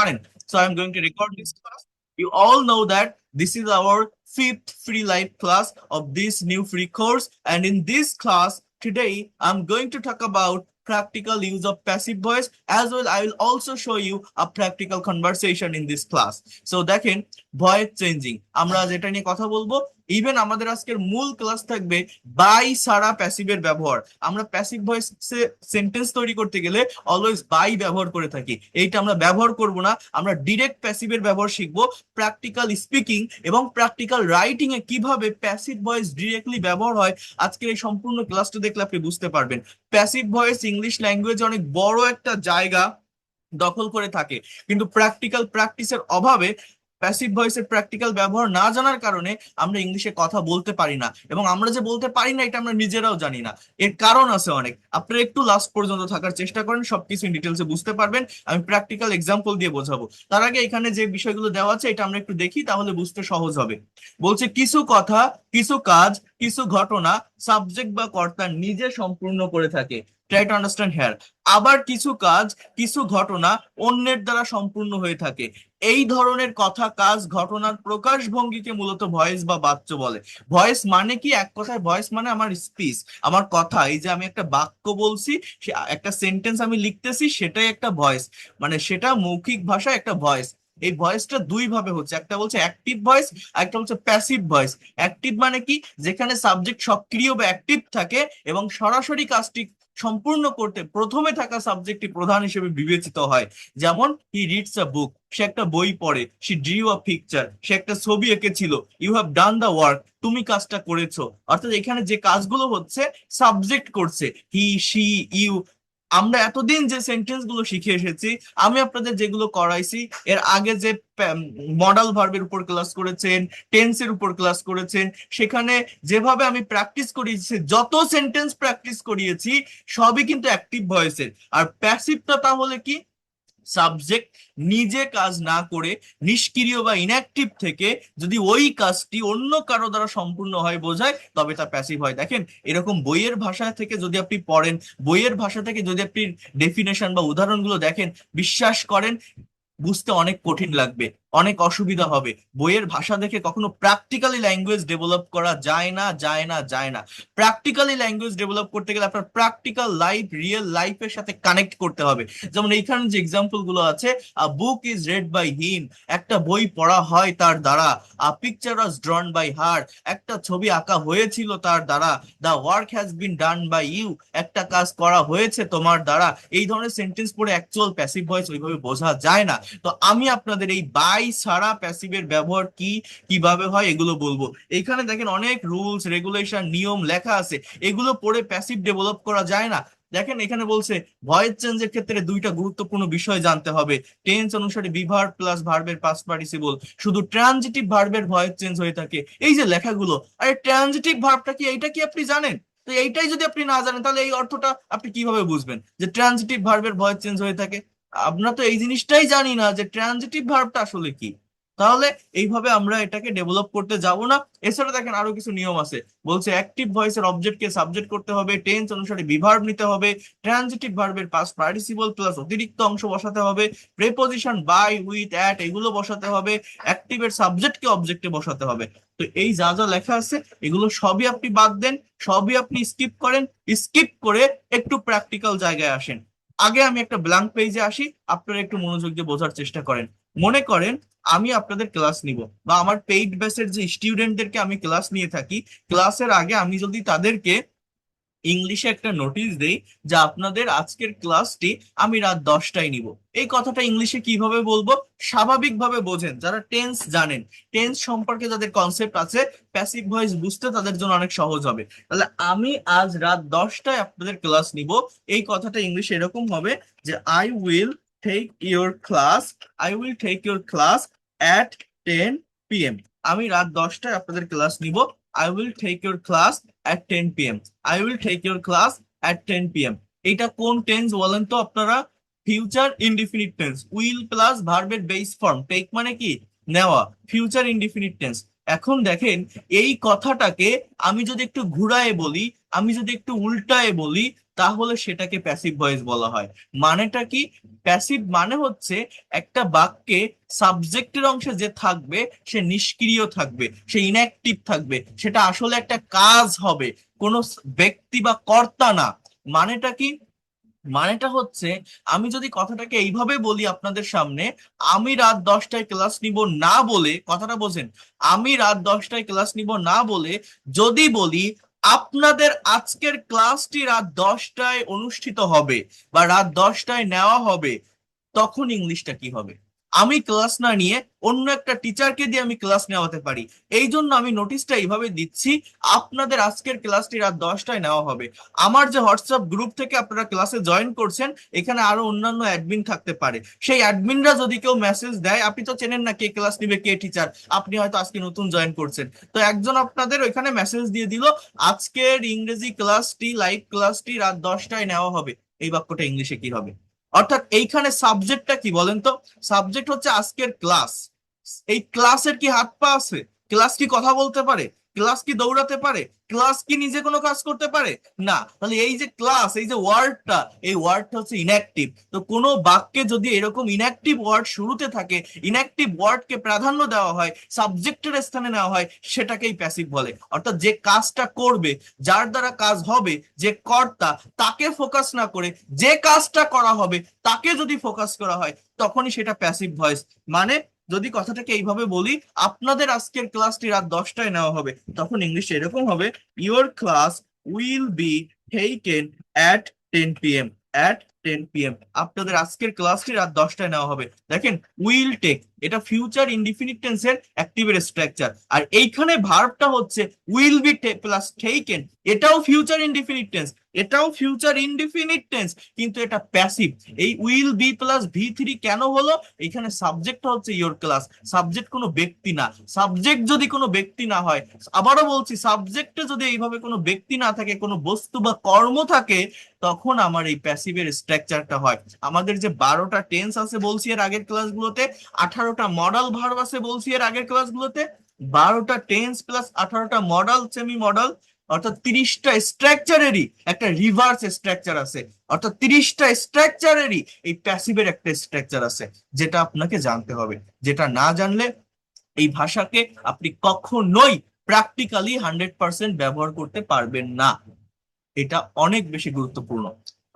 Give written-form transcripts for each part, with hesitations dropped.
জানেন। So I'm going to record this class. You all know that this is our fifth free live class of this new free course, and in this class today I'm going to talk about practical use of passive voice, as well I will also show you a practical conversation in this class. So দেখেন, voice changing আমরা যেটা নিয়ে কথা বলবো, even আমাদের আজকের মূল class থাকবে বাই ছাড়া প্যাসিভের ব্যবহার। আমরা প্যাসিভ ভয়েস সেন্টেন্স তৈরি করতে গেলে অলওয়েজ বাই ব্যবহার করে থাকি, এইটা আমরা ব্যবহার করব না। আমরা ডিরেক্ট প্যাসিভের ব্যবহার শিখবো, প্র্যাকটিক্যাল স্পিকিং এবং প্র্যাকটিক্যাল রাইটিং এ কিভাবে প্যাসিভ ভয়েস ডিরেক্টলি ব্যবহার হয়। আজকের এই সম্পূর্ণ ক্লাসটা দেখলে আপনি বুঝতে পারবেন প্যাসিভ ভয়েস ইংলিশ ল্যাঙ্গুয়েজে অনেক বড় একটা জায়গা দখল করে থাকে, কিন্তু প্র্যাকটিক্যাল প্র্যাকটিসের অভাবে, প্যাসিভ ভয়েসের প্র্যাকটিক্যাল ব্যবহার না জানার কারণে আমরা ইংলিশে কথা বলতে পারি না, এবং আমরা যে বলতে পারি না এটা আমরা নিজেরাও জানি না। এর কারণ আছে অনেক, আপনারা একটু লাস্ট পর্যন্ত থাকার চেষ্টা করেন, সবকিছু ডিটেলসে বুঝতে পারবেন। আমি প্র্যাকটিক্যাল এক্সাম্পল দিয়ে বোঝাবো। তার আগে এখানে যে বিষয়গুলো দেওয়া আছে এটা আমরা একটু দেখি, তাহলে বুঝতে সহজ হবে। বলছে কিছু কথা, কিছু কাজ, কিছু ঘটনা সাবজেক্ট বা কর্তা নিজে সম্পূর্ণ করে থাকে। Try to understand here. আবার কিছু কাজ, কিছু ঘটনা অন্যের দ্বারা সম্পূর্ণ হয়ে থাকে। এই ধরনের কথা, কাজ, ঘটনার প্রকাশভঙ্গিকে মূলত ভয়েস বা বাচ্য বলে। ভয়েস মানে কি? এক কথায় ভয়েস মানে আমার স্পিচ, আমার কথা। এই যে আমি একটা বাক্য বলছি, একটা সেন্টেন্স আমি লিখতেছি, সেটাই একটা ভয়েস, মানে সেটা মৌখিক ভাষায় একটা ভয়েস। এই ভয়েসটা দুই ভাবে হচ্ছে, একটা বলছে অ্যাক্টিভ ভয়েস, একটা হচ্ছে প্যাসিভ ভয়েস। অ্যাক্টিভ মানে কি? যেখানে সাবজেক্ট সক্রিয় বা অ্যাক্টিভ থাকে এবং সরাসরি কাজটি সম্পূর্ণ করতে প্রথমে থাকা সাবজেক্টটি প্রধান হিসেবে বিবেচিত হয়। যেমন হি রিডস আ বুক, সে একটা বই পড়ে। শি ড্রিউ আ পিকচার, সে একটা ছবি এঁকেছিল। You have done the work, তুমি কাজটা করেছো। অর্থাৎ এখানে যে কাজগুলো হচ্ছে সাবজেক্ট করছে, হি, শি, ইউ। আমরা এতদিন যে সেন্টেন্স গুলো শিখে এসেছি, আমি আপনাদের যেগুলো করাইছি এর আগে, যে মডাল ভার্বের উপর ক্লাস করেছেন, টেন্সের উপর ক্লাস করেছেন, সেখানে যেভাবে আমি প্র্যাকটিস করিয়েছি, যত সেন্টেন্স প্র্যাকটিস করিয়েছি সবই কিন্তু অ্যাক্টিভ ভয়েসের। আর প্যাসিভটা তাহলে কি? সাবজেক্ট নিজে কাজ না করে নিষ্ক্রিয় বা ইনঅ্যাক্টিভ থেকে যদি ওই কাজটি অন্য কারো দ্বারা সম্পূর্ণ হয় বোঝায়, তবে তা প্যাসিভ হয়। দেখেন, এরকম বইয়ের ভাষা থেকে যদি আপনি পড়েন, বইয়ের ভাষা থেকে যদি আপনি ডেফিনেশন বা উদাহরণগুলো দেখেন, বিশ্বাস করেন বুঝতে অনেক কঠিন লাগবে, অনেক অসুবিধা হবে। বইয়ের ভাষা দেখে কখনো প্র্যাকটিক্যালি ল্যাঙ্গুয়েজ ডেভেলপ করা যায় না, যায় না, যায় না। প্র্যাকটিক্যালি ল্যাঙ্গুয়েজ ডেভেলপ করতে গেলে আপনার প্র্যাকটিক্যাল লাইফ, রিয়েল লাইফের সাথে কানেক্ট করতে হবে। যেমন এইখানে যে এক্সাম্পল গুলো আছে, a book is read by him, একটা বই পড়া হয় তার দ্বারা। আ picture was drawn by her, একটা ছবি আঁকা হয়েছিল তার দ্বারা। The work has been done by you, একটা কাজ করা হয়েছে তোমার দ্বারা। এই ধরনের সেন্টেন্স পড়ে অ্যাকচুয়াল প্যাসিভ ভয়েস ওইভাবে বোঝা যায় না। তো আমি আপনাদের এই বাই ছাড়া প্যাসিভের ব্যবহার কি, কিভাবে হয় এগুলো বলবো। এখানে দেখেন অনেক রুলস, রেগুলেশন, নিয়ম লেখা আছে, এগুলো পড়ে প্যাসিভ ডেভেলপ করা যায় না। দেখেন এখানে বলছে ভয়েস চেঞ্জের ক্ষেত্রে দুইটা গুরুত্বপূর্ণ বিষয় জানতে হবে। টেন্স অনুসারে বিভার্ব প্লাস ভার্বের পাস্ট পার্টিসিপল। শুধু ট্রানজিটিভ ভার্বের ভয়েস চেঞ্জ হয়ে থাকে। এই যে লেখাগুলো, আরে ট্রানজিটিভ ভার্বটা কি, এইটা কি আপনি জানেন? তো এইটাই যদি আপনি না জানেন, তাহলে এই অর্থটা আপনি কিভাবে বুঝবেন যে ট্রানজিটিভ ভার্বের ভয়েস চেঞ্জ হয়ে থাকে? আমরা তো এই জিনিসটাই জানি না যে ট্রানজিটিভ ভার্বটা আসলে কি। তাহলে এইভাবে আমরা এটাকে ডেভেলপ করতে যাব না। এছাড়া দেখেন আরো কিছু নিয়ম আছে। বলছে অ্যাক্টিভ ভয়েসের অবজেক্টকে সাবজেক্ট করতে হবে, টেন্স অনুসারে বিভার্ব নিতে হবে, ট্রানজিটিভ ভার্বের পাস্ট পার্টিসিপল প্লাস অতিরিক্ত অংশ বসাতে হবে, প্রেপোজিশন বাই, উইথ, অ্যাট এগুলো বসাতে হবে, অ্যাক্টিভের সাবজেক্টকে অবজেক্টে বসাতে হবে। তো এই যা যা লেখা আছে এগুলো সবই আপনি বাদ দেন, সবই আপনি স্কিপ করেন। স্কিপ করে একটু প্র্যাকটিক্যাল জায়গায় আসেন। আগে আমি একটা ব্ল্যাঙ্ক পেজে আসি, আপনারা একটু মনোযোগ দিয়ে বোঝার চেষ্টা করেন। মনে করেন আমি আপনাদের ক্লাস নিব, বা আমার পেইড ব্যাচের যে স্টুডেন্টদেরকে আমি ক্লাস নিয়ে থাকি, ক্লাসের আগে আমি যদি তাদেরকে ইংলিশে একটা নোটিশ দেই যে আপনাদের আজকের ক্লাসটি আমি রাত 10টায় নিব, এই কথাটা ইংলিশে কিভাবে বলবো? স্বাভাবিকভাবে বোঝেন যারা টেন্স জানেন, টেন্স সম্পর্কে যাদের কনসেপ্ট আছে, প্যাসিভ ভয়েস বুঝতে তাদের জন্য অনেক সহজ হবে। তাহলে আমি আজ রাত 10টায় আপনাদের ক্লাস নিব, এই কথাটা ইংলিশে এরকম হবে যে I will take your class, I will take your class at 10 p.m. আমি রাত 10টায় আপনাদের ক্লাস নিব। I will take your class at 10 p.m. I will take your class at 10 p.m. এটা কোন টেন্স বলেন তো আপনারা? Future indefinite tense, will plus ভার্বের বেস ফর্ম। টেক মানে কি? নেওয়া। Future indefinite tense. এখন দেখেন এই কথাটাকে আমি যদি একটু ঘুরায়ে বলি, আমি যদি একটু উল্টায় বলি তাহলে সেটাকে প্যাসিভ ভয়েস বলা হয়। মানেটা কি? প্যাসিভ মানে হচ্ছে একটা বাক্যে সাবজেক্টের অংশে যে থাকবে সে নিষ্ক্রিয় থাকবে, সে ইনঅ্যাক্টিভ থাকবে, সেটা আসলে একটা কাজ হবে, কোনো ব্যক্তি বা কর্তা না। মানেটা কি? মানেটা হচ্ছে, আমি যদি কথাটাকে এইভাবে বলি আপনাদের সামনে, আমি রাত 10টায় ক্লাস নিব না বলে, কথাটা বোঝেন, আমি রাত 10টায় ক্লাস নিব না বলে যদি বলি আপনাদের আজকের ক্লাসটি রাত 10টায় অনুষ্ঠিত হবে বা রাত 10টায় নেওয়া হবে, তখন ইংলিশটা কি হবে? আমি ক্লাস না নিয়ে অন্য একটা টিচারকে দিয়ে আমি ক্লাস নেওয়াতে পারি। এই জন্য আমি নোটিশটা এইভাবে দিচ্ছি, আপনাদের আজকের ক্লাসটি রাত 10টায় নেওয়া হবে। আমার যে হোয়াটসঅ্যাপ গ্রুপ থেকে আপনারা ক্লাসে জয়েন করছেন, এখানে আরো অন্যান্য অ্যাডমিন থাকতে পারে, সেই অ্যাডমিনরা যদি কেউ মেসেজ দেয়, আপনি তো চেনেন না কে ক্লাস নিবে কে টিচার, আপনি হয়তো আজকে নতুন জয়েন করছেন, তো একজন আপনাদের ওইখানে মেসেজ দিয়ে দিল আজকের ইংরেজি ক্লাসটি, লাইভ ক্লাসটি রাত 10টায় নেওয়া হবে। এই বাক্যটা ইংলিশে কি হবে? অর্থাৎ এইখানে সাবজেক্টটা কি বলেন তো? সাবজেক্ট হচ্ছে আজকের ক্লাস। এই ক্লাসের কি হাত পা আছে? ক্লাস কি কথা বলতে পারে? ক্লাস কি দৌড়াতে পারে? ক্লাস কি নিজে কোনো কাজ করতে পারে? না। তাহলে এই যে ক্লাস, এই যে ওয়ার্ডটা, এই ওয়ার্ডটা হচ্ছে ইনঅ্যাক্টিভ। তো কোনো বাক্যে যদি এরকম ইনঅ্যাক্টিভ ওয়ার্ড শুরুতে থাকে, ইনঅ্যাক্টিভ ওয়ার্ডকে প্রাধান্য দেওয়া হয়, সাবজেক্টের স্থানে নেওয়া হয়, সেটাকেই প্যাসিভ বলে। অর্থাৎ যে কাজটা করবে, যার দ্বারা কাজ হবে, যে কর্তা, তাকে ফোকাস না করে যে কাজটা করা হবে তাকে যদি ফোকাস করা হয়, তখনই সেটা প্যাসিভ ভয়েস। মানে যদি কথাটাকে এইভাবে বলি, আপনাদের আজকের ক্লাসটি রাত 10টায় নেওয়া হবে, তখন ইংলিশে এরকম হবে, your class will be taken at 10 p.m. At 10 p.m. আপনাদের আজকের ক্লাসটি রাত 10টায় নেওয়া হবে। দেখেন, উইল টেক, এটা ফিউচার ইনডিফিনিট টেন্সের অ্যাক্টিভের স্ট্রাকচার, আর এইখানে ভার্বটা হচ্ছে উইল বি প্লাস টেকেন, এটাও ফিউচার ইনডিফিনিট টেন্স, এটাও ফিউচার ইনডিফিনিট টেন্স, কিন্তু এটা প্যাসিভ। এই উইল বি প্লাস V3 কেন হলো? এখানে সাবজেক্ট হচ্ছে ইওর ক্লাস, সাবজেক্ট কোনো ব্যক্তি না। সাবজেক্ট যদি কোনো ব্যক্তি না হয়, আবারও বলছি, সাবজেক্টে যদি এইভাবে কোনো ব্যক্তি না থাকে, কোনো বস্তু বা কর্ম থাকে, তখন আমার এই প্যাসিভের স্ট্রাকচারটা হয়। আমাদের যে 12টা টেন্স আছে বলছি এর আগের ক্লাসগুলোতে, 18টা মডাল ভার্ব আছে বলছি এর আগের ক্লাসগুলোতে, 12টা টেন্স প্লাস 18টা মডাল সেমি মডাল, অর্থাৎ 30টা স্ট্রাকচারেরই একটা রিভার্স স্ট্রাকচার আছে। অর্থাৎ 30টা স্ট্রাকচারেরই এই প্যাসিভের একটা স্ট্রাকচার আছে, যেটা আপনাকে জানতে হবে। যেটা না জানলে এই ভাষাকে আপনি কখনোই প্র্যাকটিক্যালি 100% ব্যবহার করতে পারবেন না। এটা অনেক বেশি গুরুত্বপূর্ণ।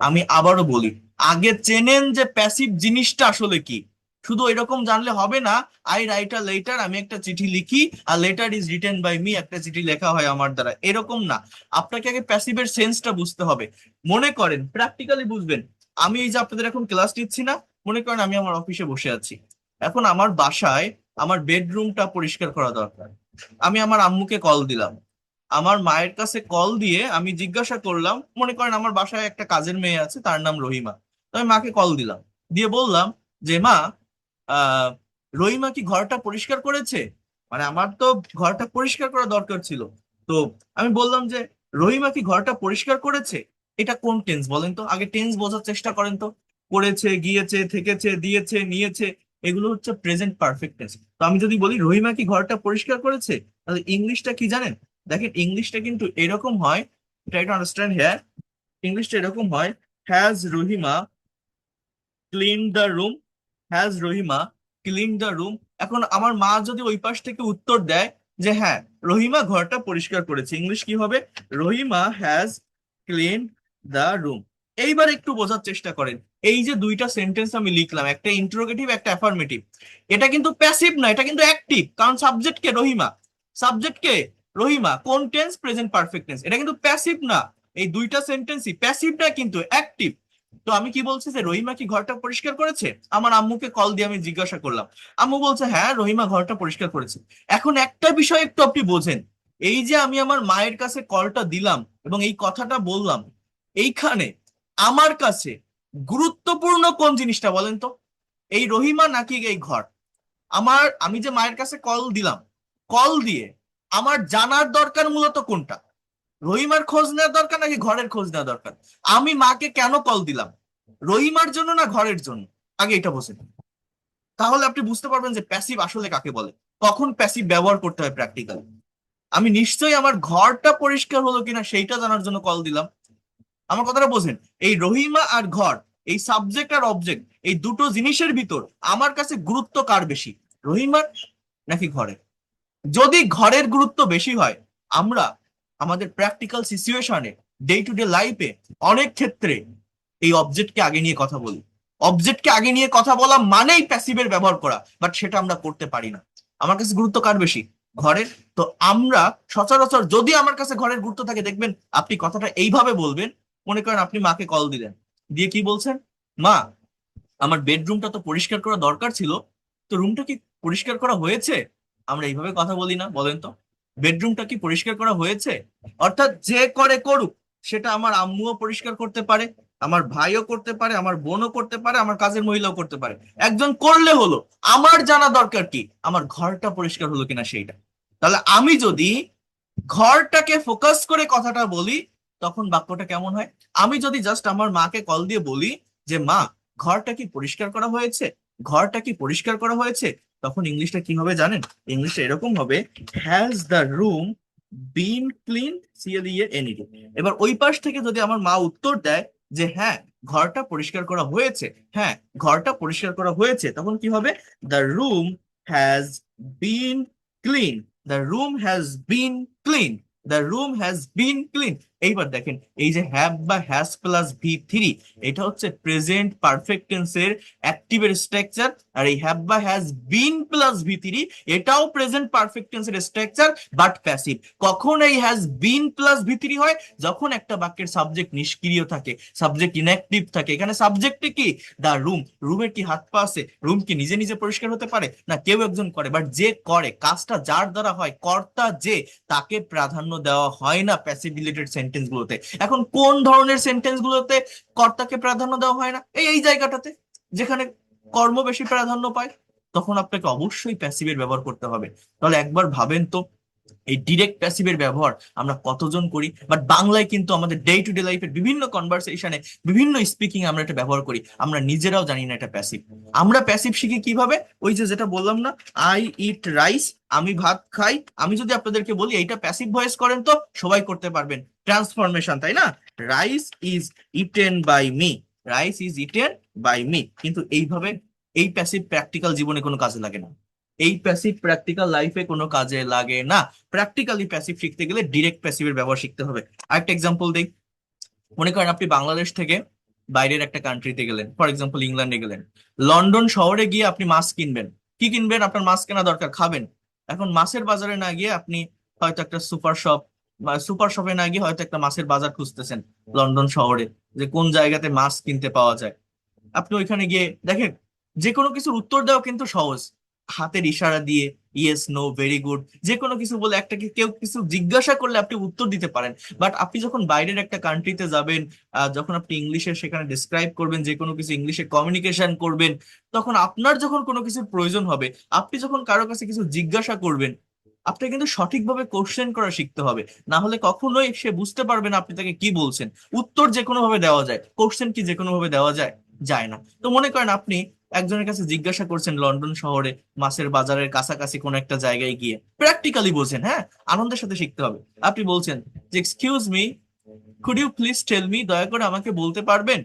আমি আবারও বলি, আগে চেনেন যে প্যাসিভ জিনিসটা আসলে কি। শুধু এরকম জানলে হবে না, আই রাইট আ লেটার, আমি একটা চিঠি লিখি, আর letter is written by me, একটা চিঠি লেখা হয় আমার দ্বারা, এরকম না। আপনাকে আগে প্যাসিভের সেন্সটা বুঝতে হবে। মনে করেন, প্র্যাকটিক্যালি বুঝবেন, আমি এই যে আপনাদের এখন ক্লাস নিচ্ছি না, মনে করেন আমি আমার অফিসে বসে আছি, এখন আমার বাসায় আমার বেডরুমটা পরিষ্কার করা দরকার। আমি আমার আম্মুকে কল দিলাম, আমার মায়ের কাছে কল দিয়ে আমি জিজ্ঞাসা করলাম, মনে করেন আমার বাসায় একটা কাজের মেয়ে আছে, তার নাম রহিমা। তো আমি মাকে কল দিলাম, দিয়ে বললাম যে মা, আহ রহিমা কি ঘরটা পরিষ্কার করেছে? মানে আমার তো ঘরটা পরিষ্কার করা দরকার ছিল। তো আমি বললাম যে রহিমা কি ঘরটা পরিষ্কার করেছে। এটা কোন টেন্স বলেন তো? আগে টেন্স বোঝার চেষ্টা করেন তো। করেছে, গিয়েছে, থেকেছে, দিয়েছে, নিয়েছে, এগুলো হচ্ছে প্রেজেন্ট পারফেক্ট টেন্স। তো আমি যদি বলি রহিমা কি ঘরটা পরিষ্কার করেছে, তাহলে ইংলিশটা কি জানেন? দেখেন, ইংলিশটা কিন্তু এরকম হয়, ট্রাই টু আন্ডারস্ট্যান্ড হিয়ার। ইংলিশটা এরকম হয়, has Rahima clean the room, has Rahima clean the room. এখন আমার মা যদি ওই পাশ থেকে উত্তর দেয় যে হ্যাঁ, রহিমা ঘরটা পরিষ্কার করেছে, ইংলিশ কি হবে? Rahima has clean the room. এইবার একটু বোঝার চেষ্টা করেন, এই যে দুইটা সেন্টেন্স আমি লিখলাম, একটা ইন্টারোগেটিভ একটা অ্যাফার্মেটিভ, এটা কিন্তু প্যাসিভ না, এটা কিন্তু অ্যাক্টিভ, কারণ সাবজেক্ট কে? রহিমা। সাবজেক্ট কে? রহিমা। কোন টেন্স? Present perfect tense. এটা কিন্তু প্যাসিভ না, এই দুইটা সেন্টেন্সই প্যাসিভ না, কিন্তু অ্যাক্টিভ। তো আমি কি বলছি যে রহিমা কি ঘরটা পরিষ্কার করেছে? আমার আম্মুকে কল দিয়ে আমি জিজ্ঞাসা করলাম, আম্মু বলছে হ্যাঁ, রহিমা ঘরটা পরিষ্কার করেছে। এখন একটা বিষয় একটু আপনি বোঝেন, এই যে আমি আমার মায়ের কাছে কলটা দিলাম এবং এই কথাটা বললাম, এইখানে আমার কাছে গুরুত্বপূর্ণ কোন জিনিসটা বলেন তো? এই রহিমা নাকি এই ঘর? আমি যে মায়ের কাছে কল দিলাম, কল দিয়ে আমার জানার দরকার মূলত কোনটা? রহিমার খোঁজ নেওয়ার দরকার নাকি ঘরের খোঁজ নেওয়া দরকার? আমি মাকে কেন কল দিলাম? রহিমার জন্য না ঘরের জন্য? আগে এটা বোঝেন, তাহলে আপনি বুঝতে পারবেন যে প্যাসিভ আসলে কাকে বলে, কখন প্যাসিভ ব্যবহার করতে হয় প্র্যাকটিক্যালি। আমি নিশ্চয়ই আমার ঘরটা পরিষ্কার হলো কিনা সেইটা জানার জন্য কল দিলাম। আমার কথাটা বোঝেন? এই রহিমা আর ঘর, এই সাবজেক্ট আর অবজেক্ট, এই দুটো জিনিসের ভিতর আমার কাছে গুরুত্ব কার বেশি, রহিমার নাকি ঘরের? যদি ঘরের গুরুত্ব বেশি হয়, আমরা আমাদের প্র্যাকটিক্যাল সিচুয়েশনে, ডে টু ডে লাইফে অনেক ক্ষেত্রে এই অবজেক্টকে আগে নিয়ে কথা বলি। অবজেক্টকে আগে নিয়ে কথা বলা মানেই প্যাসিভের ব্যবহার করা, বাট সেটা আমরা করতে পারি না। আমার কাছে গুরুত্ব কার বেশি, ঘরের। তো আমরা সচরাচর যদি আমার কাছে ঘরের গুরুত্ব থাকে, দেখবেন আপনি কথাটা এইভাবে বলবেন। মনে করেন আপনি মাকে কল দিলেন, দিয়ে কি বলছেন, মা আমার বেডরুমটা তো পরিষ্কার করা দরকার ছিল, তো রুমটা কি পরিষ্কার করা হয়েছে? আমরা এইভাবে কথা বলি না, বলেন তো? বেডরুমটা কি পরিষ্কার করা হয়েছে? অর্থাৎ যে করে করুক, সেটা আমার আম্মুও পরিষ্কার করতে পারে, আমার ভাইও করতে পারে, আমার বোনও করতে পারে, আমার কাজের মহিলাও করতে পারে। একজন করলে হলো, আমার জানা দরকার কি আমার ঘরটা পরিষ্কার হলো কিনা সেইটা। তাহলে আমি যদি ঘরটাকে ফোকাস করে কথাটা বলি, তখন বাক্যটা কেমন হয়? আমি যদি জাস্ট আমার মাকে কল দিয়ে বলি যে মা ঘরটা কি পরিষ্কার করা হয়েছে, ঘরটা কি পরিষ্কার করা হয়েছে, তখন ইংলিশটা কি হবে জানেন? ইংলিশটা এরকম হবে, has the room been clean, CLEANED। এবার ওই পাশ থেকে যদি আমার মা উত্তর দেয় যে হ্যাঁ ঘরটা পরিষ্কার করা হয়েছে, হ্যাঁ ঘরটা পরিষ্কার করা হয়েছে, তখন কি হবে? The room has bin clean, the room has bin clean, the room has bin clean. এইবার দেখেন, এই যে হ্যাভ বা হ্যাজ প্লাস V3, এটা হচ্ছে প্রেজেন্ট পারফেক্ট টেন্সের অ্যাক্টিভের স্ট্রাকচার। আর এই হ্যাভ বা হ্যাজ বিন প্লাস V3, এটাও প্রেজেন্ট পারফেক্ট টেন্সের স্ট্রাকচার, বাট প্যাসিভ। কখন এই হ্যাজ বিন প্লাস V3 হয়? যখন একটা বাক্যের সাবজেক্ট নিষ্ক্রিয় থাকে, সাবজেক্ট ইনঅ্যাক্টিভ থাকে। এখানে সাবজেক্টে কি, দা রুম, রুমের কি হাত পা আছে? রুম কি নিজে নিজে পরিষ্কার হতে পারে না, কেউ একজন করে। বাট যে করে কাজটা, যার দ্বারা হয়, কর্তা যে, তাকে প্রাধান্য দেওয়া হয় না প্যাসিভ রিলেটেড সেন্টেন্স গুলোতে। এখন কোন ধরনের সেন্টেন্স গুলোতে কর্তাকে প্রাধান্য দেওয়া হয় না? এই জায়গাটাতে, যেখানে কর্ম বেশি প্রাধান্য পায়, তখন আপনাকে অবশ্যই প্যাসিভের ব্যবহার করতে হবে। তাহলে একবার ভাবেন তো, এই ডিরেক্ট প্যাসিভের ব্যবহার আমরা কতজন করি? বাট বাংলায় কিন্তু আমাদের ডে টু ডে লাইফের বিভিন্ন কনভারসেশনে, বিভিন্ন স্পিকিং আমরা এটা ব্যবহার করি, আমরা নিজেরাও জানি না এটা প্যাসিভ। আমরা প্যাসিভ শিখি কিভাবে? ওই যে যেটা বললাম না, আই ইট রাইস, আমি ভাত খাই। আমি যদি আপনাদেরকে বলি এইটা প্যাসিভ ভয়েস করেন, তো সবাই করতে পারবেন, ট্রান্সফরমেশন, তাই না? Rice is eaten by me, rice is eaten by me. কিন্তু এইভাবে এই প্যাসিভ প্র্যাকটিক্যাল জীবনে কোনো কাজে লাগে না, এই প্যাসিভ প্র্যাকটিক্যাল লাইফে কোনো কাজে লাগে না। প্র্যাকটিক্যালি প্যাসিভ শিখতে গেলে ডিরেক্ট প্যাসিভের ব্যবহার শিখতে হবে। আরেকটা এক্সাম্পল দিই। মনে করেন আপনি বাংলাদেশ থেকে বাইরের একটা কান্ট্রিতে গেলেন, ফর এক্সাম্পল ইংল্যান্ডে গেলেন। লন্ডন শহরে গিয়ে আপনি মাছ কিনবেন। কি কিনবেন? আপনার মাছ কেনা দরকার, খাবেন। এখন মাছের বাজারে না গিয়ে আপনি হয়তো একটা সুপার শপ, বা সুপার শপে না গিয়ে হয়তো একটা মাছের বাজার খুঁজতেছেন লন্ডন শহরে, যে কোন জায়গাতে মাছ কিনতে পাওয়া যায়। আপনি ওইখানে গিয়ে দেখেন, যে কোনো কিছুর উত্তর দেওয়া কিন্তু সহজ, হাতের ইশারা দিয়ে ইয়েস নো ভেরি গুড যে কোনো কিছু বলে, একটা কেউ কিছু জিজ্ঞাসা করলে আপনি উত্তর দিতে পারেন। বাট আপনি যখন বাইরের একটা কান্ট্রিতে যাবেন, যখন আপনি ইংলিশে সেখানে ডিসক্রাইব করবেন, যে কোনো কিছু ইংলিশে কমিউনিকেশন করবেন, তখন আপনার যখন কোনো কিছুর প্রয়োজন হবে, আপনি যখন কারো কাছে কিছু জিজ্ঞাসা করবেন, আপনাকে কিন্তু সঠিকভাবে কোশ্চেন করা শিখতে হবে। না হলে কখনোই সে বুঝতে পারবে না আপনি তাকে কি বলছেন। উত্তর যে কোনো ভাবে দেওয়া যায়, কোশ্চেন কি যে কোনো ভাবে দেওয়া যায়? যায় না। তো মনে করেন আপনি একজনের কাছে জিজ্ঞাসা করছেন লন্ডন শহরে মাছের বাজারের কাছাকাছি কোন একটা জায়গায় গিয়ে, প্র্যাকটিক্যালি বলছেন, হ্যাঁ, আনন্দের সাথে শিখতে হবে। আপনি বলছেন যে excuse me, could you please tell me, দয়া করে আমাকে বলতে পারবেন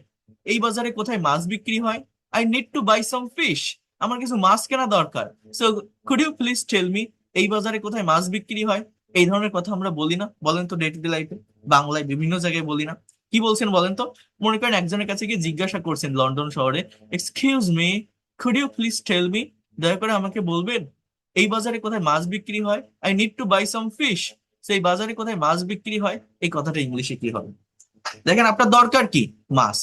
এই বাজারে কোথায় মাছ বিক্রি হয়? I need to buy some fish, আমার কিছু মাছ কেনা দরকার। So could you please tell me, এই বাজারে কোথায় মাছ বিক্রি হয়? এই ধরনের কথা আমরা বলি না, বলেন তো? ডে টু ডে লাইফে বাংলায় বিভিন্ন জায়গায় বলি না? কি বলছেন বলেন তো? মনে করেন একজনের কাছে গিয়ে জিজ্ঞাসা করছেন লন্ডন শহরে, excuse me, could you please tell me, দয়া করে আমাকে বলবেন এই বাজারে কোথায় মাছ বিক্রি হয়? I need to buy some fish, সেই বাজারে কোথায় মাছ বিক্রি হয়, এই কথাটা ইংলিশে কি হবে? দেখেন আপনার দরকার কি, মাছ।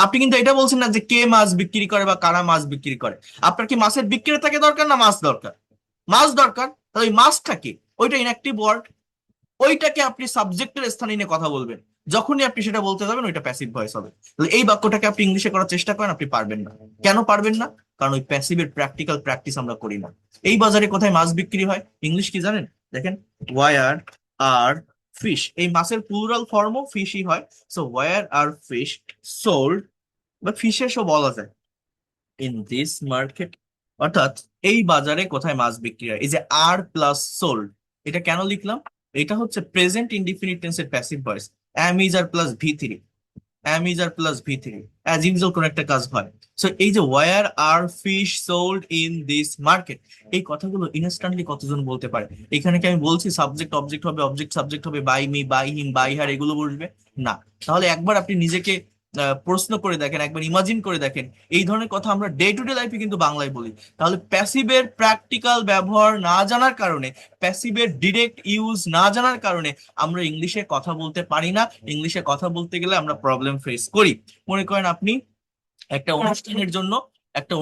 আপনি কিন্তু এটা বলছেন না যে কে মাছ বিক্রি করে বা কারা মাছ বিক্রি করে। আপনার কি মাছের বিক্রেতাকে দরকার না মাছ দরকার? মাছ দরকার। তাহলে ওই মাছটা কি? ওইটা ইনঅ্যাক্টিভ ওয়ার্ড, ওইটাকে আপনি সাবজেক্টের স্থানে নিয়ে কথা বলবেন। যখনই আপনি সেটা বলতে যাবেন, ওইটা প্যাসিভ ভয়েস হবে। তাহলে এই বাক্যটাকে আপনি ইংলিশে করার চেষ্টা করেন, আপনি পারবেন না। কেন পারবেন না? কারণ ওই প্যাসিভের প্র্যাকটিক্যাল প্র্যাকটিস আমরা করি না। এই বাজারে কোথায় মাছ বিক্রি হয়, ইংলিশ কি জানেন? দেখেন, ওয়ার আর ফিশ, এই মাছের প্লুরাল ফর্মও ফিশই হয়। So war are fish sold, বা ফিশেসও বলা যায়, ইন দিস মার্কেট। অর্থাৎ এই বাজারে কোথায় মাছ বিক্রি হয়, এই যে আর প্লাস সোল্ড, এটা কেন লিখলাম? এটা হচ্ছে প্রেজেন্ট ইনডিফিনিট টেন্সের passive voice. Am is are plus V three, am is are plus V three, as usual কোন একটা কাজ হয়। সো এই যে where are fish sold in this market, এই কথাগুলো ইনস্ট্যান্টলি কতজন বলতে পারে? এখানে কি আমি বলছি সাবজেক্ট অবজেক্ট হবে, অবজেক্ট সাবজেক্ট হবে, by me, by him, by her, এগুলো বলবে না। তাহলে একবার আপনি নিজেকে প্রশ্ন করে দেখেন, একবার ইমাজিন করে দেখেন, এই ধরনের কথা আমরা ডে টু ডে লাইফে কিন্তু বাংলায় বলি। তাহলে প্যাসিভের প্র্যাকটিক্যাল ব্যবহার না জানার কারণে, প্যাসিভের ডিরেক্ট ইউজ না জানার কারণে আমরা ইংলিশে কথা বলতে পারি না। ইংলিশে কথা বলতে গেলে আমরা প্রবলেম ফেস করি। মনে করেন আপনি একটা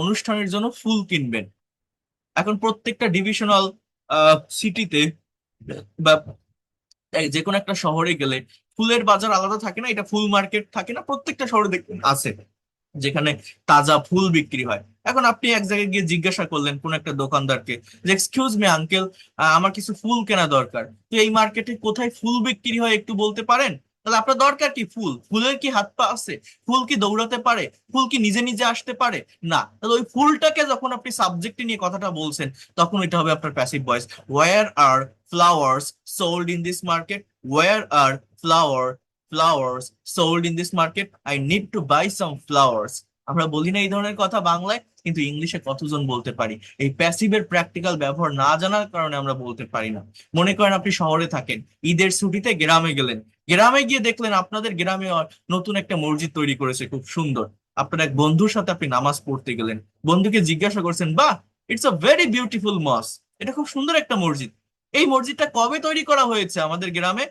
অনুষ্ঠানের জন্য ফুল কিনবেন। এখন প্রত্যেকটা ডিভিশনাল সিটিতে বা যে কোনো একটা শহরে গেলে ফুলের বাজার আলাদা থাকে না? এটা ফুল মার্কেট থাকে না? প্রত্যেকটা শহরে দেখবেন আছে, যেখানে তাজা ফুল বিক্রি হয়। এখন আপনি এক জায়গায় গিয়ে জিজ্ঞাসা করলেন কোন একটা দোকানদারকে যে এক্সকিউজ মি আঙ্কেল, আমার কিছু ফুল কেনা দরকার, তো এই মার্কেটে কোথায় ফুল বিক্রি হয় একটু বলতে পারেন? তাহলে আপনার দরকার কি? ফুল। ফুলের কি হাত পা আছে? ফুল কি দৌড়াতে পারে? ফুল কি নিজে নিজে আসতে পারে? না। তাহলে ওই ফুলটাকে যখন আপনি সাবজেক্টে নিয়ে কথাটা বলছেন, তখন এটা হবে আপনার passive voice. Where are flowers sold in this market, where are flowers sold in this market, I need to buy some flowers। আমরা বলি না এই ধরনের কথা বাংলায়, কিন্তু ইংলিশে কতজন বলতে পারি? এই প্যাসিভের প্র্যাকটিক্যাল ব্যবহার না জানার কারণে আমরা বলতে পারি না। মনে করেন আপনি শহরে থাকেন, ঈদের ছুটিতে গ্রামে গেলেন, গ্রামে গিয়ে দেখলেন আপনাদের গ্রামে নতুন একটা মসজিদ তৈরি করেছে, খুব সুন্দর। আপনার এক বন্ধুর সাথে আপনি নামাজ পড়তে গেলেন, বন্ধুকে জিজ্ঞাসা করছেন, বাহ, ইটস আ ভেরি বিউটিফুল মস্ক, এটা খুব সুন্দর একটা মসজিদ, এই মসজিদটা কবে তৈরি করা হয়েছে আমাদের গ্রামে?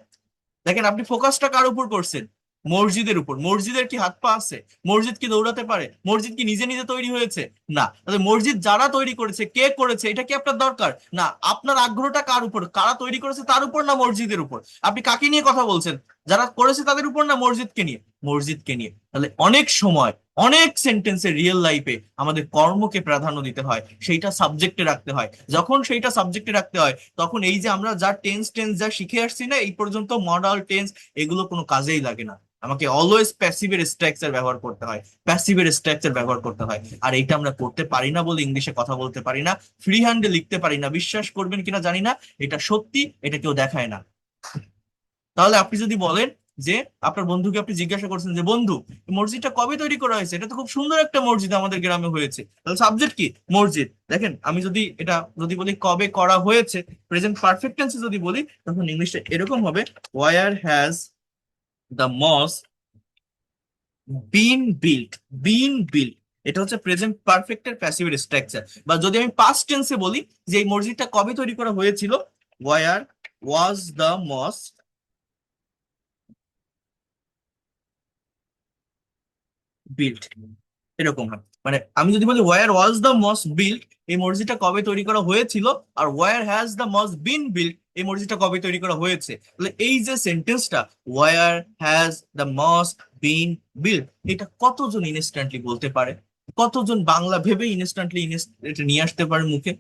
দেখেন আপনি ফোকাসটা কার উপর করছেন? মসজিদের উপর। মসজিদের কি হাত পা আছে? মসজিদ কি দৌড়াতে পারে? মসজিদ কি নিজে নিজে তৈরি হয়েছে? না। তাহলে মসজিদ যারা তৈরি করেছে, কে করেছে, এটা কি আপনার দরকার? না। আপনার আগ্রহটা কার উপর? কারা তৈরি করেছে তার উপর, না মসজিদের উপর? আপনি কাকে নিয়ে কথা বলছেন? যারা করেছে তাদের উপর, না মসজিদকে নিয়ে? মসজিদকে নিয়ে। তাহলে অনেক সময় অনেক সেন্টেন্সে রিয়েল লাইফে আমাদের কর্মকে প্রাধান্য দিতে হয়, সেইটা সাবজেক্টে রাখতে হয়। যখন সেইটা সাবজেক্টে রাখতে হয়, তখন এই যে আমরা যা টেন্স টেন্স যা শিখে আসছি না এই পর্যন্ত, মডাল টেন্স, এগুলো কোনো কাজেই লাগে না। আমাকে অলওয়েজ প্যাসিভের স্ট্রাকচার ব্যবহার করতে হয়, প্যাসিভের স্ট্রাকচার ব্যবহার করতে হয়। আর এইটা আমরা করতে পারি না বলে ইংলিশে কথা বলতে পারি না, ফ্রি হ্যান্ডে লিখতে পারি না। বিশ্বাস করবেন কিনা জানি না, এটা সত্যি, এটা কেউ দেখায় না। তাহলে আপনি যদি বলেন যে আপনার বন্ধুকে আপনি জিজ্ঞাসা করছেন যে বন্ধু, এই মসজিদটা কবে তৈরি করা হয়েছে, এটা তো খুব সুন্দর একটা মসজিদ আমাদের গ্রামে হয়েছে, তাহলে সাবজেক্ট কি? মসজিদ। দেখেন আমি যদি বলি কবে করা হয়েছে, প্রেজেন্ট পারফেক্ট টেন্সে যদি বলি, তখন ইংলিশটা এরকম হবে, where has the mosque been built. Been built, এটা হচ্ছে প্রেজেন্ট পারফেক্টের প্যাসিভ স্ট্রাকচার। বা যদি আমি পাস্ট টেন্সে বলি যে এই মসজিদটা কবে তৈরি করা হয়েছিল, where was the mosque built, এরকম হয়। মানে আমি যদি বলি where was the mosque built, এই মসজিদটা কবে তৈরি করা হয়েছিল, আর where has the mosque been built, এই মসজিদটা কবে তৈরি করা হয়েছে। তাহলে এই যে সেন্টেন্সটা, where has the mosque been built, এটা কতজন ইনস্ট্যান্টলি বলতে পারে? কতজন বাংলা ভেবে ইনস্ট্যান্টলি এটা নিয়ে আসতে পারে মুখে?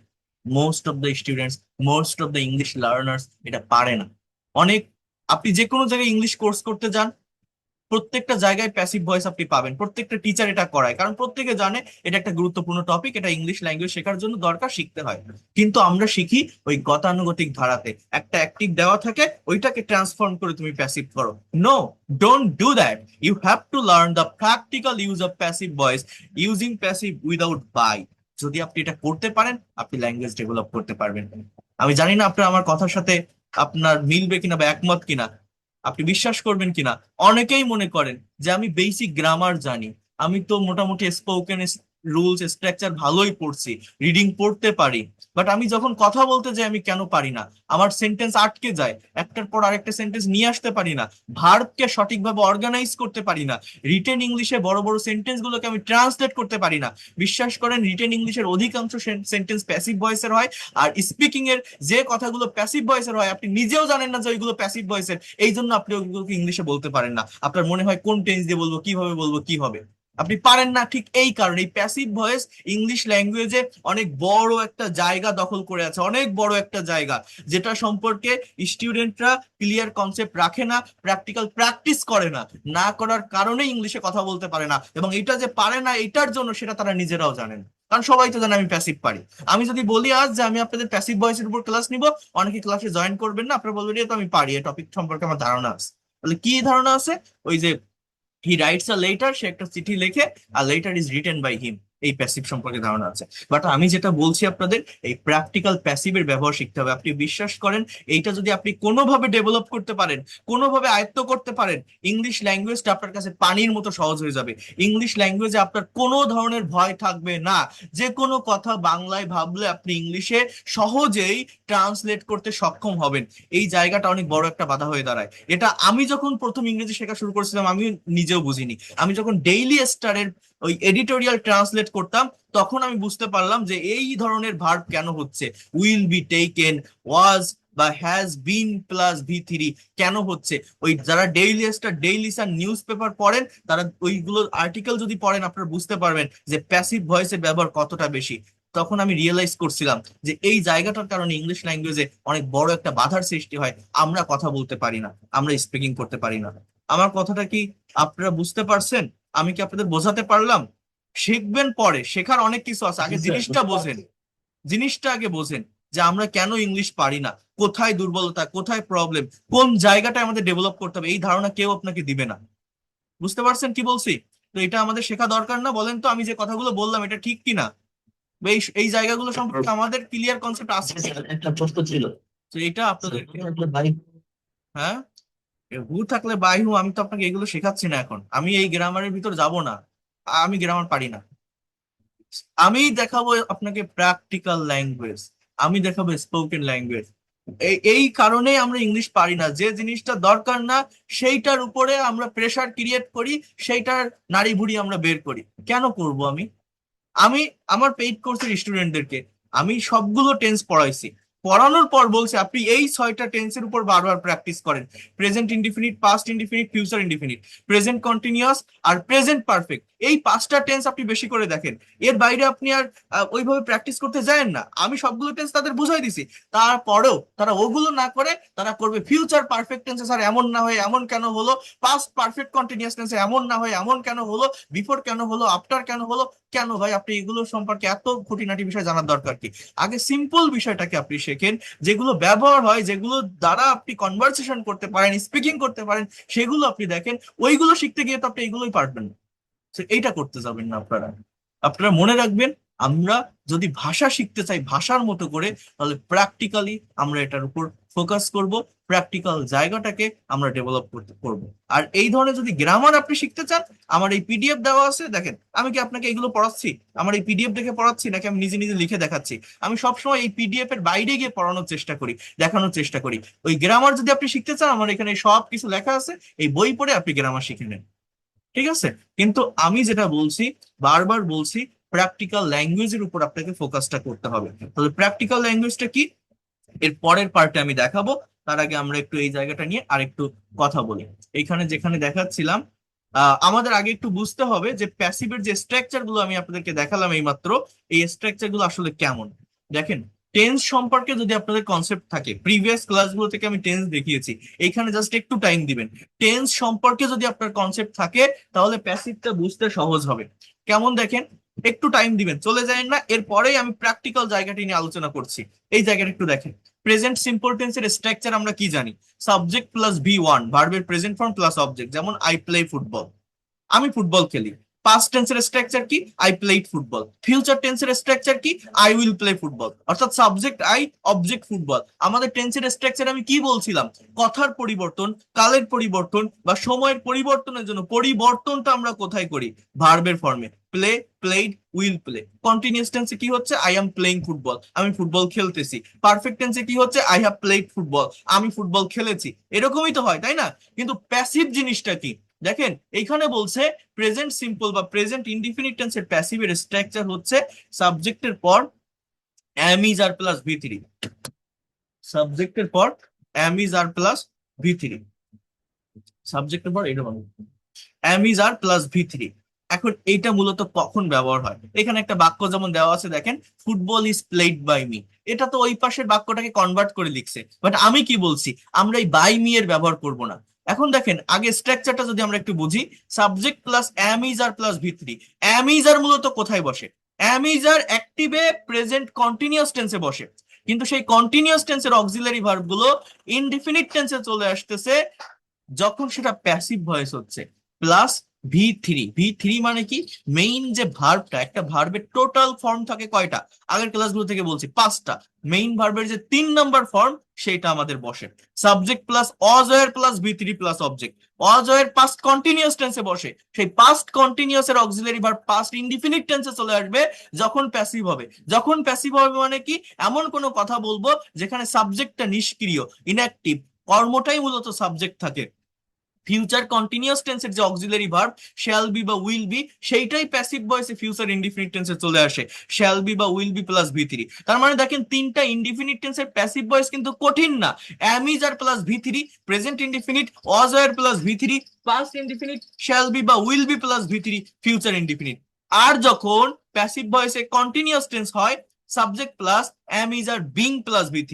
Most of the students, most of the English learners এটা পারে না। অনেক, আপনি যে কোনো জায়গায় ইংলিশ কোর্স করতে যান, প্রত্যেকটা জায়গায় প্যাসিভ ভয়েস আপনি পাবেন। প্রত্যেকটা টিচার এটা করায়, কারণ প্রত্যেকে জানে এটা একটা গুরুত্বপূর্ণ টপিক, এটা ইংলিশ ল্যাঙ্গুয়েজ শেখার জন্য দরকার, শিখতে হয়। কিন্তু আমরা শিখি ওই গতানুগতিক ধারাতে, একটা অ্যাক্টিভ দেওয়া থাকে, ওইটাকে ট্রান্সফর্ম করে তুমি প্যাসিভ করো। No, don't do that. You have to learn the practical use of passive voice, using passive without by. যদি আপনি এটা করতে পারেন, আপনি ল্যাঙ্গুয়েজ ডেভেলপ করতে পারবেন। আমি জানি না আপনার আমার কথার সাথে আপনার মিলবে কিনা বা একমত কিনা, আপনি বিশ্বাস করবেন কিনা, অনেকেই মনে করেন যে আমি বেসিক গ্রামার জানি, আমি তো মোটামুটি স্পোকেন রুলস স্ট্রাকচার ভালোই পড়ছি, রিডিং পড়তে পারি, বাট আমি যখন কথা বলতে যাই আমি কেন পারি না? আমার সেন্টেন্স আটকে যায়, একটার পর আরেকটা সেন্টেন্স নিয়ে আসতে পারি না, ভার্বকে সঠিকভাবে অর্গানাইজ করতে পারি না, রিটেন ইংলিশে বড় বড় সেন্টেন্স গুলোকে আমি ট্রান্সলেট করতে পারি না। বিশ্বাস করেন, রিটেন ইংলিশের অধিকাংশ সেন্টেন্স প্যাসিভ ভয়েসের হয়, আর স্পিকিং এর যে কথাগুলো প্যাসিভ ভয়েসের হয় আপনি নিজেও জানেন না যে ওইগুলো প্যাসিভ ভয়েসের, এই জন্য আপনি ওইগুলোকে ইংলিশে বলতে পারেন না। আপনার মনে হয় কোন টেন্স দিয়ে বলবো, কিভাবে বলবো, কি হবে, আপনি পারেন না। ঠিক এই কারণে এই প্যাসিভ ভয়েস ইংলিশ ল্যাঙ্গুয়েজে অনেক বড় একটা জায়গা দখল করে আছে, অনেক বড় একটা জায়গা, যেটা সম্পর্কে স্টুডেন্টরা ক্লিয়ার কনসেপ্ট রাখে না, প্র্যাকটিক্যাল প্র্যাকটিস করে না, না করার কারণে ইংলিশে কথা বলতে পারে না, এবং এটা যে পারে না এটার জন্য সেটা তারা নিজেরাও জানেন। কারণ সবাই তো জানে আমি প্যাসিভ পারি। আমি যদি বলি আজ যে আমি আপনাদের প্যাসিভ ভয়েসের উপর ক্লাস নিব, অনেকে ক্লাসে জয়েন করবেন না, আপনারা বলবেন তো আমি পারি, এই টপিক সম্পর্কে আমার ধারণা আছে। তাহলে কি ধারণা আছে? ওই যে হি রাইটস আ লেটার, সে একটা চিঠি লেখে, আর letter is written by him, এই প্যাসিভ সম্পর্কে ধারণা আছে। বাট আমি যেটা বলছি আপনাদের, এই প্র্যাকটিক্যাল প্যাসিভের ব্যবহার শিখতে হবে। আপনি বিশ্বাস করেন, এইটা যদি আপনি কোনোভাবে ডেভেলপ করতে পারেন, কোনোভাবে আয়ত্ত করতে পারেন, ইংলিশ ল্যাঙ্গুয়েজটা আপনার কাছে পানির মতো সহজ হয়ে যাবে। ইংলিশ ল্যাঙ্গুয়েজে আপনার কোনো ধরনের ভয় থাকবে না। যে কোনো কথা বাংলায় ভাবলে আপনি ইংলিশে সহজেই ট্রান্সলেট করতে সক্ষম হবেন। এই জায়গাটা অনেক বড় একটা বাধা হয়ে দাঁড়ায়। এটা আমি যখন প্রথম ইংরেজি শেখা শুরু করেছিলাম আমি নিজেও বুঝিনি। আমি যখন ডেইলি স্টারের ওই এডিটোরিয়াল ট্রান্সলেট করতাম, তখন আমি বুঝতে পারলাম যে এই ধরনের ভার্ব কেন হচ্ছে। উইল বি টেকেন, ওয়াজ বা হ্যাজ বিন প্লাস V3 কেন হচ্ছে। ওই যারা daily star, Daily Sun news paper পড়েন, তারা ওইগুলো আর্টিকেল যদি পড়েন, আপনারা বুঝতে পারবেন যে প্যাসিভ ভয়েসের ব্যবহার কতটা বেশি। তখন আমি রিয়েলাইজ করছিলাম যে এই জায়গাটার কারণে ইংলিশ ল্যাঙ্গুয়েজে অনেক বড় একটা বাধার সৃষ্টি হয়। আমরা কথা বলতে পারি না, আমরা স্পিকিং করতে পারি না। আমার কথাটা কি আপনারা বুঝতে পারছেন? আমি কি আপনাদের বোঝাতে পারলাম? শিখবেন পরে, শেখার অনেক কিছু আছে, আগে জিনিসটা বোঝেন। জিনিসটা আগে বোঝেন যে আমরা কেন ইংলিশ পারি না, কোথায় দুর্বলতা, কোথায় প্রবলেম, কোন জায়গাটা আমাদের ডেভেলপ করতে হবে। এই ধারণা কেউ আপনাকে দিবে না। বুঝতে পারছেন কি বলছি? তো এটা আমাদের শেখা দরকার না? বলেন তো, আমি যে কথাগুলো বললাম এটা ঠিক কিনা? বা এই এই জায়গাগুলো সম্পর্কে আমাদের ক্লিয়ার কনসেপ্ট আছে? একটা প্রশ্ন ছিল। তো এটা আপনাদের, ভাই, হ্যাঁ, হু থাকলে বাই হু, আমি তো আপনাকে এগুলো শেখাচ্ছি না এখন। আমি এই গ্রামারের ভিতর যাব না, আমি গ্রামার পারি না। আমি দেখাবো আপনাকে প্র্যাকটিক্যাল ল্যাঙ্গুয়েজ, আমি দেখাবো স্পোকেন ল্যাঙ্গুয়েজ। এই কারণেই আমরা ইংলিশ পারি না। যে জিনিসটা দরকার না সেইটার উপরে আমরা প্রেসার ক্রিয়েট করি, সেইটার নাড়ি ভুড়ি আমরা বের করি। কেন করব আমি? আমি আমার পেইড কোর্সের স্টুডেন্টদেরকে আমি সবগুলো টেন্স পড়াইছি। পড়ানোর পর বলছে আপনি এই 6টা টেন্সের উপর বারবার প্র্যাকটিস করেন। Present indefinite, past indefinite, future indefinite, present continuous আর প্রেজেন্ট পারফেক্ট। এই 5টা টেন্স আপনি বেশি করে দেখেন। এর বাইরে আপনি আর ওইভাবে প্র্যাকটিস করতে যায়েন না। আমি সবগুলো টেন্স তাদের বুঝাই দিছি, তারপরেও তারা ওগুলো না করে তারা করবে ফিউচার পারফেক্ট টেন্সে স্যার এমন না হয়ে এমন কেন হলো, পাস্ট পারফেক্ট কন্টিনিউয়াস টেন্সে এমন না হয়ে এমন কেন হলো, বিফোর কেন হলো, আফটার কেন হলো। কেন ভাই আপনি এগুলো সম্পর্কে এত খুঁটিনাটি বিষয় জানার দরকার কি? আগে সিম্পল বিষয়টাকে আপনি শেখেন, যেগুলো ব্যবহার হয়, যেগুলো দ্বারা আপনি কনভারসেশন করতে পারেন, স্পিকিং করতে পারেন, সেগুলো আপনি দেখেন। ওইগুলো শিখতে গিয়ে তো আপনি এগুলোই পারবেন না। তো এইটা করতে যাবেন না আপনারা। আপনারা মনে রাখবেন, আমরা যদি ভাষা শিখতে চাই ভাষার মতো করে, তাহলে প্র্যাকটিক্যালি আমরা এটার উপর ফোকাস করব, প্র্যাকটিক্যাল জায়গাটাকে আমরা ডেভেলপ করব। আর এই ধরনের যদি গ্রামার আপনি শিখতে চান, আমার এই পিডিএফ দেওয়া আছে, দেখেন আমি কি আপনাকে এগুলো পড়াচ্ছি আমার এই পিডিএফ দেখে পড়াচ্ছি, নাকি আমি নিজে নিজে লিখে দেখাচ্ছি? আমি সবসময় এই পিডিএফ এর বাইরে গিয়ে পড়ানোর চেষ্টা করি, দেখানোর চেষ্টা করি। ওই গ্রামার যদি আপনি শিখতে চান, আমার এখানে সব কিছু লেখা আছে, এই বই পড়ে আপনি গ্রামার শিখে নেন। ঠিক আছে? কিন্তু আমি যেটা বলছি, বারবার বলছি, প্র্যাকটিক্যাল ল্যাঙ্গুয়েজের উপর আপনাকে ফোকাসটা করতে হবে। তাহলে প্র্যাকটিক্যাল ল্যাঙ্গুয়েজটা কি, এর পরের পার্টে আমি দেখাবো। তার আগে আমরা একটু এই জায়গাটা নিয়ে আরেকটু কথা বলি। এইখানে যেখানে দেখাচ্ছিলাম, আমাদের আগে একটু বুঝতে হবে যে প্যাসিভের যে স্ট্রাকচার গুলো আমি আপনাদেরকে দেখালাম এইমাত্র, এই স্ট্রাকচার গুলো আসলে কেমন। দেখেন, টেন্স সম্পর্কে যদি আপনাদের কনসেপ্ট থাকে, প্রিভিয়াস ক্লাসগুলো থেকে আমি টেন্স দেখিয়েছি, এইখানে জাস্ট একটু টাইম দিবেন। টেন্স সম্পর্কে যদি আপনার কনসেপ্ট থাকে, তাহলে প্যাসিভটা বুঝতে সহজ হবে। কেমন দেখেন, একটু টাইম দিবেন, চলে যায় না, এরপরেই আমি প্র্যাকটিক্যাল জায়গাটি নিয়ে আলোচনা করছি। এই জায়গাটা একটু দেখেন। প্রেজেন্ট সিম্পল টেন্সের স্ট্রাকচার আমরা কি জানি? সাবজেক্ট প্লাস V1, ভার্বের প্রেজেন্ট ফর্ম প্লাস অবজেক্ট। যেমন আই প্লে ফুটবল, আমি ফুটবল খেলি। পাস্ট টেন্সের স্ট্রাকচার কি? I played football. ফিউচার টেন্সের স্ট্রাকচার কি? I will play football. অর্থাৎ সাবজেক্ট আই, অবজেক্ট ফুটবল। আমাদের টেন্সের স্ট্রাকচার আমি কি বলছিলাম? কথার পরিবর্তন, কালের পরিবর্তন বা সময়ের পরিবর্তনের জন্য পরিবর্তনটা আমরা কোথায় করি? ভার্বের ফর্মে, play, played, will play. Continuous টেন্সে কি হচ্ছে? আই এম প্লেইং ফুটবল, আমি ফুটবল খেলতেছি। পারফেক্ট টেন্সে কি হচ্ছে? আই হ্যাভ প্লেড ফুটবল, আমি ফুটবল খেলেছি। এরকমই তো হয়, তাই না? কিন্তু প্যাসিভ জিনিসটা কি? দেখেন, এইখানে বলছে প্রেজেন্ট সিম্পল বা প্রেজেন্ট ইনডিফিনিট টেন্সের প্যাসিভের স্ট্রাকচার হচ্ছে সাবজেক্টের পর am is are plus V3, সাবজেক্টের পর am is are plus V3, সাবজেক্টের পর এটা বলো am is are plus V3। এখন এইটা মূলত কখন ব্যবহার হয়? এখানে একটা বাক্য যেমন দেওয়া আছে, দেখেন, football is played by me. এটা তো ওই পাশের বাক্যটাকে কনভার্ট করে লিখছে, বাট আমি কি বলছি, আমরা এই বাই মি এর ব্যবহার করব না। এখন দেখেন, আগে স্ট্রাকচারটা যদি আমরা একটু বুঝি, subject plus am is are plus V3। am is are মূলত কোথায় বসে? am is আর অ্যাক্টিভে প্রেজেন্ট কন্টিনিউয়াস টেন্সে বসে, কিন্তু সেই কন্টিনিউয়াস টেন্সের অক্সিলারি ভার্ব গুলো ইনডিফিনিট টেন্সে চলে আসতেছে যখন সেটা প্যাসিভ ভয়েস হচ্ছে। প্লাস ভি থ্রি মানে কি, মেইন যে ভার্বটা, একটা ভার্বের টোটাল ফর্ম থাকে কয়টা, আগের ক্লাসগুলো থেকে বলছি 5টা। মেইন ভার্বের যে 3 নম্বর ফর্ম সেটা আমাদের বসে সাবজেক্ট প্লাস অজয়ের প্লাস ভি3 প্লাস অবজেক্ট। অজয়ের পাস্ট কন্টিনিউয়াস টেন্সে বসে, সেই পাস্ট কন্টিনিউয়াস এর অক্সিলারি ভার্ব পাস্ট ইনডিফিনিট টেন্সে চলে আসবে যখন প্যাসিভ হবে। যখন প্যাসিভ হবে মানে কি, এমন কোনো কথা বলবো যেখানে সাবজেক্টটা নিষ্ক্রিয়, ইনঅ্যাক্টিভ, কর্মটাই মূলত সাবজেক্ট থাকে। ফিউচার কন্টিনিউয়াস টেন্সের যে অক্সিলারি ভার্ব শ্যাল বি বা উইল বি, সেইটাই প্যাসিভ ভয়েসে ফিউচার ইনডিফিনিট টেন্সে চলে আসে, শ্যাল বি বা উইল বি প্লাস ভি3। তার মানে দেখেন 3টা ইনডিফিনিট টেন্সের প্যাসিভ ভয়েস কিন্তু কঠিন না। Am is are plus ভি3, present indefinite, was আর plus V3, past indefinite, shall be বা will be plus V3, future indefinite. আর যখন প্যাসিভ ভয়েসে কন্টিনিউয়াস টেন্স হয়, subject plus am is are being plus V3,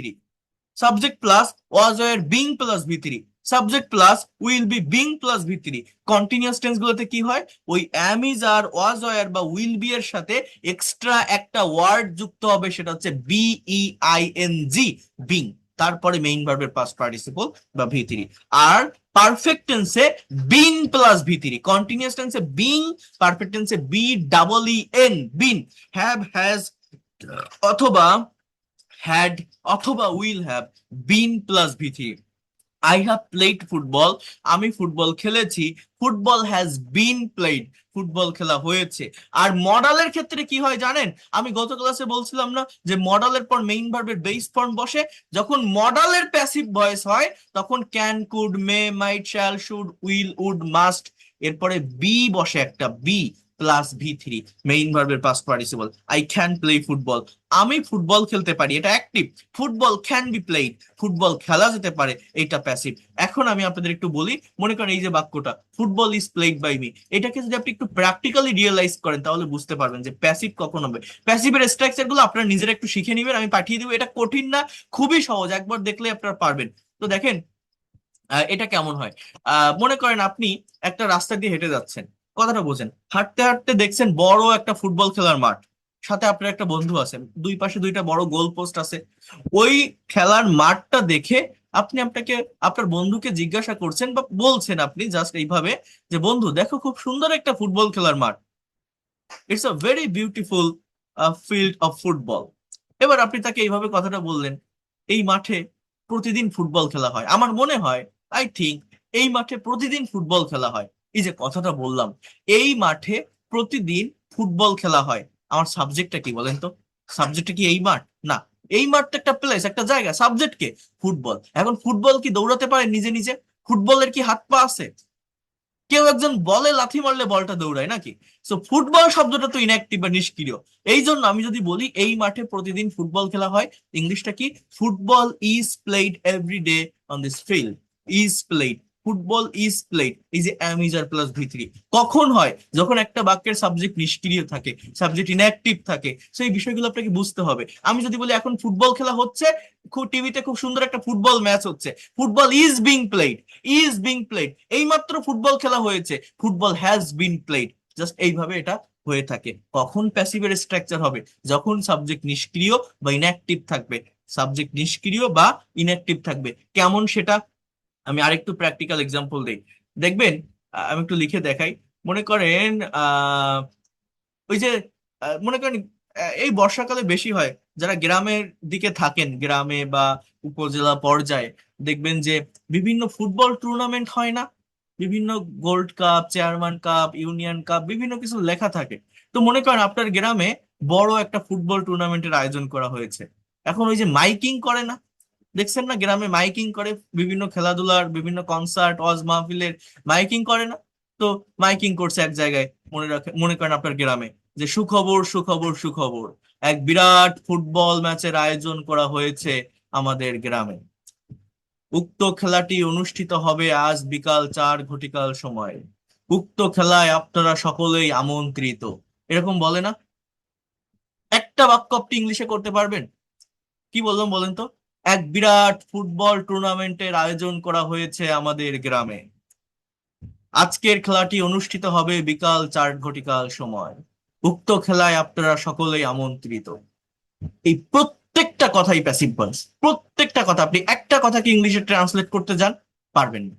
subject plus was were being plus V3, subject plus will be being plus ভি3। Continuous tense গুলোতে কি হয়, ওই am is are was were বা will be এর সাথে extra একটা word যুক্ত হবে, সেটা হচ্ছে বিইআইএনজি, বিং, তারপরে মেইন ভার্বের পাস্ট পার্টিসিপল বা ভি3। আর পারফেক্ট টেন্সে বিন প্লাস ভি3, কন্টিনিউয়াস টেন্সে বিং, পারফেক্ট টেন্সে B double E N, been, have, has অথবা had অথবা will have been plus v3। I have played football, আমি ফুটবল খেলেছি, football has been played, football খেলা হয়েছে। আর মডালের ক্ষেত্রে কি হয় জানেন, আমি গত ক্লাসে বলছিলাম না যে মডালের পর মেইন ভার্বের বেস ফর্ম বসে, যখন মডালের প্যাসিভ ভয়েস হয় তখন can, could, may, might, shall, should, will, would, must, এরপরে বি বসে একটা, বি প্লাস ভি3, মেইন ভার্বের past participle. I can play football, আমি ফুটবল খেলতে পারি, এটা active. Football can be played, football খেলা যেতে পারে, এটা প্যাসিভ। এখন আমি আপনাদের একটু বলি, মনে করেন এই যে বাক্যটা football is played by me, এটাকে যদি আপনি একটু প্র্যাকটিক্যালি রিয়েলাইজ করেন তাহলে বুঝতে পারবেন যে প্যাসিভ কখন হবে। প্যাসিভের স্ট্রাকচার গুলো আপনারা নিজেরা একটু শিখে নেবেন, আমি পাঠিয়ে দিব, এটা কঠিন না, খুবই সহজ, একবার দেখলে আপনারা পারবেন। তো দেখেন এটা কেমন হয়। মনে করেন আপনি একটা রাস্তা দিয়ে হেঁটে যাচ্ছেন, কথাটা বোঝেন, হাঁটতে হাঁটতে দেখছেন বড় একটা ফুটবল খেলার মাঠ, সাথে আপনার একটা বন্ধু আছে, দুই পাশে দুইটা বড় গোল পোস্ট আছে। ওই খেলার মাঠটা দেখে আপনি আপনার বন্ধুকে জিজ্ঞাসা করছেন বা বলছেন আপনি জাস্ট এইভাবে যে, বন্ধু দেখো খুব সুন্দর একটা ফুটবল খেলার মাঠ, it's a very beautiful field of football. এবার আপনি তাকে এইভাবে কথাটা বললেন, এই মাঠে প্রতিদিন ফুটবল খেলা হয়, আমার মনে হয়, আই থিঙ্ক, এই মাঠে প্রতিদিন ফুটবল খেলা হয়। এই যে কথাটা বললাম, এই মাঠে প্রতিদিন ফুটবল খেলা হয়, আমার সাবজেক্টটা কি বলেন তো? সাবজেক্টটা কি এই মাঠ? না, এই মাঠটা একটা প্লেস, একটা জায়গা, সাবজেক্ট কে? ফুটবল। এখন ফুটবল কি দৌড়াতে পারে নিজে নিজে? ফুটবলের কি হাত পা আছে? কেউ একজন বলে লাথি মারলে বলটা দৌড়ায় নাকি? সো ফুটবল শব্দটা তো ইনঅ্যাক্টিভ বা নিষ্ক্রিয়। এই জন্য আমি যদি বলি এই মাঠে প্রতিদিন ফুটবল খেলা হয়, ইংলিশটা কি? Football is played every day on this field. Is played, football is played, এই যে এম ইজ আর প্লাস ভি3 কখন হয়? যখন একটা বাক্যের সাবজেক্ট নিষ্ক্রিয় থাকে, সাবজেক্ট ইনঅ্যাক্টিভ থাকে। সেই বিষয়গুলো আপনাকে বুঝতে হবে। আমি যদি বলি এখন ফুটবল খেলা হচ্ছে, খুব টিভিতে খুব সুন্দর একটা ফুটবল ম্যাচ হচ্ছে, football is being played, is being played, এইমাত্র ফুটবল খেলা হয়েছে, football has been played, just এইভাবে এটা হয়ে থাকে। কখন প্যাসিভের স্ট্রাকচার হবে? যখন সাবজেক্ট নিষ্ক্রিয় বা ইনঅ্যাক্টিভ থাকবে। সাবজেক্ট নিষ্ক্রিয় বা ইনঅ্যাক্টিভ থাকবে কেমন সেটা আমি আরেকটু প্র্যাকটিক্যাল এক্সাম্পল দিই, দেখবেন। আমি একটু লিখে দেখাই। মনে করেন ওই যে মনে করেন এই বর্ষাকালে বেশি হয়, যারা গ্রামের দিকে থাকেন, গ্রামে বা উপজেলা পর্যায়ে, দেখবেন যে বিভিন্ন ফুটবল টুর্নামেন্ট হয় না, বিভিন্ন gold cup, chairman cup, union cup, বিভিন্ন কিছু লেখা থাকে। তো মনে করেন আপনার গ্রামে বড় একটা ফুটবল টুর্নামেন্টের আয়োজন করা হয়েছে। এখন ওই যে মাইকিং করে না, দেখছেন না গ্রামে মাইকিং করে, বিভিন্ন খেলাধুলার, বিভিন্ন কনসার্ট, ওয়াজ মাহফিলের মাইকিং করে না? তো মাইকিং করছে এক জায়গায়, মনে করেন আপনার গ্রামে, যে সুখবর সুখবর সুখবর, এক বিরাট ফুটবল ম্যাচের আয়োজন করা হয়েছে আমাদের গ্রামে। উক্ত খেলাটি অনুষ্ঠিত হবে আজ বিকাল 4 ঘটিকার সময়। উক্ত খেলায় আপনারা সকলেই আমন্ত্রিত। এরকম বলে না? একটা বাক্য আপনি ইংলিশে করতে পারবেন? কি বললাম বলেন তো? এক বিরাট ফুটবল টুর্নামেন্টের আয়োজন করা হয়েছে আমাদের গ্রামে। আজকের খেলাটি অনুষ্ঠিত হবে বিকাল 4 ঘটিকার সময়। উক্ত খেলায় আপনারা সকলেই আমন্ত্রিত। এই প্রত্যেকটা কথাই প্যাসিভ ভয়েস, প্রত্যেকটা কথা। আপনি একটা কথাকে ইংলিশে ট্রান্সলেট করতে যান, পারবেন না।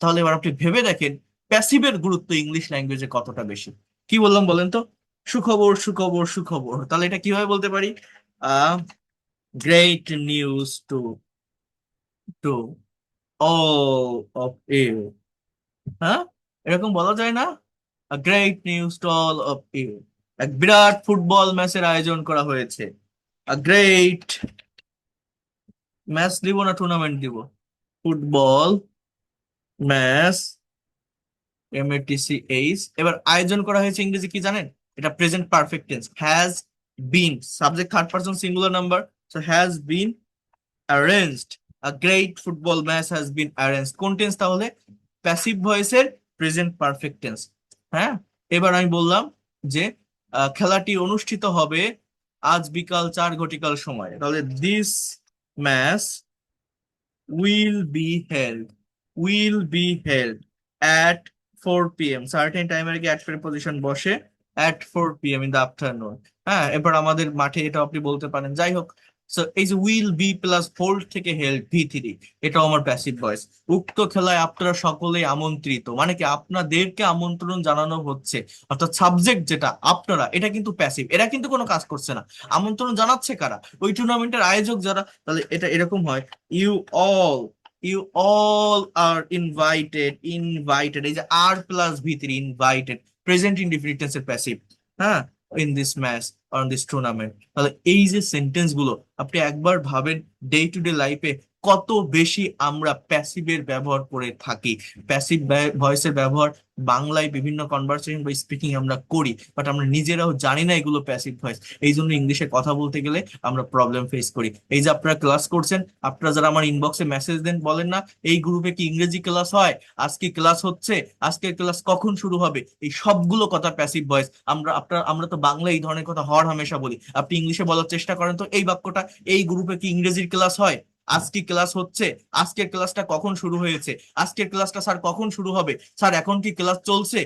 তাহলে এবার আপনি ভেবে দেখেন প্যাসিভের গুরুত্ব ইংলিশ ল্যাঙ্গুয়েজে কতটা বেশি। কি বললাম বলেন তো? সুখবর, সুখবর, সুখবর। তাহলে এটা কিভাবে বলতে পারি? A great news to to all of you. হ্যাঁ, এরকম বলা যায় না? Great news to all of you. এক বিরাট ফুটবল ম্যাচের আয়োজন করা হয়েছে। গ্রেট ম্যাচ দিব না টুর্নামেন্ট দিব? Football match, MATCH। এবার আয়োজন করা হয়েছে ইংরেজি কি জানেন? এটা present perfect tense, has been, subject third person singular number, so has been arranged. A great football match has been arranged কোন টেন্স তাহলে? প্যাসিভ ভয়েসের প্রেজেন্ট পারফেক্ট টেন্স। হ্যাঁ, এবার আমি বললাম যে খেলাটি অনুষ্ঠিত হবে আজ বিকাল 4 ঘটিকার সময়। তাহলে this match will be held, will be held at 4 p.m. Certain টাইমের কি অ্যাট প্রিপজিশন বসে, at 4 p.m. in the afternoon। হ্যাঁ, এবার আমাদের মাঠে, এটা আপনি বলতে পারেন। যাই হোক, সো এই যে উইল বি প্লাস হোল্ড থেকে হেল্ড V3, এটাও আমার প্যাসিভ ভয়েস। উক্ত খেলায় আপনারা সকলেই আমন্ত্রিত, মানে কি আপনাদেরকে আমন্ত্রণ জানানো হচ্ছে, অর্থাৎ সাবজেক্ট যেটা আপনারা, এটা কিন্তু প্যাসিভ, এরা কিন্তু কোনো কাজ করছে না। আমন্ত্রণ জানাচ্ছে কারা? ওই টুর্নামেন্টের আয়োজক যারা। তাহলে এটা এরকম হয়, you all, you all are invited, invited, এই যে are plus V3, invited, present indefinite টেন্সের প্যাসিভ। হ্যাঁ, in this match on this tournament. তাহলে এই যে সেন্টেন্স গুলো আপনি একবার ভাবেন, ডে টু ডে লাইফে কত বেশি আমরা প্যাসিভের ব্যবহার করে থাকি। প্যাসিভ ভয়েসের ব্যবহার বাংলায় বিভিন্ন কনভারসেশন বা স্পিকিং আমরা করি, বাট আমরা নিজেরাও জানি না এগুলো প্যাসিভ ভয়েস। এই জন্য ইংলিশে কথা বলতে গেলে আমরা প্রবলেম ফেস করি। এই যে আপনারা ক্লাস করছেন, আপনারা যারা আমার ইনবক্সে মেসেজ দেন, বলেন না এই গ্রুপে কি ইংরেজি ক্লাস হয়, আজকে ক্লাস হচ্ছে, আজকের ক্লাস কখন শুরু হবে, এই সবগুলো কথা প্যাসিভ ভয়েস। আমরা তো বাংলা এই ধরনের কথা হর হামেশা বলি। আপনি ইংলিশে বলার চেষ্টা করেন তো এই বাক্যটা, এই গ্রুপে কি ইংরেজির ক্লাস হয়, আজকে ক্লাস হচ্ছে, আজকের ক্লাসটা কখন শুরু হয়েছে, আজকের ক্লাসটা স্যার কখন শুরু হবে, স্যার এখন কি ক্লাস চলছে।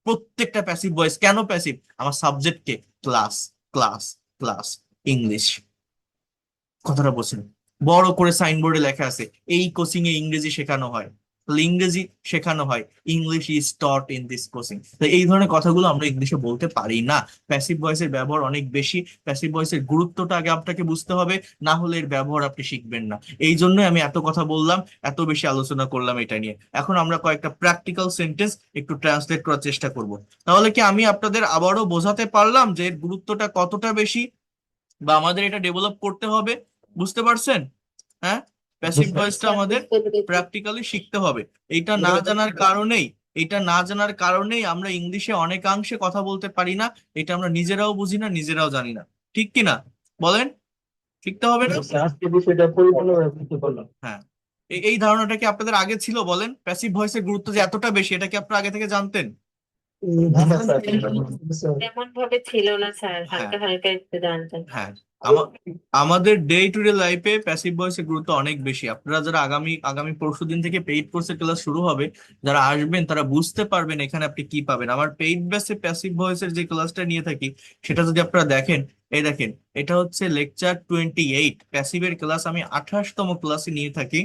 প্রত্যেকটা প্যাসিভ ভয়েস। কেন প্যাসিভ? আমার সাবজেক্টকে ক্লাস, ক্লাস, ক্লাস, ইংলিশ। কথাটা বলছেন, বড় করে সাইনবোর্ডে লেখা আছে এই কোচিং এ ইংরেজি শেখানো হয়। তাহলে ইংরেজি শেখানো হয়, English is taught in this coaching. তো এই ধরনের কথাগুলো আমরা ইংলিশে বলতে পারি না। প্যাসিভ ভয়েসের ব্যবহার অনেক বেশি। প্যাসিভ ভয়েসের গুরুত্বটা আগে আপনাকে বুঝতে হবে, না হলে এর ব্যবহার আপনি শিখবেন না। এই জন্যই আমি এত কথা বললাম, এত বেশি আলোচনা করলাম এটা নিয়ে। এখন আমরা কয়েকটা প্র্যাকটিক্যাল সেন্টেন্স একটু ট্রান্সলেট করার চেষ্টা করব। তাহলে কি আমি আপনাদের আবারও বোঝাতে পারলাম যে এর গুরুত্বটা কতটা বেশি, বা আমাদের এটা ডেভেলপ করতে হবে? বুঝতে পারছেন? হ্যাঁ, প্যাসিভ ভয়েসটা আমাদের প্র্যাকটিক্যালি শিখতে হবে। এইটা না জানার কারণেই, এটা না জানার কারণেই আমরা ইংলিশে অনেকাংশে কথা বলতে পারি না। এটা আমরা নিজেরাও বুঝি না, নিজেরাও জানি না। ঠিক কি না বলেন? শিখতে হবে না? আজকে বিষয়টা পরিপূর্ণভাবে বুঝতে পারলাম। হ্যাঁ, এই ধারণাটা কি আপনাদের আগে ছিল? বলেন, প্যাসিভ ভয়েসের গুরুত্ব যে এতটা বেশি, এটা কি আপনারা আগে থেকে জানতেন? না স্যার, তেমন ভাবে ছিল না স্যার, হ্যাঁ, হালকা হালকা একটু জানতাম। হ্যাঁ, আমা- আমাদের ডে টু ডে লাইফে প্যাসিভ ভয়েসের গুরুত্ব অনেক বেশি। আপনারা যারা আগামী আগামী পরশু দিন থেকে পেইড কোর্সের ক্লাস শুরু হবে, যারা আসবেন তারা বুঝতে পারবেন এখানে আপনি কি পাবেন। আমার পেইড বেসে প্যাসিভ ভয়েসের যে ক্লাসটা নিয়ে থাকি, সেটা যদি আপনারা দেখেন, এই দেখেন, এটা হচ্ছে লেকচার 28, প্যাসিভের ক্লাস আমি 28তম ক্লাসে নিয়ে থাকি।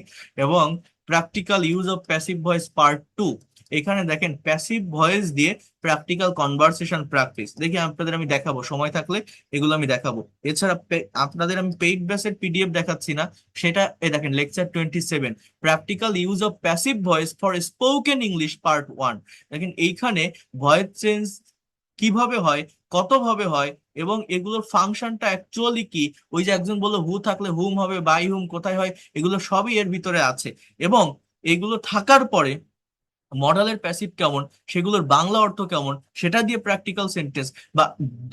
এবং practical use of passive voice part 2, এখানে দেখেন প্যাসিভ ভয়েস দিয়ে প্র্যাকটিক্যাল কনভারসেশন প্র্যাকটিস। দেখি আপনাদের আমি দেখাবো, সময় থাকলে এগুলো আমি দেখাবো। এছাড়া আপনাদের আমি পেইড বেসের PDF দেখাচ্ছি না, সেটা এই দেখেন lecture 27, practical use of passive voice for spoken English part 1। দেখেন এইখানে ভয়েস চেঞ্জ কিভাবে হয়, কত ভাবে হয়, এবং এগুলোর ফাংশনটা অ্যাকচুয়ালি কি। ওই যে একজন বললো হু থাকলে হুম হবে, বাই হুম কোথায় হয়, এগুলো সবই এর ভিতরে আছে। এবং এগুলো থাকার পরে মডেলের প্যাসিভ কেমন, সেগুলোর বাংলা অর্থ কেমন, সেটা দিয়ে প্র্যাকটিক্যাল সেন্টেন্স বা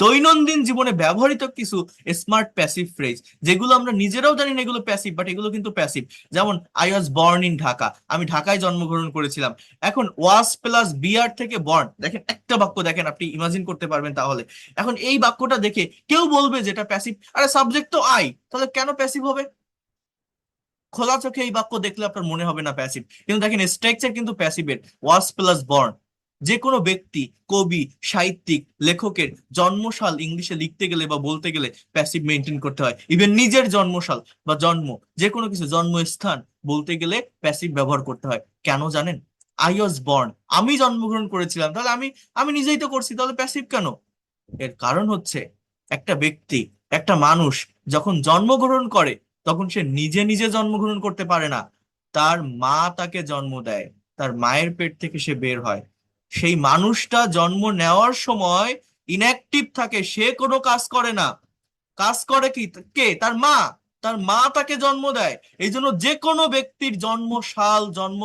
দৈনন্দিন জীবনে ব্যবহৃত কিছু স্মার্ট প্যাসিভ ফ্রেজ, যেগুলো আমরা নিজেরাও জানি না এগুলো প্যাসিভ, বাট এগুলো কিন্তু প্যাসিভ। যেমন I was born in Dhaka, আমি ঢাকায় জন্মগ্রহণ করেছিলাম। এখন ওয়াজ প্লাস বিআর থেকে বর্ন, দেখেন একটা বাক্য, দেখেন আপনি ইমাজিন করতে পারবেন তাহলে। এখন এই বাক্যটা দেখে কেউ বলবে যেটা প্যাসিভ, আরে সাবজেক্ট তো আই, তাহলে কেন প্যাসিভ হবে? খোলা চোখে এই বাক্য দেখলে আপনার মনে হবে না প্যাসিভ, কিন্তু দেখেন স্ট্রাকচার কিন্তু প্যাসিভের, ওয়াজ প্লাস বর্ন, যে কোনো ব্যক্তি, কবি, সাহিত্যিক, লেখকের জন্মসাল ইংলিশে লিখতে গেলে বা বলতে গেলে প্যাসিভ মেনটেন করতে হয়। ইভেন নিজের জন্মসাল বা জন্ম, যে কোনো কিছু জন্মস্থান বলতে গেলে প্যাসিভ ব্যবহার করতে হয়। কেন জানেন? আই ওয়াজ বর্ন, আমি জন্মগ্রহণ করেছিলাম, তাহলে আমি আমি নিজেই তো করছি, তাহলে প্যাসিভ কেন? এর কারণ হচ্ছে একটা ব্যক্তি, একটা মানুষ যখন জন্মগ্রহণ করে তখন সে নিজে নিজে জন্মগ্রহণ করতে পারে না, তার মা তাকে জন্ম দেয়, তার মায়ের পেট থেকে সে বের হয়। সেই মানুষটা জন্ম নেওয়ার সময় ইনঅ্যাক্টিভ থাকে, সে কোনো কাজ করে না। কাজ করে কি? কে? তার মা। তার মা তাকে জন্ম দেয়। এই জন্য যে কোনো ব্যক্তির জন্ম সাল, জন্ম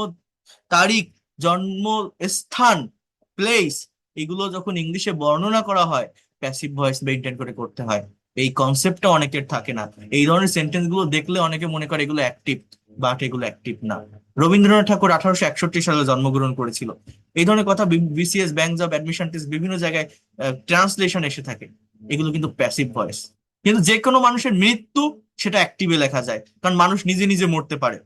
তারিখ, জন্ম স্থান, প্লেস, এগুলো যখন ইংলিশে বর্ণনা করা হয় প্যাসিভ ভয়েস মেনটেন করে করতে হয়। এই কনসেপ্টটা অনেকের থাকে না। এই ধরনের সেন্টেন্স গুলো দেখলে অনেকে মনে করে এগুলো অ্যাক্টিভ, বাট এগুলো অ্যাক্টিভ না। রবীন্দ্রনাথ ঠাকুর 1861 সালে জন্মগ্রহণ করেছিল। এই ধরনের কথা BCS, bank job, admission test, বিভিন্ন জায়গায় ট্রান্সলেশন এসে থাকে। এগুলো কিন্তু প্যাসিভ ভয়েস। কিন্তু যে কোনো মানুষের মৃত্যু সেটা অ্যাক্টিভে লেখা যায়, কারণ মানুষ নিজে নিজে মরতে পারে।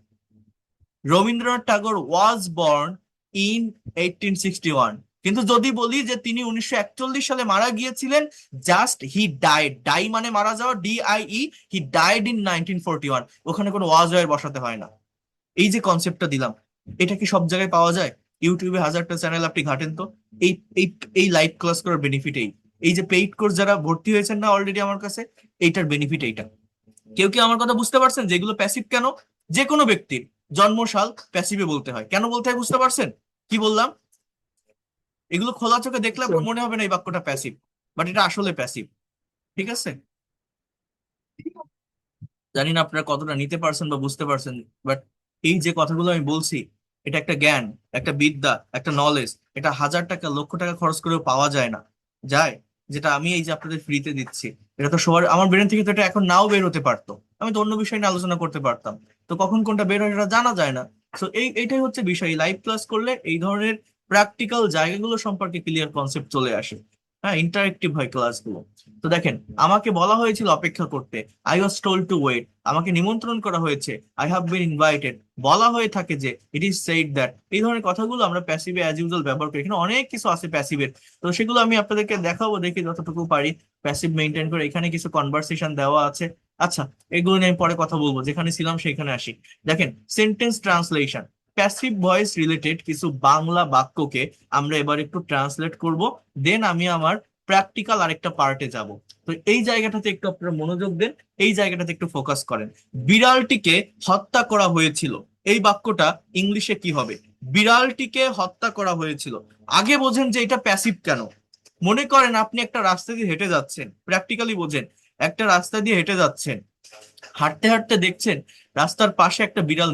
রবীন্দ্রনাথ ঠাকুর ওয়াজ বর্ন ইন 1861, কিন্তু যদি বলি যে তিনি 1941 সালে মারা গিয়েছিলেন, জাস্ট হি ডাইড, ডাই মানে মারা যাওয়া, DIE, হি ডাইড ইন 1941, ওখানে কোনো ওয়াজ ওয়ার বসাতে হয় না। এই যে কনসেপ্টটা দিলাম, এটা কি সব জায়গায় পাওয়া যায়? ইউটিউবে হাজারটা চ্যানেল আপনি ঘাটেন তো। এই এই এই লাইভ ক্লাস করার বেনিফিট এই। এই যে পেইড কোর্স যারা ভর্তি হয়েছেন না অলরেডি আমার কাছে, এইটার বেনিফিট এইটা। কেউ কি আমার কথা বুঝতে পারছেন যে এগুলো প্যাসিভ কেন? যে কোনো ব্যক্তির জন্মসাল প্যাসিভে বলতে হয়। কেন বলতে হয় বুঝতে পারছেন? কি বললাম? এগুলো খোলা চোখে দেখলে আপনার মনে হবে না এই বাক্যটা প্যাসিভ, বাট এটা আসলে প্যাসিভ। ঠিক আছে? জানি না আপনারা কতটা নিতে পারছেন বা বুঝতে পারছেন, বাট এই যে কথাগুলো আমি বলছি, এটা একটা জ্ঞান, একটা বিদ্যা, একটা নলেজ। এটা হাজার টাকা, লক্ষ টাকা খরচ করেও পাওয়া যায় না। যায়? যেটা আমি এই যে আপনাদের ফ্রিতে দিচ্ছি, এটা তো সবার, আমার ব্রেন থেকে তো এটা এখন নাও বের হতে পারতো, আমি তো অন্য বিষয় নিয়ে আলোচনা করতে পারতাম। তো কখন কোনটা বের হয় সেটা জানা যায় না। তো এইটাই হচ্ছে বিষয়, লাইভ ক্লাস করলে এই ধরনের প্র্যাকটিক্যাল জায়গাগুলো সম্পর্কে ক্লিয়ার কনসেপ্ট চলে আসে। হ্যাঁ, ইন্টারেক্টিভ হয় ক্লাসগুলো। তো দেখেন, আমাকে বলা হয়েছিল অপেক্ষা করতে, I was told to wait, আমাকে নিমন্ত্রণ করা হয়েছে, আই হ্যাভ বিন ইনভাইটেড, বলা হয়ে থাকে যে, ইট ইজ সেইড দ্যাট। এই ধরনের কথাগুলো আমরা প্যাসিভে অ্যাজ ইউজুয়াল ব্যবহার করি। এখানে অনেক কিছু আছে প্যাসিভের, তো সেগুলো আমি আপনাদেরকে দেখাবো, দেখি যতটুকু পারি প্যাসিভ মেনটেন করে। এখানে কিছু কনভারসেশন দেওয়া আছে। আচ্ছা, এগুলো নিয়ে আমি পরে কথা বলবো, যেখানে ছিলাম সেখানে আসি। দেখেন, sentence translation, passive voice related কিছু বাংলা বাক্যকে আমরা এবার একটু ট্রান্সলেট করব, দেন আমি আমার প্র্যাকটিক্যাল আরেকটা পার্টে যাব। তো এই জায়গাটাতে একটু আপনারা মনোযোগ দেন, এই জায়গাটাতে একটু ফোকাস করেন। বিড়ালটিকে হত্যা করা হয়েছিল, এই বাক্যটা ইংলিশে কি হবে? বিড়ালটিকে হত্যা করা হয়েছিল। আগে বোঝেন যে এটা প্যাসিভ কেন। মনে করেন আপনি একটা রাস্তা দিয়ে হেঁটে যাচ্ছেন, প্র্যাকটিক্যালি বোঝেন, একটা রাস্তা দিয়ে হেঁটে যাচ্ছেন, হাঁটতে হাঁটতে দেখছেন রাস্তার পাশে একটা বিড়াল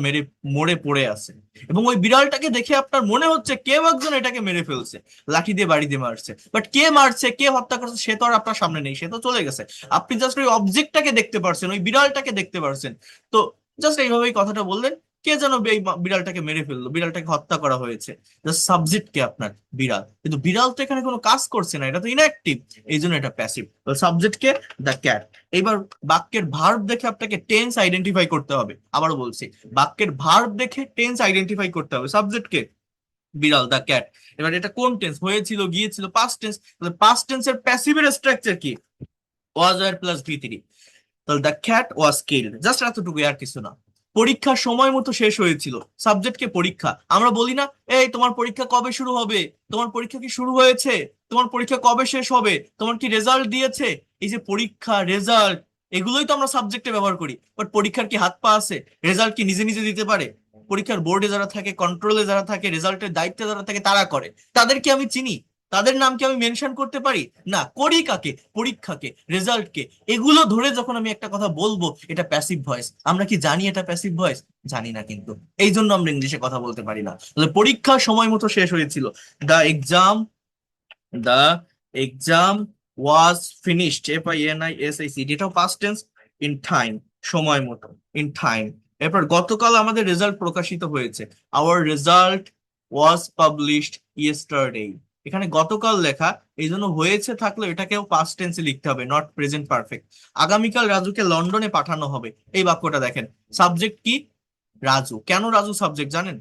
মরে পড়ে আছে, এবং ওই বিড়ালটাকে দেখে আপনার মনে হচ্ছে কেউ একজন এটাকে মেরে ফেলছে, লাঠি দিয়ে, বাড়ি দিয়ে মারছে। বাট কে মারছে, কে হত্যা করছে, সে তো আর আপনার সামনে নেই, সে তো চলে গেছে। আপনি জাস্ট ওই অবজেক্টটাকে দেখতে পারছেন, ওই বিড়ালটাকে দেখতে পারছেন। তো জাস্ট এইভাবেই কথাটা বললেন, কে যেন এই বিড়ালটাকে মেরে ফেললো, বিড়ালটাকে হত্যা করা হয়েছে। জাস্ট সাবজেক্ট কে? আপনার বিড়াল। কিন্তু বিড়াল তো এখানে কোনো কাজ করছে না, এটা তো ইনঅ্যাক্টিভ, এই জন্য এটা passive. Subject K? The cat. এবার বাক্যের ভার্ব দেখে আপনাকে টেন্স আইডেন্টিফাই করতে হবে। আবারও বলছি, বাক্যের ভার্ব দেখে টেন্স আইডেন্টিফাই করতে হবে। সাবজেক্ট কে? বিড়াল, দ্য ক্যাট। এবার এটা কোন টেন্স? হয়েছিল, গিয়েছিল, পাস্ট টেন্স। তাহলে পাস্ট টেন্সের প্যাসিভের স্ট্রাকচার কি? ওয়াজ ওয়্যার প্লাস V3। তাহলে the cat was killed, just এতটুকু, আর কিছু না। পরীক্ষা সময় মতো শেষ হয়েছিল, সাবজেক্টকে পরীক্ষা। আমরা বলি না, এই তোমার পরীক্ষা কবে শুরু হবে, তোমার পরীক্ষা কি শুরু হয়েছে, তোমার পরীক্ষা কবে শেষ হবে, তোমার কি রেজাল্ট দিয়েছে? এই যে পরীক্ষা, রেজাল্ট, এগুলোই তো আমরা সাবজেক্টে ব্যবহার করি। বাট পরীক্ষার কি হাত পা আছে? রেজাল্ট কি নিজে নিজে দিতে পারে? পরীক্ষার বোর্ডে যারা থাকে, কন্ট্রোলে যারা থাকে, রেজাল্টের দায়িত্বে যারা থাকে, তারা করে। তাদের কি আমি চিনি? তাদের নাম কি আমি মেনশন করতে পারি? না। করি কাকে? পরীক্ষাকে, রেজাল্টকে। এগুলো ধরে যখন আমি একটা কথা বলবো, এটা প্যাসিভ ভয়েস। আমরা কি জানি এটা প্যাসিভ ভয়েস? জানি না, কিন্তু এই জন্য আমরা ইংলিশে কথা বলতে পারি না। তাহলে পরীক্ষা সময় মতো শেষ হয়েছিল, the exam, the exam was finished, FINISHED, এটাও পাস্ট টেন্স। ইন টাইম, সময় মতো, ইন টাইম। এরপর গতকাল আমাদের রেজাল্ট প্রকাশিত হয়েছে, our result was published yesterday. এখানে গতকাল লেখা, এই জন্য হয়েছে থাকলে এটাকেও পাস্ট টেন্সে লিখতে হবে, নট প্রেজেন্ট পারফেক্ট। আগামীকাল রাজুকে লন্ডনে পাঠানো হবে, এই বাক্যটা দেখেন, সাবজেক্ট কি? রাজু। কেন রাজু সাবজেক্ট জানেন?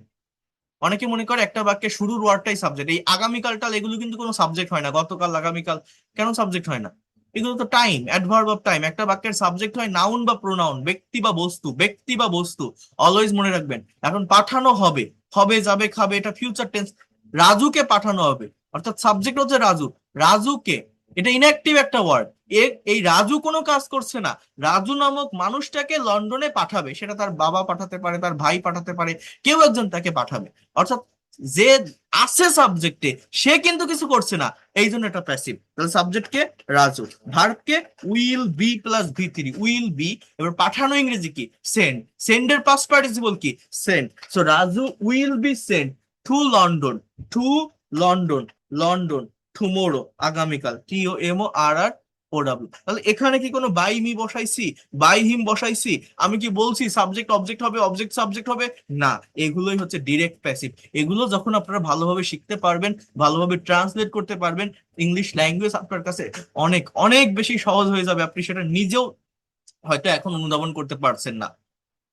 অনেকে মনে করে একটা বাক্যের শুরুর ওয়ার্ডটাই সাবজেক্ট, এই আগামীকালটাল এগুলো কিন্তু কোনো সাবজেক্ট হয় না, গতকাল আগামীকাল কেন সাবজেক্ট হয় না? এগুলো তো টাইম, অ্যাডভার্ব অফ টাইম। একটা বাক্যের সাবজেক্ট হয় নাউন বা প্রোনাউন, ব্যক্তি বা বস্তু, ব্যক্তি বা বস্তু। অলওয়েজ মনে রাখবেন। এখন পাঠানো হবে, হবে যাবে খাবে, এটা ফিউচার টেন্স। রাজুকে পাঠানো হবে, অর্থাৎ সাবজেক্ট হচ্ছে রাজু। রাজুকে, এটা ইনঅ্যাক্টিভ একটা ওয়ার্ড। এই রাজু কোনো কাজ করছে না। রাজু নামক মানুষটাকে লন্ডনে পাঠাবে, সেটা তার বাবা পাঠাতে পারে, তার ভাই পাঠাতে পারে, কেউ একজন তাকে পাঠাবে। অর্থাৎ যে আছে সাবজেক্টে সে কিন্তু কিছু করছে না, এই জন্য এটা প্যাসিভ। তাহলে সাবজেক্টকে রাজু, ভার্বকে will be plus V three, will be. এবার পাঠানো ইংরেজি কি? সেন্ড। সেন্ডের পাস্ট পার্টিসিপল কি? Send. So Raju will be send to London, to London, London tomorrow, আগামীকাল, TOMORROW। তাহলে এখানে কি কোনো বাই মি বসাইছি, বাই হিম বসাইছি? আমি কি বলছি সাবজেক্ট অবজেক্ট হবে, অবজেক্ট সাবজেক্ট হবে? না, এগুলোই হচ্ছে ডিরেক্ট প্যাসিভ। এগুলো যখন আপনারা ভালোভাবে শিখতে পারবেন, ভালোভাবে ট্রান্সলেট করতে পারবেন, ইংলিশ ল্যাঙ্গুয়েজ আপনার কাছে অনেক অনেক বেশি সহজ হয়ে যাবে। আপনি সেটা নিজেও হয়তো এখন অনুধাবন করতে পারছেন না।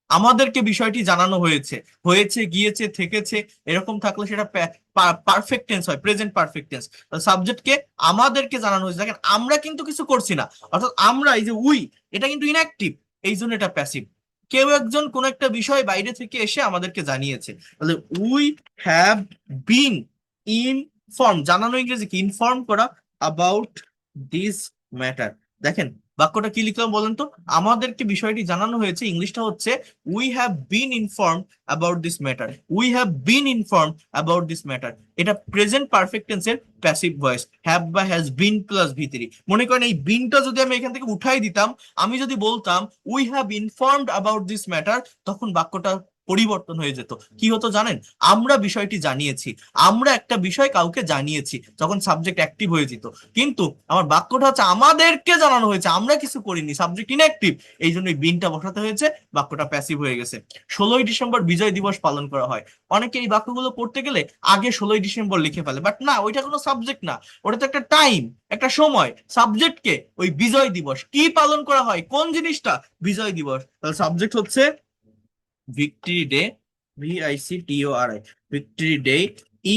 আমাদেরকে বিষয়টি জানানো হয়েছে, হয়েছে, গিয়েছে, থেকেছে, এরকম থাকলে সেটা পারফেক্ট টেন্স হয়, প্রেজেন্ট পারফেক্ট টেন্স। আমাদেরকে আমাদেরকে জানানো হয়েছে, দেখেন আমরা কিন্তু কিছু করছি না। অর্থাৎ আমরা, এই যে উই, এটা কিন্তু ইনঅ্যাক্টিভ, এই জন্য এটা প্যাসিভ। কেউ একজন কোন একটা বিষয় বাইরে থেকে এসে আমাদেরকে জানিয়েছে। তাহলে উই হ্যাভ বিন ইনফর্ম, জানানো ইংরেজি কি? ইনফর্ম করা, অ্যাবাউট দিস ম্যাটার। দেখেন বাক্যটা কি লিখলাম বলেন তো? আমাদেরকে বিষয়টি জানানো হয়েছে, ইংলিশটা হচ্ছে we have been informed about this matter, we have been informed about this matter. এটা প্রেজেন্ট পারফেক্ট টেন্সের প্যাসিভ ভয়েস, হ্যাভ বা has been plus V three. মনে করেন এই বিনটা যদি আমি এখান থেকে উঠাই দিতাম, আমি যদি বলতাম we have informed about this matter, তখন বাক্যটা পরিবর্তন হয়ে যেত। কি হতো জানেন? আমরা বিষয়টি জানিয়েছি, আমরা একটা বিষয় কাউকে জানিয়েছি, যখন সাবজেক্ট অ্যাক্টিভ হয়ে যেত। কিন্তু আমার বাক্যটা হচ্ছে আমাদেরকে জানানো হয়েছে, আমরা কিছু করিনি, সাবজেক্ট ইনঅ্যাক্টিভ, এই জন্য বিনটা বসাতে হয়েছে, বাক্যটা প্যাসিভ হয়ে গেছে। 16ই ডিসেম্বর বিজয় দিবস পালন করা হয়। অনেকে এই বাক্যগুলো পড়তে গেলে আগে 16ই ডিসেম্বর লিখে ফেলে, বাট না, ওইটা কোনো সাবজেক্ট না, ওটা তো একটা টাইম, একটা সময়। সাবজেক্টকে ওই বিজয় দিবস, কি পালন করা হয়, কোন জিনিসটা? বিজয় দিবস। তাহলে সাবজেক্ট হচ্ছে victory day, VICTORI, victory day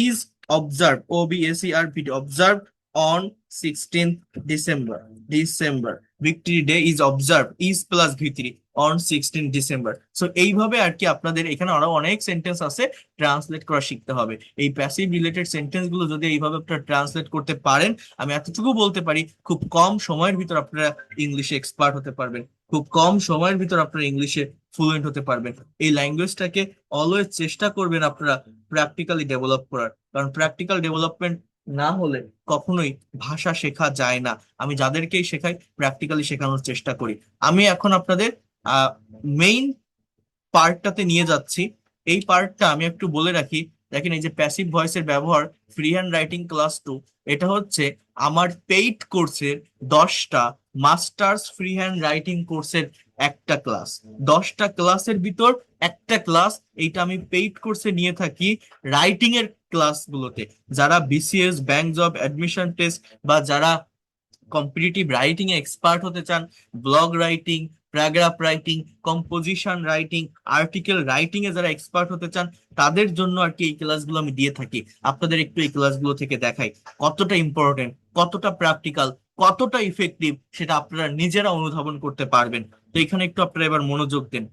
is observed, OBSERVD, observed on 16th December, December, victory day is observed, is plus V3 on 16th December। So এইভাবে আর কি আপনাদের এখানে আরো অনেক সেন্টেন্স আছে, ট্রান্সলেট করা শিখতে হবে। এই প্যাসিভ রিলেটেড সেন্টেন্স গুলো যদি এইভাবে আপনারা ট্রান্সলেট করতে পারেন, আমি এতটুকু বলতে পারি খুব কম সময়ের ভিতর আপনারা ইংলিশে এক্সপার্ট হতে পারবেন, খুব কম সময়ের ভিতর আপনারা ইংলিশে ফ্লুয়েন্ট হতে পারবেন। এই ল্যাঙ্গুয়েজটাকে অলওয়েজ চেষ্টা করবেন আপনারা প্র্যাকটিক্যালি ডেভেলপ করার, কারণ প্র্যাকটিক্যাল ডেভেলপমেন্ট না হলে কখনোই ভাষা শেখা যায় না। আমি যাদেরকেই শেখাই প্র্যাকটিক্যালি শেখানোর চেষ্টা করি। আমি এখন আপনাদের মেইন পার্টটাতে নিয়ে যাচ্ছি। এই পার্টটা আমি একটু বলে রাখি। দেখেন এই যে প্যাসিভ ভয়েসের ব্যবহার, ফ্রি হ্যান্ড রাইটিং ক্লাস 2, এটা হচ্ছে আমার পেইড কোর্সের 10টা মাস্টার্স ফ্রি হ্যান্ড রাইটিং কোর্সের একটা ক্লাস। 10টা ক্লাসের ভিতর একটা ক্লাস, এইটা আমি পেইড কোর্সে নিয়ে থাকি রাইটিং এর ক্লাসগুলোতে। যারা BCS, bank job, admission test, বা যারা কম্পিটিটিভ রাইটিং এ এক্সপার্ট হতে চান, blog writing, paragraph writing, composition writing, article writing এ যারা এক্সপার্ট হতে চান, তাদের জন্য আর কি এই ক্লাসগুলো আমি দিয়ে থাকি। আপনাদের একটু এই ক্লাসগুলো থেকে দেখাই কতটা ইম্পর্টেন্ট, কতটা প্র্যাকটিক্যাল, কতটা ইফেক্টিভ, সেটা আপনারা নিজেরা অনুধাবন করতে পারবেন। তো এখানে একটু আপনারা এবার মনোযোগ দেন,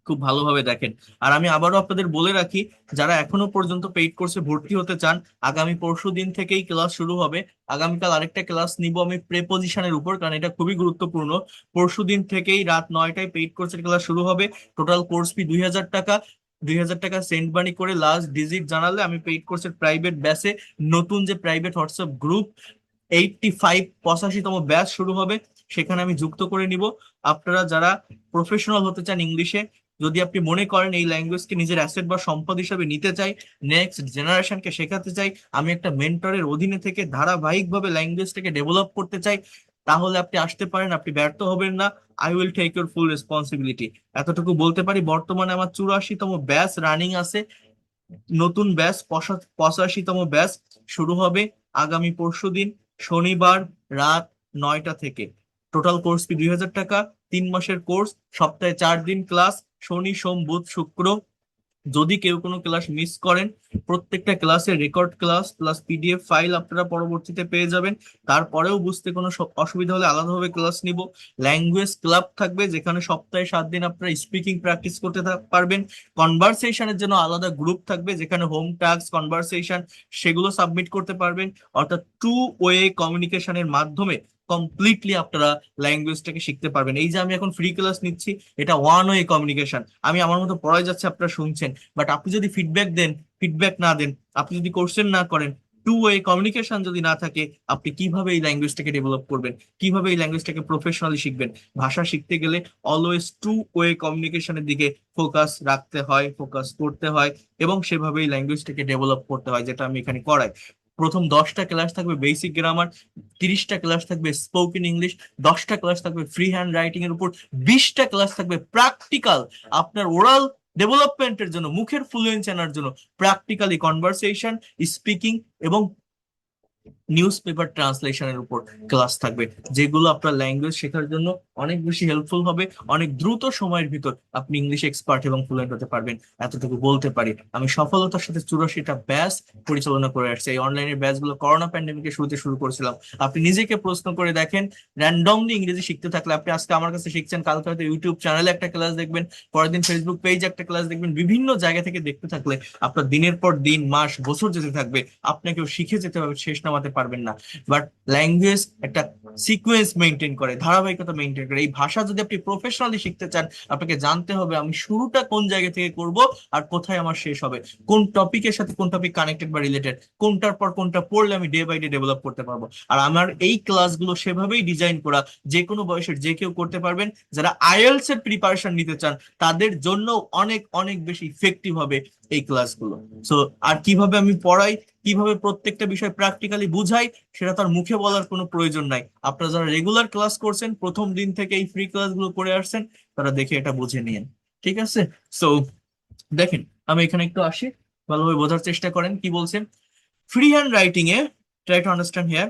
খুব ভালোভাবে দেখেন। আর আমি আবারও আপনাদের বলে রাখি, যারা এখনো পর্যন্ত পেইড কোর্সে ভর্তি হতে চান, আগামী পরশু দিন থেকেই ক্লাস শুরু হবে। আগামীকাল আরেকটা ক্লাস নিব আমি প্রেপোজিশনের উপর, কারণ এটা খুবই গুরুত্বপূর্ণ। পরশু দিন থেকেই রাত 9টায় পেইড কোর্সের ক্লাস শুরু হবে। টোটাল কোর্স ফি 2000 টাকা। 2000 টাকা সেন্ড মানি করে লাস্ট ডিজিট জানালে আমি পেইড কোর্সের প্রাইভেট ব্যাচে, নতুন যে প্রাইভেট হোয়াটসঅ্যাপ গ্রুপ 85 ব্যাচ শুরু হবে, সেখানে আমি যুক্ত করে নিব। আপনারা যারা প্রফেশনাল হতে চান ইংলিশে, যদি আপনি মনে করেন এই ল্যাঙ্গুয়েজকে নিজের অ্যাসেট বা সম্পদ হিসেবে নিতে চাই, নেক্সট জেনারেশনকে শেখাতে চাই, আমি একটা মেন্টরের অধীনে থেকে ধারাবাহিকভাবে ল্যাঙ্গুয়েজটাকে ডেভেলপ করতে চাই, তাহলে আপনি আসতে পারেন, আপনি ব্যর্থ হবেন না। I will take your full responsibility. এতটুকু বলতে পারি, বর্তমানে আমার 84তম ব্যাচ রানিং আছে। নতুন ব্যাচ 85তম ব্যাচ শুরু হবে আগামী পরশুদিন শনিবার রাত 9টা থেকে। টোটাল কোর্স ফি 2000 টাকা, 3 মাসের কোর্স, সপ্তাহে 4 দিন ক্লাস, শনি সোম বুধ শুক্র যদি কেউ কোনো ক্লাস মিস করেন, প্রত্যেকটা ক্লাসের record class plus PDF file আপনারা পরবর্তীতে পেয়ে যাবেন। তারপরেও বুঝতে কোনো অসুবিধা হলে আলাদাভাবে ক্লাস নিব। ল্যাঙ্গুয়েজ ক্লাব থাকবে, যেখানে সপ্তাহে 7 দিন আপনারা স্পিকিং প্র্যাকটিস করতে পারবেন। কনভারসেশনের জন্য আলাদা গ্রুপ থাকবে, যেখানে হোম টাস্ক কনভারসেশন সেগুলো সাবমিট করতে পারবেন। অর্থাৎ টু ওয়ে কমিউনিকেশনের মাধ্যমে কমপ্লিটলি আপনারা ল্যাঙ্গুয়েজটাকে শিখতে পারবেন। এই যে আমি এখন ফ্রি ক্লাস নিচ্ছি, এটা ওয়ান ওয়ে কমিউনিকেশন। আমি আমার মতো পড়াই যাচ্ছে, আপনারা শুনছেন, বাট আপনি যদি ফিডব্যাক দেন, ফিডব্যাক না দেন, আপনি যদি কোশ্চেন না করেন, টু ওয়ে কমিউনিকেশন যদি না থাকে, আপনি কিভাবে এই ল্যাঙ্গুয়েজটাকে ডেভেলপ করবেন, কিভাবে এই ল্যাঙ্গুয়েজটাকে প্রফেশনালি শিখবেন? ভাষা শিখতে গেলে অলওয়েজ টু ওয়ে কমিউনিকেশনের দিকে ফোকাস রাখতে হয়, ফোকাস করতে হয়, এবং সেভাবেই ল্যাঙ্গুয়েজটাকে ডেভেলপ করতে হয়, যেটা আমি এখানে করাই। প্রথম 10টা ক্লাস থাকবে বেসিক গ্রামার, 30টা ক্লাস থাকবে স্পোকেন ইংলিশ, 10টা ক্লাস থাকবে ফ্রি হ্যান্ড রাইটিং এর উপর, 20টা ক্লাস থাকবে প্র্যাকটিক্যাল, আপনার ওরাল ডেভেলপমেন্টের জন্য, মুখের ফ্লুয়েন্সি আনার জন্য প্র্যাকটিক্যালি কনভারসেশন, স্পিকিং এবং নিউজ পেপার ট্রান্সলেশনের উপর ক্লাস থাকবে, যেগুলো আপনার ল্যাঙ্গুয়েজ শেখার জন্য অনেক বেশি হেল্পফুল হবে। অনেক দ্রুত সময়ের ভিতর আপনি ইংলিশ এক্সপার্ট এবং ফ্লুয়েন্ট হতে পারবেন, এতটুকু বলতে পারি। আমি সফলতার সাথে 84টা ব্যাচ পরিচালনা করে আসছি। এই অনলাইনের ব্যাচগুলো করোনা প্যান্ডেমিকের শুরুতে শুরু করেছিলাম। আপনি নিজেকে প্রশ্ন করে দেখেন, র্যান্ডমলি ইংরেজি শিখতে থাকলে, আপনি আজকে আমার কাছে শিখছেন, কালকে হয়তো ইউটিউব চ্যানেলে একটা ক্লাস দেখবেন, পরের দিন ফেসবুক পেজে একটা ক্লাস দেখবেন, বিভিন্ন জায়গা থেকে দেখতে থাকলে আপনার দিনের পর দিন, মাস, বছর যেতে থাকবে, আপনাকেও শিখে যেতে হবে, শেষ নামাতে পারবেন না। বাট ল্যাঙ্গুয়েজ একটা সিকোয়েন্স মেনটেন করে, ধারাবাহিকতা মেনটেন করে। এই ভাষা যদি আপনি প্রফেশনালি শিখতে চান, আপনাকে জানতে হবে আমি শুরুটা কোন জায়গা থেকে করব আর কোথায় আমার শেষ হবে, কোন টপিকের সাথে কোন টপিক কানেক্টেড বা রিলেটেড, কোনটার পর কোনটা পড়লে আমি ডে বাই ডে ডেভেলপ করতে পারবো। আর আমার এই ক্লাসগুলো সেভাবেই ডিজাইন করা, যে কোনো বয়সের যে কেউ করতে পারবেন। যারা আইএলটিএস এর প্রিপারেশন নিতে চান, তাদের জন্য অনেক অনেক বেশি ইফেক্টিভ হবে এই ক্লাসগুলো। সো আর কিভাবে আমি পড়াই, কিভাবে প্রত্যেকটা বিষয় প্র্যাকটিক্যালি বুঝাই, সেটা তার মুখে বলার কোনো প্রয়োজন নাই। আপনারা যারা রেগুলার ক্লাস করছেন, প্রথম দিন থেকে এই ফ্রি ক্লাসগুলো করে আসছেন, তারা দেখে এটা বুঝে নিন। ঠিক আছে? সো দেখেন, আমি এখানে একটু আসি, ভালোভাবে বোঝার চেষ্টা করেন কি বলছেন। Free hand writing A, try to understand here,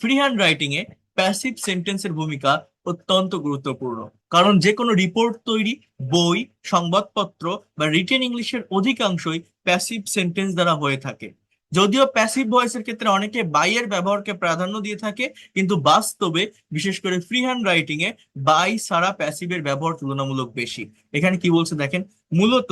free hand writing A passive সেন্টেন্সের ভূমিকা অত্যন্ত গুরুত্বপূর্ণ। কারণ যে কোনো রিপোর্ট তৈরি, বই, সংবাদপত্র বা রিটেন ইংলিশের অধিকাংশই প্যাসিভ সেন্টেন্স দ্বারা হয়ে থাকে। যদিও প্যাসিভ ভয়েসের ক্ষেত্রে অনেকে বাই এর ব্যবহারকে প্রাধান্য দিয়ে থাকে, কিন্তু বাস্তবে বিশেষ করে ফ্রি হ্যান্ড রাইটিং এ বাই ছাড়া প্যাসিভের ব্যবহার তুলনামূলক বেশি। এখানে কি বলছে দেখেন, মূলত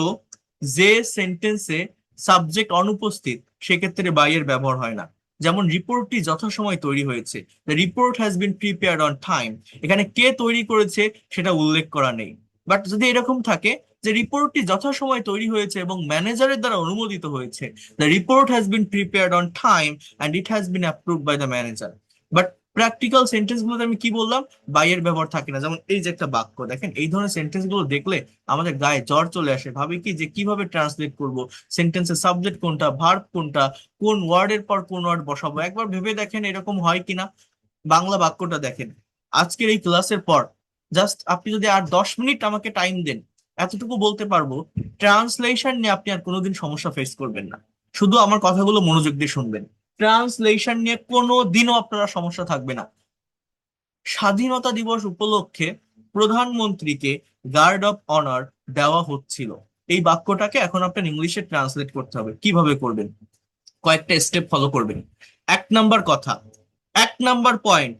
যে সেন্টেন্সে সাবজেক্ট অনুপস্থিত, সেক্ষেত্রে বাই এর ব্যবহার হয় না। যেমন রিপোর্টটি যথাসময়ে তৈরি হয়েছে, the report has been prepared on time. এখানে কে তৈরি করেছে সেটা উল্লেখ করা নেই। বাট যদি এরকম থাকে যে রিপোর্টটি যথাসময়ে তৈরি হয়েছে এবং ম্যানেজারের দ্বারা অনুমোদিত হয়েছে, the report has been prepared on time and it has been approved by the manager. But practical sentence গুলোতে আমি কি বললাম, বাইয়ের ব্যবহার থাকে না। যেমন এই যে একটা বাক্য দেখেন, এই ধরনের সেন্টেন্স গুলো দেখলে আমাদের গায়ে জ্বর চলে আসে, ভাবি কি যে কিভাবে ট্রান্সলেট করব, সেন্টেন্সের সাবজেক্ট কোনটা, ভার্ব কোনটা, কোন ওয়ার্ডের পর কোন ওয়ার্ড বসাবো। একবার ভেবে দেখেন এরকম হয় কিনা। বাংলা বাক্যটা দেখেন, আজকের এই ক্লাসের পর জাস্ট আপনি যদি আর 10 মিনিট আমাকে টাইম দেন, এতটুকু বলতে পারবো, ট্রান্সলেশন নিয়ে আপনি আর কোনোদিন সমস্যা ফেস করবেন না। শুধু আমার কথাগুলো মনোযোগ দিয়ে শুনবেন, ট্রান্সলেশন নিয়ে কোনো দিনও আপনারা সমস্যা থাকবে না। স্বাধীনতা দিবস উপলক্ষে প্রধানমন্ত্রীকে গার্ড অফ অনার দেওয়া হচ্ছিল। এই বাক্যটাকে এখন আপনার ইংলিশে ট্রান্সলেট করতে হবে। কিভাবে করবেন? কয়েকটা স্টেপ ফলো করবেন। 1 নাম্বার কথা, 1 নাম্বার পয়েন্ট,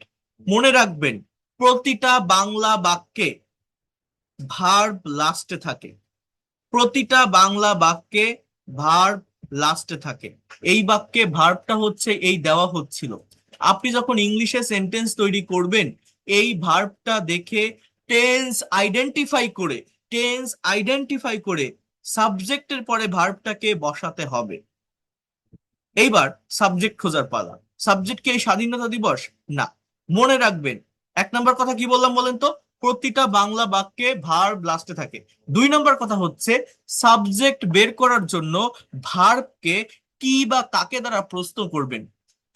মনে রাখবেন প্রতিটা বাংলা বাক্যে ভার্ব লাস্টে থাকে। প্রতিটা বাংলা বাক্যে ভার্ব লাস্টে থাকে। এই বাক্যে ভার্বটা হচ্ছে এই দেওয়া হচ্ছিল। আপনি যখন ইংলিশে সেন্টেন্স তৈরি করবেন, এই ভার্বটা দেখে টেন্স আইডেন্টিফাই করে, টেন্স আইডেন্টিফাই করে সাবজেক্টের পরে ভার্বটাকে বসাতে হবে। এইবার সাবজেক্ট খোঁজার পালা। সাবজেক্ট কি এই স্বাধীনতা দিবস? না। মনে রাখবেন 1 নাম্বার কথা কি বললাম বলেন তো, প্রতিটা বাংলা বাক্যে ভার্ব লাস্টে থাকে। 2 নাম্বার কথা হচ্ছে সাবজেক্ট বের করার জন্য ভার্বকে কি বা কাকে দ্বারা প্রশ্ন করবেন।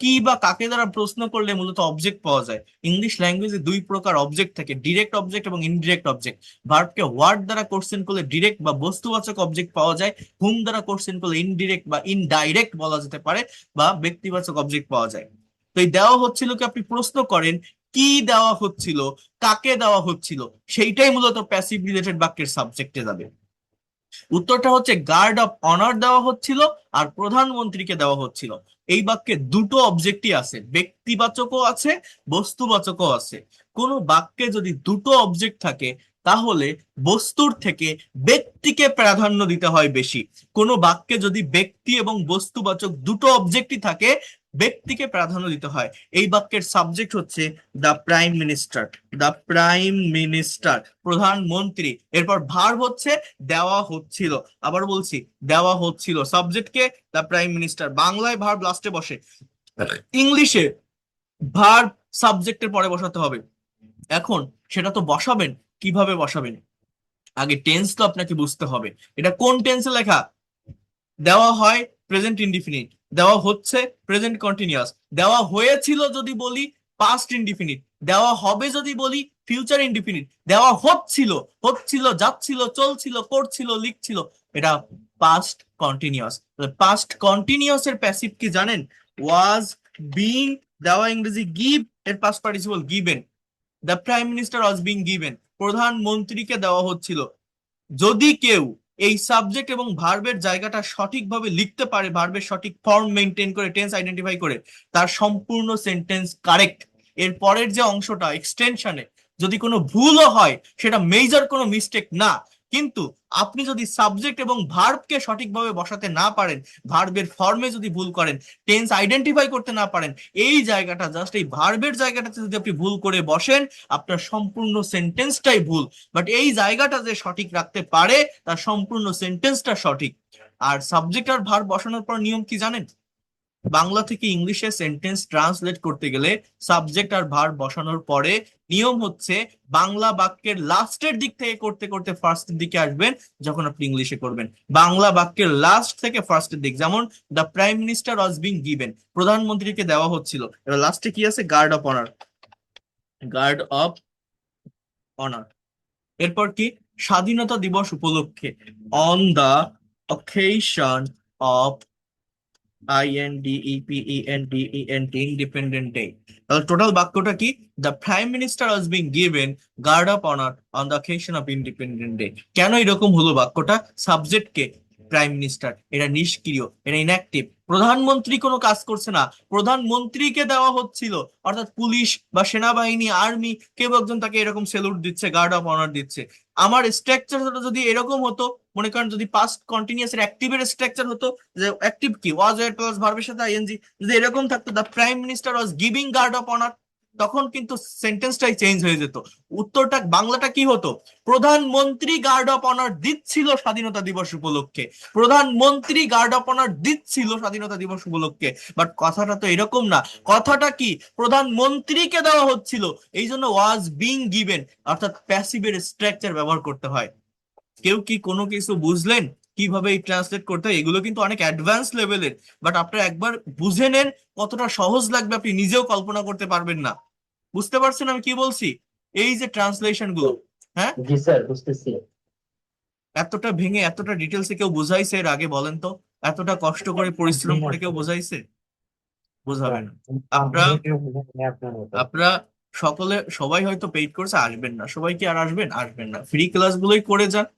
কি বা কাকে দ্বারা প্রশ্ন করলে মূলত অবজেক্ট পাওয়া যায়। ইংলিশ ল্যাঙ্গুয়েজে 2 প্রকার অবজেক্ট থাকে, ডিরেক্ট অবজেক্ট এবং ইনডিরেক্ট অবজেক্ট। ভার্বকে ওয়ার্ড দ্বারা কোশ্চেন করলে ডিরেক্ট বা বস্তুবাচক অবজেক্ট পাওয়া যায়, হুম দ্বারা কোশ্চেন করলে ইনডিরেক্ট বা ইনডাইরেক্ট বলা যেতে পারে, বা ব্যক্তিবাচক অবজেক্ট পাওয়া যায়। তো এই দেওয়া হচ্ছিল কি আপনি প্রশ্ন করেন, কি দেওয়া হচ্ছিল, কাকে দেওয়া হচ্ছিল, সেইটাই মূলত প্যাসিভ রিলেটেড বাক্যের সাবজেক্টে যাবে। উত্তরটা হচ্ছে গার্ড অফ অনার দেওয়া হচ্ছিল আর প্রধানমন্ত্রীকে দেওয়া হচ্ছিল। এই বাক্যে দুটো অবজেক্টই আছে, ব্যক্তিবাচকও আছে, বস্তুবাচকও আছে। কোন বাক্যে যদি দুটো অবজেক্ট থাকে তাহলে বস্তুর থেকে ব্যক্তিকে প্রাধান্য দিতে হয় বেশি। কোন বাক্যে যদি ব্যক্তি এবং বস্তুবাচক দুটো অবজেক্টই থাকে ব্যক্তিকে প্রাধান্য দিতে হয়। এই বাক্যের সাবজেক্ট হচ্ছে the prime minister, the prime minister, প্রধানমন্ত্রী। এরপর ভার্ব হচ্ছে দেওয়া হচ্ছিল। আবার বলছি দেওয়া হচ্ছিল, সাবজেক্টকে দ্য প্রাইম মিনিস্টার। বাংলায় ভার্ব লাস্টে বসে, ইংলিশে ভার্ব সাবজেক্টের পরে বসাতে হবে। এখন সেটা তো বসাবেন, কিভাবে বসাবেন? আগে টেন্স তো আপনাকে বুঝতে হবে। এটা কোন টেন্সে লেখা? দেওয়া হয় প্রেজেন্ট ইনডিফিনিট, দেওয়া হচ্ছে প্রেজেন্ট কন্টিনিউয়াস, দেওয়া হয়েছিল যদি বলি পাস্ট ইনডিফিনিট, দেওয়া হবে যদি বলি ফিউচার ইনডিফিনিট, দেওয়া হচ্ছিল, হচ্ছিল, যাচ্ছিল, চলছিল, করছিল, লিখছিল, এটা পাস্ট কন্টিনিউয়াস। পাস্ট কন্টিনিউয়াস এর প্যাসিভ কি জানেন? ওয়াজ, বিং, দেওয়া ইংরেজি গিভ, এর past participle given. The prime minister was being given, প্রধানমন্ত্রীকে দেওয়া হচ্ছিল। যদি কেউ এই সাবজেক্ট এবং ভার্বের জায়গাটা সঠিকভাবে লিখতে পারে, ভার্বের সঠিক ফর্ম মেনটেন করে, টেন্স আইডেন্টিফাই করে, তার সম্পূর্ণ সেন্টেন্স কারেক্ট। এর পরের যে অংশটা এক্সটেনশনে যদি কোনো ভুলও হয় সেটা মেজর কোনো মিস্টেক না। কিন্তু আপনি যদি সাবজেক্ট এবং ভার্বকে সঠিকভাবে বসাতে না পারেন, ভার্বের ফর্মে যদি ভুল করেন, টেন্স আইডেন্টিফাই করতে না পারেন, এই জায়গাটা জাস্ট এই ভার্বের জায়গাটাতে যদি আপনি ভুল করে বসেন, আপনার সম্পূর্ণ সেন্টেন্সটাই ভুল। বাট এই জায়গাটা যে সঠিক রাখতে পারে তার সম্পূর্ণ সেন্টেন্সটা সঠিক। আর সাবজেক্ট আর ভার্ব বসানোর পর নিয়ম কি জানেন? বাংলা থেকে ইংলিশে সেন্টেন্স ট্রান্সলেট করতে গেলে সাবজেক্ট আর ভার্ব বসানোর পরে নিয়ম হচ্ছে বাংলা বাক্যের লাস্টের দিক থেকে করতে করতে ফার্স্টের দিকে আসবেন যখন আপনি ইংলিশে করবেন। বাংলা বাক্যের লাস্ট থেকে ফার্স্টের দিক, যেমন the prime minister was being given, প্রধানমন্ত্রীকে দেওয়া হচ্ছিল। এবার লাস্টে কি আছে? Guard of honour, guard of honour. এরপর কি? স্বাধীনতা দিবস উপলক্ষে, on the occasion of INDEPENDENT, independent day. তাহলে টোটাল বাক্যটা কি? The prime minister was being given guard of honour on the occasion of independent day. কেন এরকম হলো বাক্যটা? সাবজেক্ট কে? প্রাইম মিনিস্টার, এটা নিষ্ক্রিয়, এটা ইনঅ্যাক্টিভ। প্রধানমন্ত্রী কোনো কাজ করছে না, প্রধানমন্ত্রীকে দেওয়া হচ্ছিল, অর্থাৎ পুলিশ বা সেনাবাহিনী, আর্মি, কেউ একজন তাকে এরকম সেলুট দিচ্ছে, গার্ড অফ অনার দিচ্ছে। আমার স্ট্রাকচার যদি এরকম হতো, মনে করেন যদি পাস্ট কন্টিনিউয়াস এর অ্যাক্টিভের স্ট্রাকচার হতো, যে অ্যাক্টিভ কি ওয়াজ এর প্লাস ভার্বের সাথে আইএনজি, যদি এরকম থাকতো the prime minister was giving guard of honour, তখন কিন্তু সেন্টেন্সটাই চেঞ্জ হয়ে যেত। উত্তরটা বাংলাটা কি হতো? প্রধানমন্ত্রী গার্ড অফ অনার দিচ্ছিল স্বাধীনতা দিবস উপলক্ষে, প্রধানমন্ত্রী গার্ড অফ অনার দিচ্ছিল স্বাধীনতা দিবস উপলক্ষে। বাট কথাটা তো এরকম না। কথাটা কি? প্রধানমন্ত্রীকে দেওয়া হচ্ছিল, এই জন্য ওয়াজ বিং গিভেন, অর্থাৎ প্যাসিভের স্ট্রাকচার ব্যবহার করতে হয়। কেউ কি কোনো কিছু বুঝলেন কিভাবে এই ট্রান্সলেট করতে হয়? এগুলো কিন্তু অনেক অ্যাডভান্স লেভেলের, বাট আপনারা একবার বুঝে নেন কতটা সহজ লাগবে, আপনি নিজেও কল্পনা করতে পারবেন না। বুঝতে পারছেন আমি কি বলছি? এই যে ট্রান্সলেশন গুলো, হ্যাঁ, জি স্যার, বুঝতেছি। এতটা ভেঙে এতটা ডিটেলসে কেউ বুঝাইছে এর আগে? বলেন তো, এতটা কষ্ট করে পরিশ্রম করে কেউ বুঝাইছে? বোঝাবে না। আপনারা আপনারা সকলে সবাই হয়তো পেইড কোর্সে আসবেন না, সবাই কি আর আসবেন? আসবেন না। ফ্রি ক্লাসগুলোই করে যান।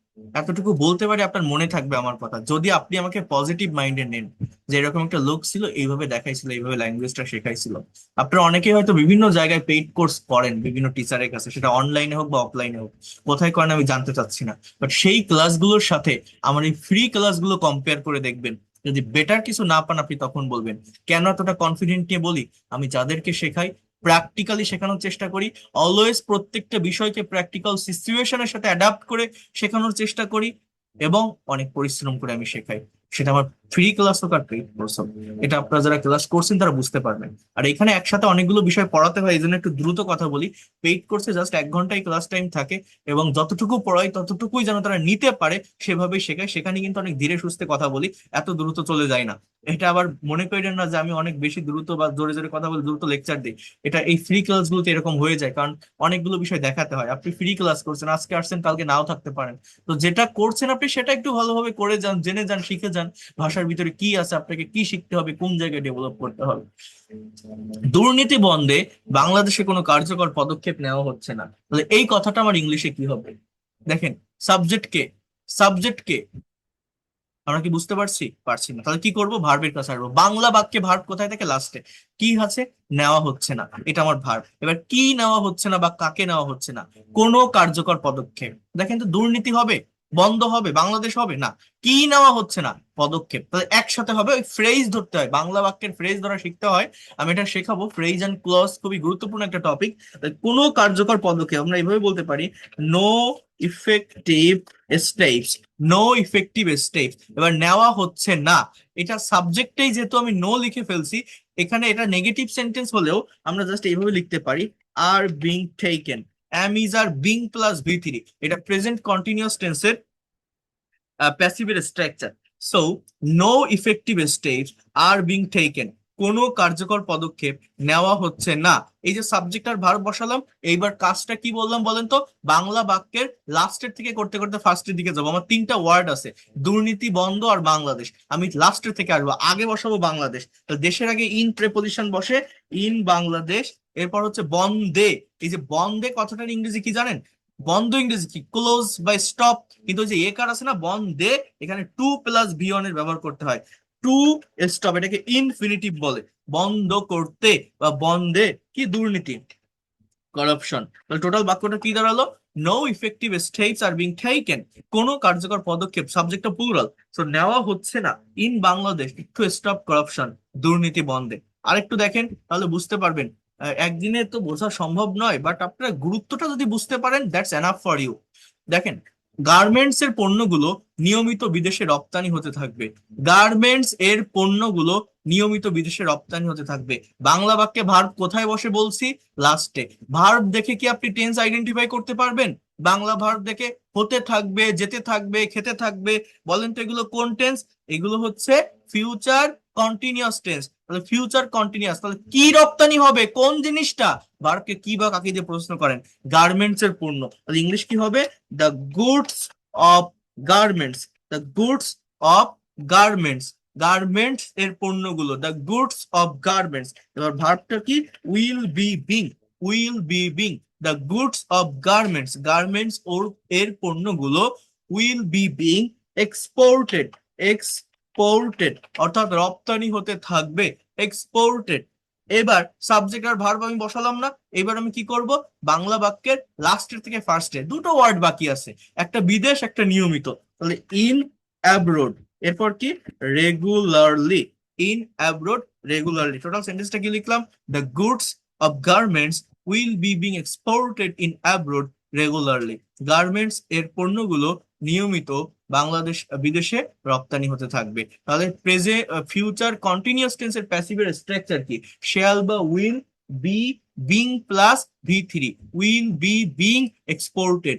এতটুকু বলতে পারি, আপনার মনে থাকবে আমার কথা, যদি আপনি আমাকে পজিটিভ মাইন্ডে নেন, যে এরকম একটা লোক ছিল, এইভাবে দেখাইছিল, এইভাবে ল্যাঙ্গুয়েজটা শেখাইছিল। আপনারা অনেকেই হয়তো বিভিন্ন জায়গায় পেইড কোর্স করেন, বিভিন্ন টিচারের কাছে, সেটা অনলাইনে হোক বা অফলাইনে হোক, কোথায় করেন আমি জানতে চাচ্ছি না। বাট সেই ক্লাসগুলোর সাথে আমার এই ফ্রি ক্লাসগুলো কম্পেয়ার করে দেখবেন, যদি বেটার কিছু না পান আপনি তখন বলবেন। কেন এতটা কনফিডেন্ট নিয়ে বলি? আমি যাদেরকে শেখাই প্র্যাকটিক্যালি শেখানোর চেষ্টা করি, অলওয়েজ প্রত্যেকটা বিষয়কে প্র্যাকটিক্যাল সিচুয়েশনের সাথে অ্যাডাপ্ট করে শেখানোর চেষ্টা করি, এবং অনেক পরিশ্রম করে আমি শেখাই। সেটা আমার ফ্রি ক্লাস হোক আর পেইড কোর্স হোক, এটা আপনারা যারা ক্লাস করছেন তারা বুঝতে পারবেন। আর এখানে একসাথে অনেকগুলো বিষয় পড়াতে হয়, এই জন্য একটু দ্রুত কথা বলি। পেইড কোর্সে জাস্ট 1 ঘন্টাই ক্লাস টাইম থাকে, এবং যতটুকু পড়াই ততটুকুই যেন তারা নিতে পারে সেভাবেই শেখায়। সেখানে কিন্তু অনেক ধীরে সুস্থে কথা বলি, এত দ্রুত চলে যায় না। এটা আবার মনে করেন না যে আমি অনেক বেশি দ্রুত বা জোরে জোরে কথা বলে দ্রুত লেকচার দিই। এটা এই ফ্রি ক্লাসগুলোতে এরকম হয়ে যায়, কারণ অনেকগুলো বিষয় দেখাতে হয়। আপনি ফ্রি ক্লাস করছেন, আজকে আসছেন, কালকে নাও থাকতে পারেন। তো যেটা করছেন আপনি সেটা একটু ভালোভাবে করে যান, জেনে যান, শিখে যান ভাষার ভিতরে কি আছে, আপনাকে কি শিখতে হবে, কোন জায়গায় ডেভেলপ করতে হবে। দুর্নীতি বন্ধে বাংলাদেশে কোনো কার্যকর পদক্ষেপ নেওয়া হচ্ছে না, তাহলে এই কথাটা আমার ইংলিশে কি হবে? দেখেন, সাবজেক্ট কে? সাবজেক্ট কে? আমরা কি বুঝতে পারছি? পারছি না। তাহলে কি করব? ভার্বের কাছে আসবো। বাংলা বাক্যে ভার্ব কোথায় থাকে? লাস্টে। কি আছে? নেওয়া হচ্ছে না, এটা আমার ভার্ব। এবার কি নেওয়া হচ্ছে না বা কাকে নেওয়া হচ্ছে না? কোনো কার্যকর পদক্ষেপ। দেখেন তো, দুর্নীতি হবে, বন্ধ হবে, বাংলাদেশ হবে না, কি নেওয়া হচ্ছে না? পদক্ষেপ। তাহলে একসাথে হবে, ওই ফ্রেজ ধরতে হয়, বাংলা বাক্যের ফ্রেজ ধরা শিখতে হয়। আমি এটা শেখাবো। ফ্রেজ এন্ড ক্লজ খুবই গুরুত্বপূর্ণ একটা টপিক। কোনো কার্যকর পদক্ষেপ আমরা এইভাবে বলতে পারি, no effective steps. No effective steps. এবার নেওয়া হচ্ছে না, এটা সাবজেক্টেই যেহেতু আমি নো লিখে ফেলছি, এখানে এটা নেগেটিভ সেন্টেন্স হলেও আমরা জাস্ট এইভাবে লিখতে পারি, are being taken. am is are being plus V3, এটা প্রেজেন্ট কন্টিনিউয়াস টেন্সের প্যাসিভের structure. So no effective steps are being taken, কোনো কার্যকর পদক্ষেপ নেওয়া হচ্ছে না। এই যে সাবজেক্ট আর ভার্ব বসালাম, এইবার কাজটা কি বললাম বলেন তো? বাংলা বাক্যের লাস্টের থেকে করতে করতে ফার্স্টের দিকে যাবো। আমার তিনটা ওয়ার্ড আছে, দুর্নীতি, বন্ধ আর বাংলাদেশ। আমি লাস্টের থেকে আসবো, আগে বসাবো বাংলাদেশ। তো দেশের আগে ইন প্রেপোজিশন বসে, ইন বাংলাদেশ। এরপর হচ্ছে বন্ধে। এই যে বন্ধে কথাটার ইংরেজি কি জানেন? বন্ধ ইংরেজি কি? ক্লোজ বা স্টপ। কিন্তু ওই যে এ কার আছে না, বন্ধে, এখানে টু প্লাস ভি অন এর ব্যবহার করতে হয়। টু স্টপ, এটাকে ইনফিনিটিভ বলে। বন্ধ করতে বা বন্ধে কি? দুর্নীতি, করাপশন। তাহলে টোটাল বাক্যটা কি দাঁড়ালো? No effective steps are being taken, কোনো কার্যকর পদক্ষেপ, সাবজেক্টটা প্লুরাল, তো নেওয়া হচ্ছে না in Bangladesh to stop corruption, দুর্নীতি বন্ধে। আরেকটু দেখেন, তাহলে বুঝতে পারবেন। একদিনে তো বোঝা সম্ভব নয়, বাট আপনারা গুরুত্বটা যদি বুঝতে পারেন, দ্যাটস এনাফ ফর ইউ। দেখেন, গার্মেন্টস এর পণ্যগুলো নিয়মিত বিদেশে রপ্তানি হতে থাকবে। গার্মেন্টস এর পণ্যগুলো নিয়মিত বিদেশে রপ্তানি হতে থাকবে। বাংলা বাক্যে ভার্ব কোথায় বসে বলছি? লাস্টে। ভার্ব দেখে কি আপনি টেন্স আইডেন্টিফাই করতে পারবেন? বাংলা ভার্ব দেখে হতে থাকবে, যেতে থাকবে, খেতে থাকবে। বলেন তো এগুলো কোন টেন্স? এগুলো হচ্ছে ফিউচার কন্টিনিউয়াস টেন্স। তাহলে ফিউচার কন্টিনিউয়াস, তাহলে কি রপ্তানি হবে? কোন জিনিসটা? ভার্বকে কি বা কাকে দিয়ে প্রশ্ন করেন? গার্মেন্টস এর পণ্য। তাহলে ইংলিশ কি হবে? The goods of garments. The goods of garments. Garments এর পণ্যগুলো, দ্য গুডস অফ গার্মেন্টস। এবার ভার্বটা কি? Will be being. Will be being the goods of garments. Garments ওর এর পণ্যগুলো will be being exported. Exported অর্থাৎ রপ্তানি হতে থাকবে। এক্সপোর্টেড। এবার সাবজেক্ট আর ভার্ব আমি বসালাম না, এবার আমি কি করব? বাংলা বাক্যের লাস্টের থেকে ফার্স্টে দুটো ওয়ার্ড বাকি আছে, একটা বিদেশ, একটা নিয়মিত। তাহলে ইন অ্যাব্রোড, এরপর কি? Regularly. In abroad, regularly. Total সেন্টেন্সটা কি লিখলাম? The goods of garments will be being exported in abroad regularly. Garments এর পণ্যগুলো নিয়মিত বাংলাদেশ বিদেশে রপ্তানি হতে থাকবে। তাহলে প্রেজে ফিউচার কন্টিনিউয়াস টেন্সের প্যাসিভের স্ট্রাকচার কি? শ্যাল বা will be being plus V3, will be being exported.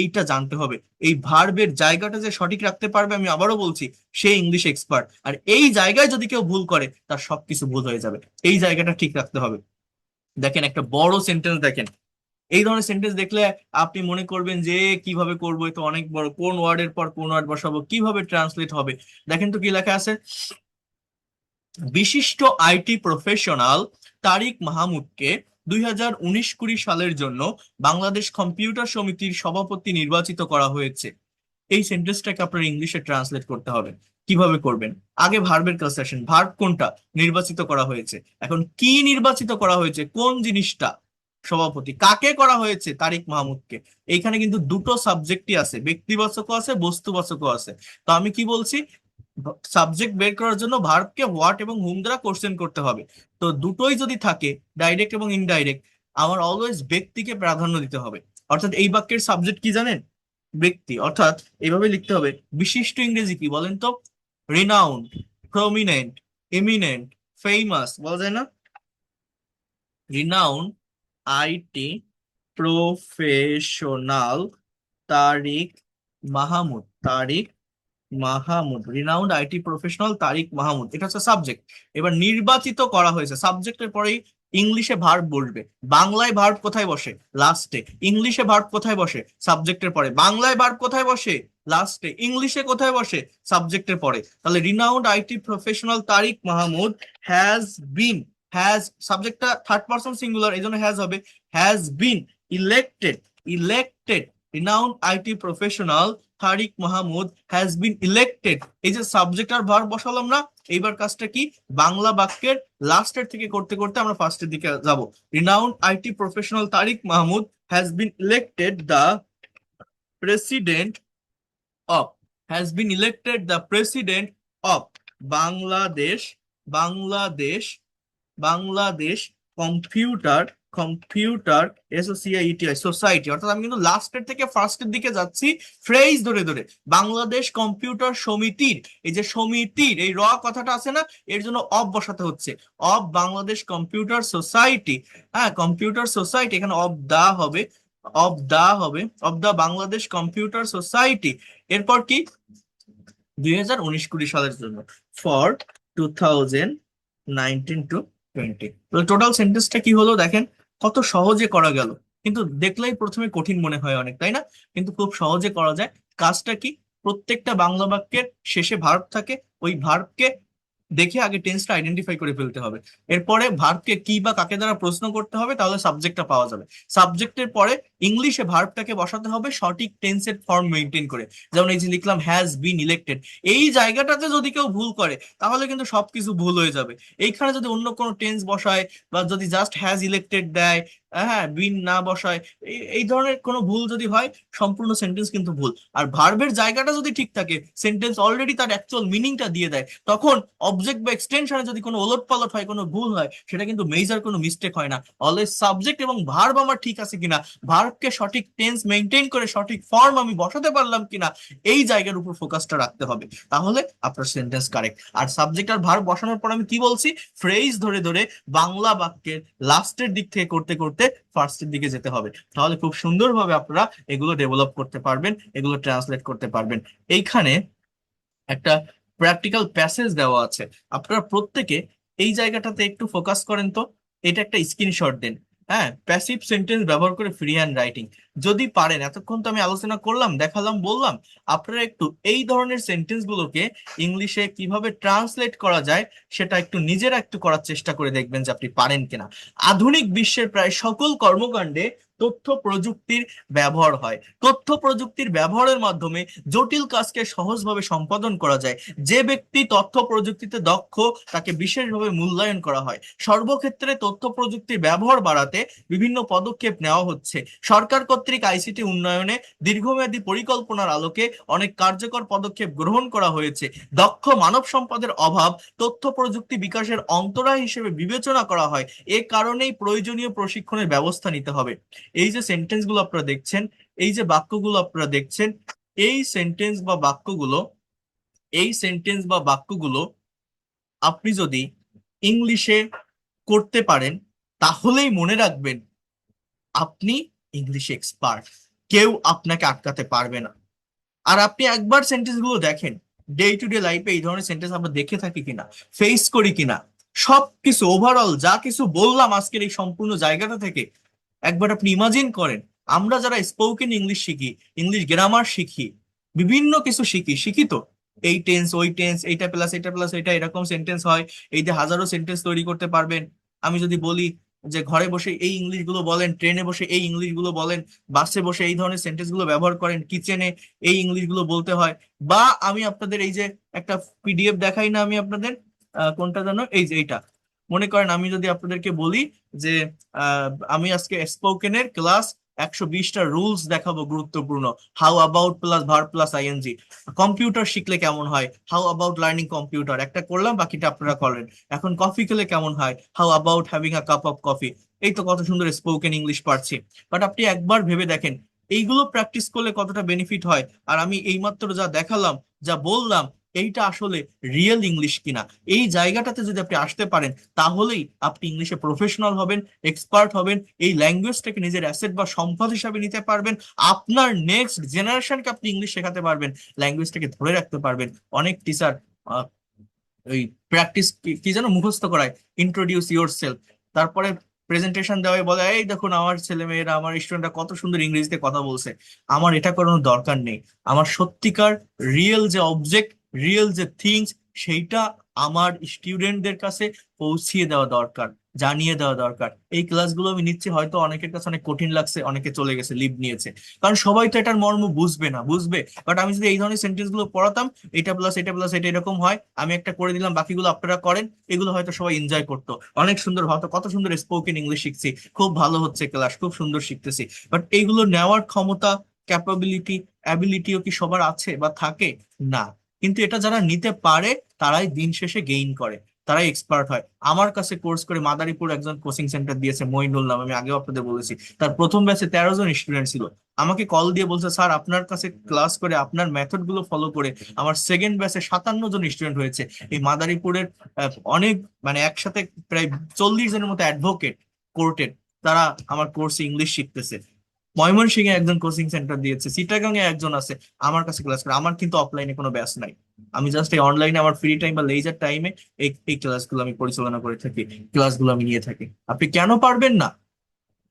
এইটা জানতে হবে। এই ভার্বের জায়গাটা যে সঠিক রাখতে পারবে, আমি আবারও বলছি, সে ইংলিশ এক্সপার্ট। আর এই জায়গায় যদি কেউ ভুল করে, তার সবকিছু ভুল হয়ে যাবে। এই জায়গাটা ঠিক রাখতে হবে। দেখেন, একটা বড় সেন্টেন্স দেখেন, এই ধরনের সেন্টেন্স দেখলে আপনি মনে করবেন যে কিভাবে করবো, এ তো অনেক বড়, কোন ওয়ার্ডের পর কোন ওয়ার্ড বসাবো, কিভাবে ট্রান্সলেট হবে। দেখেন তো কি লেখা আছে, বিশিষ্ট আইটি প্রফেশনাল তারিক মাহমুদকে 2019-20 সালের জন্য বাংলাদেশ কম্পিউটার সমিতির সভাপতি নির্বাচিত করা হয়েছে। এই সেন্টেন্সটাকে আপনার ইংলিশে ট্রান্সলেট করতে হবে। কিভাবে করবেন? আগে ভার্বের কাছে আসেন। ভার্ব কোনটা? নির্বাচিত করা হয়েছে। এখন কি নির্বাচিত করা হয়েছে? কোন জিনিসটা? সভাপতি। কাকে করা হয়েছে? তারিক মাহমুদকে। এইখানে কিন্তু দুটো সাবজেক্টই আছে, ব্যক্তিবাচকও আছে, বস্তুবাচকও আছে। তো আমি কি বলছি? সাবজেক্ট বের করার জন্য ভার্বকে হোয়াট এবং হুম দ্বারা কোশ্চেন করতে হবে। তো দুটোই যদি থাকে, ডাইরেক্ট এবং ইনডাইরেক্ট, আমার অলওয়েজ ব্যক্তিকে প্রাধান্য দিতে হবে। অর্থাৎ এই বাক্যের সাবজেক্ট কি জানেন? ব্যক্তি। অর্থাৎ এইভাবে লিখতে হবে। বিশিষ্ট ইংরেজি কি বলেন তো? রিনাউন্ড, প্রমিনেন্ট, এমিনেন্ট, ফেমাস বলা যায় না? Renowned IT professional Tariq Mahmud. Tariq Mahmud, renowned IT professional Tariq Mahmud, এটা হচ্ছে সাবজেক্ট। এবার নির্বাচিত করা হয়েছে, সাবজেক্টের পরেই ইংলিশে ভার্ব বসবে। বাংলায় ভার্ব কোথায় বসে? লাস্টে। ইংলিশে ভার্ব কোথায় বসে? সাবজেক্টের পরে। বাংলায় ভার্ব কোথায় বসে? লাস্টে। ইংলিশে কোথায় বসে? সাবজেক্টের পরে। তাহলে renowned IT professional Tariq Mahmud has been, has সাবজেক্টটা থার্ড পারসন সিঙ্গুলার, এই জন্য হ্যাজ হবে, has been elected. Elected renowned IT professional Tariq Mahmud has been elected. এই যে সাবজেক্ট আর ভার্ব বসালাম না, এইবার কাজটা কি, বাংলা বাক্যের লাস্টের থেকে করতে করতে আমরা ফার্স্টের দিকে যাব। Renowned IT professional Tariq Mahmud has been elected the president of has been elected the president of Bangladesh Bangladesh Bangladesh computer society. অর্থাৎ আমি কিন্তু লাস্টের থেকে ফার্স্টের দিকে যাচ্ছি ফ্রেজ ধরে ধরে। বাংলাদেশ কম্পিউটার সমিতির, এই যে সমিতির এই র কথাটা আছে না, এর জন্য অব বসাতে হচ্ছে। অব বাংলাদেশ কম্পিউটার সোসাইটি, হ্যাঁ কম্পিউটার সোসাইটি, এখানে অব দা হবে, of the Bangladesh computer society. এরপর কি 2019-20 সালের জন্য, ফর 2019-20। টোটাল সেন্টেন্সটা কি হলো দেখেন, কত সহজে করা গেল। কিন্তু দেখলেই প্রথমে কঠিন মনে হয় অনেক, তাই না? কিন্তু খুব সহজে করা যায়। কাজটা কি, প্রত্যেকটা বাংলা বাক্যের শেষে ভার্ব থাকে, ওই ভার্বকে দেখে আগে টেন্সটা আইডেন্টিফাই করে ফেলতে হবে। এরপরে ভার্বকে কি বা কাকে দ্বারা প্রশ্ন করতে হবে, তাহলে সাবজেক্টটা পাওয়া যাবে। সাবজেক্টের পরে ইংলিশে ভার্বটাকে বসাতে হবে সঠিক টেন্সের ফর্ম মেনটেন করে। যেমন এই যে লিখলাম হ্যাজ বিন ইলেক্টেড, এই জায়গাটাতে যদি কেউ ভুল করে তাহলে কিন্তু সবকিছু ভুল হয়ে যাবে। এইখানে যদি অন্য কোনো টেন্স বসায় বা যদি জাস্ট হ্যাজ ইলেক্টেড দেয়, হ্যাঁ বিন না বসায়, এই ধরনের কোনো ভুল যদি হয় সম্পূর্ণ সেন্টেন্স কিন্তু ভুল। আর ভার্বের জায়গাটা যদি ঠিক থাকে, সেন্টেন্স অলরেডি তার অ্যাকচুয়াল মিনিংটা দিয়ে দেয়, তখন অবজেক্ট বা এক্সটেনশনে যদি কোনো ওলটপালট হয়, কোনো ভুল হয়, সেটা কিন্তু মেজর কোনো মিস্টেক হয় না। অলওয়েজ সাবজেক্ট এবং ভার্ব আমার ঠিক আছে কিনা, ভার্বকে সঠিক টেন্স মেনটেন করে সঠিক ফর্ম আমি বসাতে পারলাম কিনা, এই জায়গার উপর ফোকাসটা রাখতে হবে, তাহলে আপনার সেন্টেন্স কারেক্ট। আর সাবজেক্ট আর ভার্ব বসানোর পর আমি কি বলছি, ফ্রেজ ধরে ধরে বাংলা বাক্যের লাস্টের দিক থেকে করতে করতে ফার্স্টের দিকে যেতে হবে, তাহলে খুব সুন্দরভাবে আপনারা এগুলো ডেভেলপ করতে পারবেন, এগুলো ট্রান্সলেট করতে পারবেন। এইখানে একটা প্র্যাকটিক্যাল প্যাসেজ দেওয়া আছে, আপনারা প্রত্যেকে এই জায়গাটাতে একটু ফোকাস করেন তো। এটা একটা স্ক্রিনশট দেন। হ্যাঁ, প্যাসিভ সেন্টেন্স ব্যবহার করে ফ্রি হ্যান্ড রাইটিং যদি পারেন, এতক্ষণ তো আমি আলোচনা করলাম, দেখালাম, বললাম, আপনারা একটু এই ধরনের সেন্টেন্স গুলোকে ইংলিশে কিভাবে ট্রান্সলেট করা যায় সেটা একটু নিজেরা একটু করার চেষ্টা করে দেখবেন যে আপনি পারেন কিনা। আধুনিক বিশ্বের প্রায় সকল কর্মকাণ্ডে তথ্য প্রযুক্তির ব্যবহার হয়। তথ্য প্রযুক্তির ব্যবহারের মাধ্যমে জটিল কাজকে সহজভাবে সম্পাদন করা যায়। যে ব্যক্তি তথ্য প্রযুক্তিতে দক্ষ তাকে বিশেষভাবে মূল্যায়ন করা হয়। সর্বক্ষেত্রে তথ্য প্রযুক্তির ব্যবহার বাড়াতে বিভিন্ন পদক্ষেপ নেওয়া হচ্ছে। সরকার কর্তৃক আইসিটি উন্নয়নে দীর্ঘমেয়াদী পরিকল্পনার আলোকে অনেক কার্যকর পদক্ষেপ গ্রহণ করা হয়েছে। দক্ষ মানব সম্পদের অভাব তথ্য প্রযুক্তি বিকাশের অন্তরায় হিসেবে বিবেচনা করা হয়। এ কারণেই প্রয়োজনীয় প্রশিক্ষণের ব্যবস্থা নিতে হবে। এই যে সেন্টেন্স গুলো আপনারা দেখছেন, এই যে বাক্যগুলো আপনারা দেখছেন, এই সেন্টেন্স বা বাক্যগুলো আপনি যদি ইংলিশে করতে পারেন তাহলেই মনে রাখবেন আপনি ইংলিশে এক্সপার্ট, কেউ আপনাকে আটকাতে পারবে না। আর আপনি একবার সেন্টেন্স গুলো দেখেন, ডে টু ডে লাইফে এই ধরনের সেন্টেন্স আমরা দেখে থাকি কিনা, ফেস করি কিনা, সবকিছু ওভারঅল যা কিছু বললাম আজকের এই সম্পূর্ণ জায়গাটা থেকে একবার আপনি ইমাজিন করেন। আমরা যারা স্পোকেন ইংলিশ শিখি, ইংলিশ গ্রামার শিখি, বিভিন্ন কিছু শিখি তো, এই টেন্স ওই টেন্স, এইটা প্লাস এটা প্লাস এটা, এরকম সেন্টেন্স হয়, এই যে হাজারো সেন্টেন্স তৈরি করতে পারবেন। আমি যদি বলি যে ঘরে বসে এই ইংলিশ গুলো বলেন, ট্রেনে বসে এই ইংলিশ গুলো বলেন, বাসে বসে এই ধরনের সেন্টেন্স গুলো ব্যবহার করেন, কিচেনে এই ইংলিশ গুলো বলতে হয়। বা আমি আপনাদের এই যে একটা পিডিএফ দেখাই না আমি আপনাদের, কোনটা জানো, এই যে এইটা, মনে করেন আমি যদি আপনাদেরকে বলি যে আমি আজকে স্পোকেনের ক্লাস 120টা রুলস দেখাবো গুরুত্বপূর্ণ, how about plus verb plus ING, computer শিখলে কেমন হয়, হাউ অ্যাবাউট লার্নিং কম্পিউটার, একটা করলাম বাকিটা আপনারা করেন। এখন কফি খেলে কেমন হয়, how about having a cup of coffee. এই তো কত সুন্দর স্পোকেন ইংলিশ পারছি। বাট আপনি একবার ভেবে দেখেন এইগুলো প্র্যাকটিস করলে কতটা বেনিফিট হয়, আর আমি এইমাত্র যা দেখালাম, যা বললাম, এইটা আসলে রিয়েল ইংলিশ কিনা, এই জায়গাটাতে যদি আপনি আসতে পারেন তাহলেই আপনি ইংলিশে প্রফেশনাল হবেন, এক্সপার্ট হবেন, এই ল্যাঙ্গুয়েজটাকে নিজের অ্যাসেট বা সম্পদ হিসাবে নিতে পারবেন, আপনার নেক্সট জেনারেশনকে আপনি ইংলিশ শেখাতে পারবেন, ল্যাঙ্গুয়েজটাকে ধরে রাখতে পারবেন। অনেক টিচার ওই প্র্যাকটিস কি যেন মুখস্থ করায়, ইন্ট্রোডিউস ইউর সেলফ, তারপরে প্রেজেন্টেশন দেওয়াই বলে এই দেখুন আমার ছেলে মেয়েরা, আমার স্টুডেন্টরা কত সুন্দর ইংরেজিতে কথা বলছে। আমার এটা করানোর দরকার নেই, আমার সত্যিকার রিয়েল যে অবজেক্ট, রিয়েল যে থিংস, সেইটা আমার স্টুডেন্টদের কাছে পৌঁছিয়ে দেওয়া দরকার। জানিয়ে দেওয়া দরকার। এই ক্লাসগুলো আমি নিচ্ছি, হয়তো অনেকের কাছে অনেক কঠিন লাগছে, অনেকে চলে গেছে, লিভ নিয়েছে, কারণ সবাই তো এটার মর্ম বুঝবে না, বুঝবে, বাট আমি যদি এই ধরনের সেন্টেন্স গুলো পড়াতাম, এটা প্লাস এটা প্লাস এটা এরকম হয়, আমি একটা করে দিলাম, বাকিগুলো আপনারা করেন, এগুলো হয়তো সবাই এনজয় করতো, অনেক সুন্দর হতো, কত সুন্দর স্পোকেন ইংলিশ শিখছি, খুব ভালো হচ্ছে ক্লাস, খুব সুন্দর শিখতেছি। বাট এইগুলো নেওয়ার ক্ষমতা, ক্যাপাবিলিটি, অ্যাবিলিটিও কি সবার আছে বা থাকে? না। কিন্তু এটা যারা নিতে পারে তারাই দিন শেষে গেইন করে, তারাই এক্সপার্ট হয়। আমার কাছে কোর্স করে মাদারীপুর একজন কোচিং সেন্টার দিয়েছে, মইনুল নাম, আমি আগেও আপনাদের বলেছি, তার প্রথম ব্যাচে 13 জন স্টুডেন্ট ছিল। আমাকে কল দিয়ে বলছে, স্যার আপনার কাছে ক্লাস করে আপনার মেথড গুলো ফলো করে আমার সেকেন্ড ব্যাচে 57 জন স্টুডেন্ট হয়েছে। এই মাদারীপুরের অনেক, মানে একসাথে প্রায় 40 জনের মতো অ্যাডভোকেট কোর্টের, তারা আমার কোর্সে ইংলিশ শিখতেছে। ময়মনসিংহে একজন কোচিং সেন্টার দিয়েছে, চিটাগাং এ একজন আছে আমার কাছে ক্লাস করে। আমার কিন্তু অফলাইনে কোনো ব্যাচ নাই, আমি জাস্ট এই অনলাইনে আমার ফ্রি টাইম বা লেজার টাইমে এই এই ক্লাসগুলো আমি পরিচালনা করে থাকি, ক্লাসগুলো আমি নিয়ে থাকি। আপনি কেন পারবেন না?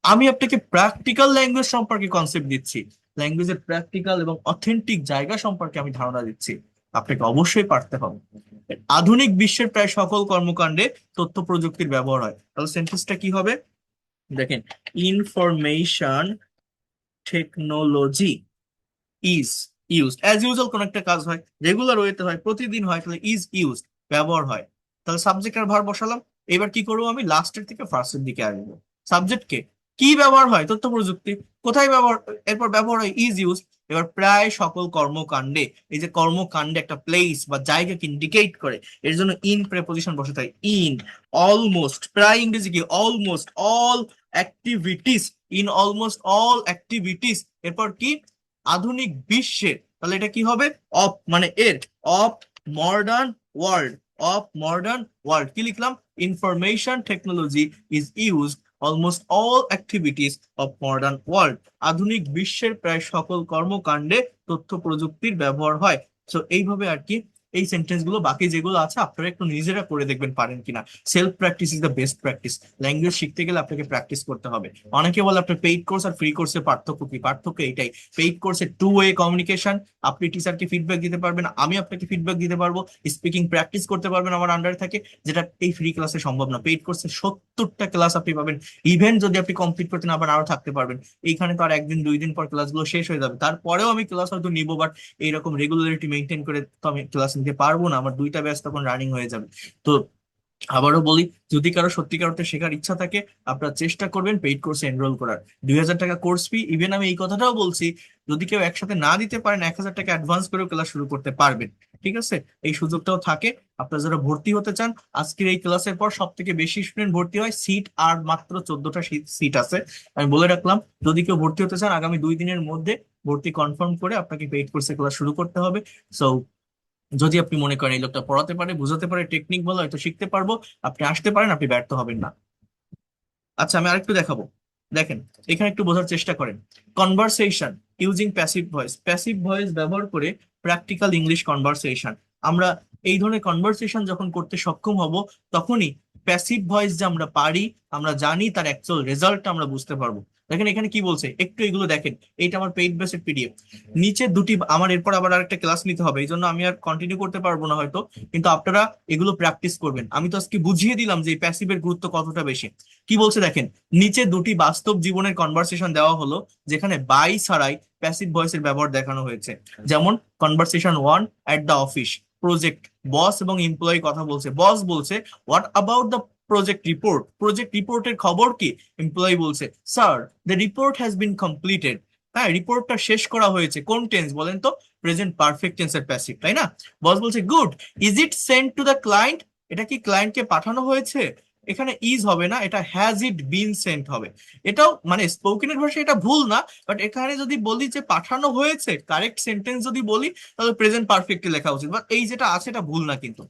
আমি আপনাকে প্র্যাকটিক্যাল ল্যাঙ্গুয়েজ সম্পর্কে কনসেপ্ট দিচ্ছি, ল্যাঙ্গুয়েজের প্র্যাকটিক্যাল এবং অথেন্টিক জায়গা সম্পর্কে আমি ধারণা দিচ্ছি, আপনাকে অবশ্যই পারতে হবে। আধুনিক বিশ্বের প্রায় সকল কর্মকাণ্ডে তথ্য প্রযুক্তির ব্যবহার হয়। তাহলে সেন্টেন্সটা কি হবে? দেখেন, information technology is used, as usual কোন একটা কাজ হয়, রেগুলার ওয়েতে হয়, প্রতিদিন হয়, তাহলে ইজ ইউজড, ব্যবহার হয়। তাহলে সাবজেক্ট আর ভার্ব বসালাম। এবার কি করবো, আমি লাস্টের থেকে ফার্স্টের দিকে আসবো। সাবজেক্টকে কি ব্যবহার হয়? তথ্য প্রযুক্তি। কোথায় ব্যবহার? এরপর ব্যবহার হয় ইজ ইউজ। এবার প্রায় সকল কর্মকাণ্ডে, এই যে কর্মকাণ্ডে একটা প্লেস বা জায়গাকে ইন্ডিকেট করে, এর জন্য ইন প্রেপোজিশন বসে থাকে। ইন, অলমোস্ট, প্রায় ইংরেজি কি, almost all activities, in almost all activities. এরপর কি, আধুনিক বিশ্বের, তাহলে এটা কি হবে? অফ, মানে এর, of modern world, of modern world কি লিখলাম? Information technology is used almost all activities of modern world. আধুনিক বিশ্বের প্রায় সকল কর্মকাণ্ডে তথ্য প্রযুক্তির ব্যবহার হয়। তো এইভাবে আর কি এই সেন্টেন্স গুলো, বাকি যেগুলো আছে আপনারা একটু নিজেরা করে দেখবেন পারেন কিনা। Self practice is the best practice. Language শিখতে গেলে আপনাকে প্র্যাকটিস করতে হবে। অনেকে বলে আপনার পেইড কোর্স আর ফ্রি কোর্সের পার্থক্য কি? পার্থক্য এটাই, পেইড কোর্সে টু ওয়ে কমিউনিকেশন, আপনি টিচারকে ফিডব্যাক দিতে পারবেন, আমি আপনাকে ফিডব্যাক দিতে পারবো, স্পিকিং প্র্যাকটিস করতে পারবেন আমার আন্ডারে থাকে, যেটা এই ফ্রি ক্লাসে সম্ভব না। পেইড কোর্সে 70টা ক্লাস আপনি পাবেন, ইভেন যদি আপনি কমপ্লিট করতে না পারেন আরো থাকতে পারবেন। এইখানে তো আর একদিন দুই দিন পর ক্লাসগুলো শেষ হয়ে যাবে, তারপরেও আমি ক্লাস হয়তো নিবো, বাট এইরকম রেগুলারিটি মেনটেন করে তো আমি ক্লাস নিতে পারবো না, আমার দুইটা ব্যাচ তখন রানিং হয়ে যাবে। তো আবারও বলি, যদি কারো সত্যিকার অর্থে শেখার ইচ্ছা থাকে, আপনারা চেষ্টা করবেন পেইড কোর্সে এনরোল করার। 2000 টাকা কোর্স ফি, ইভেন আমি এই কথাটাও বলছি, যদি কেউ একসাথে না দিতে পারেন 1000 টাকা অ্যাডভান্স করেও ক্লাস শুরু করতে পারবেন। ঠিক আছে, এই সুযোগটাও থাকে। আপনারা যারা ভর্তি হতে চান, আজকের এই ক্লাসের পর সব থেকে বেশি স্টুডেন্ট ভর্তি হয়, সিট আর মাত্র 14টা সিট আছে, আমি বলে রাখলাম। যদি কেউ ভর্তি হতে চান, আগামী 2 দিনের মধ্যে ভর্তি কনফার্ম করে আপনাকে পেইড কোর্সে ক্লাস শুরু করতে হবে। সো যদি আপনি মনে করেন এই লোকটা পড়াতে পারে, বুঝাতে পারে, টেকনিক বলো, হয়তো শিখতে পারবো, আপনি আসতে পারেন, আপনি ব্যর্থ হবেন না। আচ্ছা, আমি আরেকটু দেখাবো। দেখেন, এখানে একটু বোঝার চেষ্টা করেন। Conversation using passive voice, passive voice ব্যবহার করে প্র্যাকটিক্যাল ইংলিশ কনভারসেশন। আমরা এই ধরনের কনভারসেশন যখন করতে সক্ষম হব, তখনই প্যাসিভ ভয়েস যে আমরা পারি, আমরা জানি, তার অ্যাকচুয়াল রেজাল্টটা আমরা বুঝতে পারবো। দেখেন এখানে কি বলছে, একটু এগুলো দেখেন। এইটা আমার পেইড বেসের পিডিএফ। নিচে দুটি, আমার এরপর আবার আরেকটা ক্লাস নিতে হবে, এই জন্য আমি আর কন্টিনিউ করতে পারবো না হয়তো, কিন্তু আপনারা এগুলো প্র্যাকটিস করবেন। আমি তো আজকে বুঝিয়ে দিলাম যে প্যাসিভের গুরুত্ব কতটা বেশি। কি বলছে দেখেন, নিচে দুটি বাস্তব জীবনের কনভারসেশন দেওয়া হলো, যেখানে বাই ছাড়াই প্যাসিভ ভয়েসের ব্যবহার দেখানো হয়েছে। যেমন conversation 1 at the office, project, boss এবং এমপ্লয়ি কথা বলছে। বস বলছে, what about the project report, project রিপোর্টের খবর কি? এমপ্লয়ি বলছে, sir the report has been completed. হ্যাঁ, রিপোর্টটা শেষ করা হয়েছে। কোন টেন্স বলেন তো? প্রেজেন্ট পারফেক্ট টেন্সের প্যাসিভ, তাই না? বস বলছে, good, is it sent to the client, এটা কি ক্লায়েন্টকে পাঠানো হয়েছে? এখানে ইজ হবে না, এটা হ্যাজ ইট বিন সেন্ট হবে। এটাও মানে স্পোকেনের ভাষায় এটা ভুল না, বাট এখানে যদি বলি যে পাঠানো হয়েছে, কারেক্ট সেন্টেন্স যদি বলি, তাহলে প্রেজেন্ট পারফেক্টলি লেখা উচিত, বাট এই যেটা আছে এটা ভুল না কিন্তু।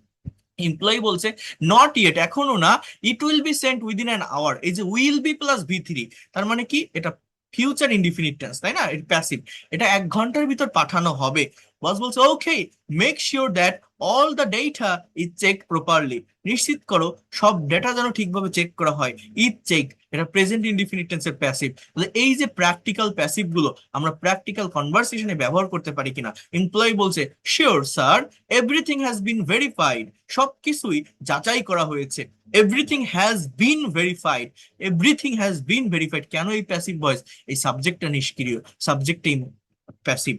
এমপ্লয়ি বলছে, নট ইয়েট, এখনো না, it will be sent within an hour. এই যে উইল বি প্লাস V3, তার মানে কি? এটা ফিউচার ইনডিফিনিট টেন্স, তাই না? এটা প্যাসিভ, এটা 1 ঘন্টার ভিতর পাঠানো হবে। বস বলছে okay, make sure that all the data is check properly, নিশ্চিত করো সব ডেটা যেন ঠিকভাবে চেক করা হয়। ইজ চেক, এটা প্রেজেন্ট ইনডিফিনিট টেন্সের প্যাসিভ। এই যে প্র্যাকটিক্যাল প্যাসিভ গুলো আমরা প্র্যাকটিক্যাল কনভারসেশনে ব্যবহার করতে পারি কিনা। এমপ্লয়ি বলছে sure sir, everything has been verified, সবকিছুই যাচাই করা হয়েছে। Everything has been verified, everything has been verified, কেন এই প্যাসিভ ভয়েস? এই সাবজেক্টটা নিষ্ক্রিয়, সাবজেক্টটা প্যাসিভ,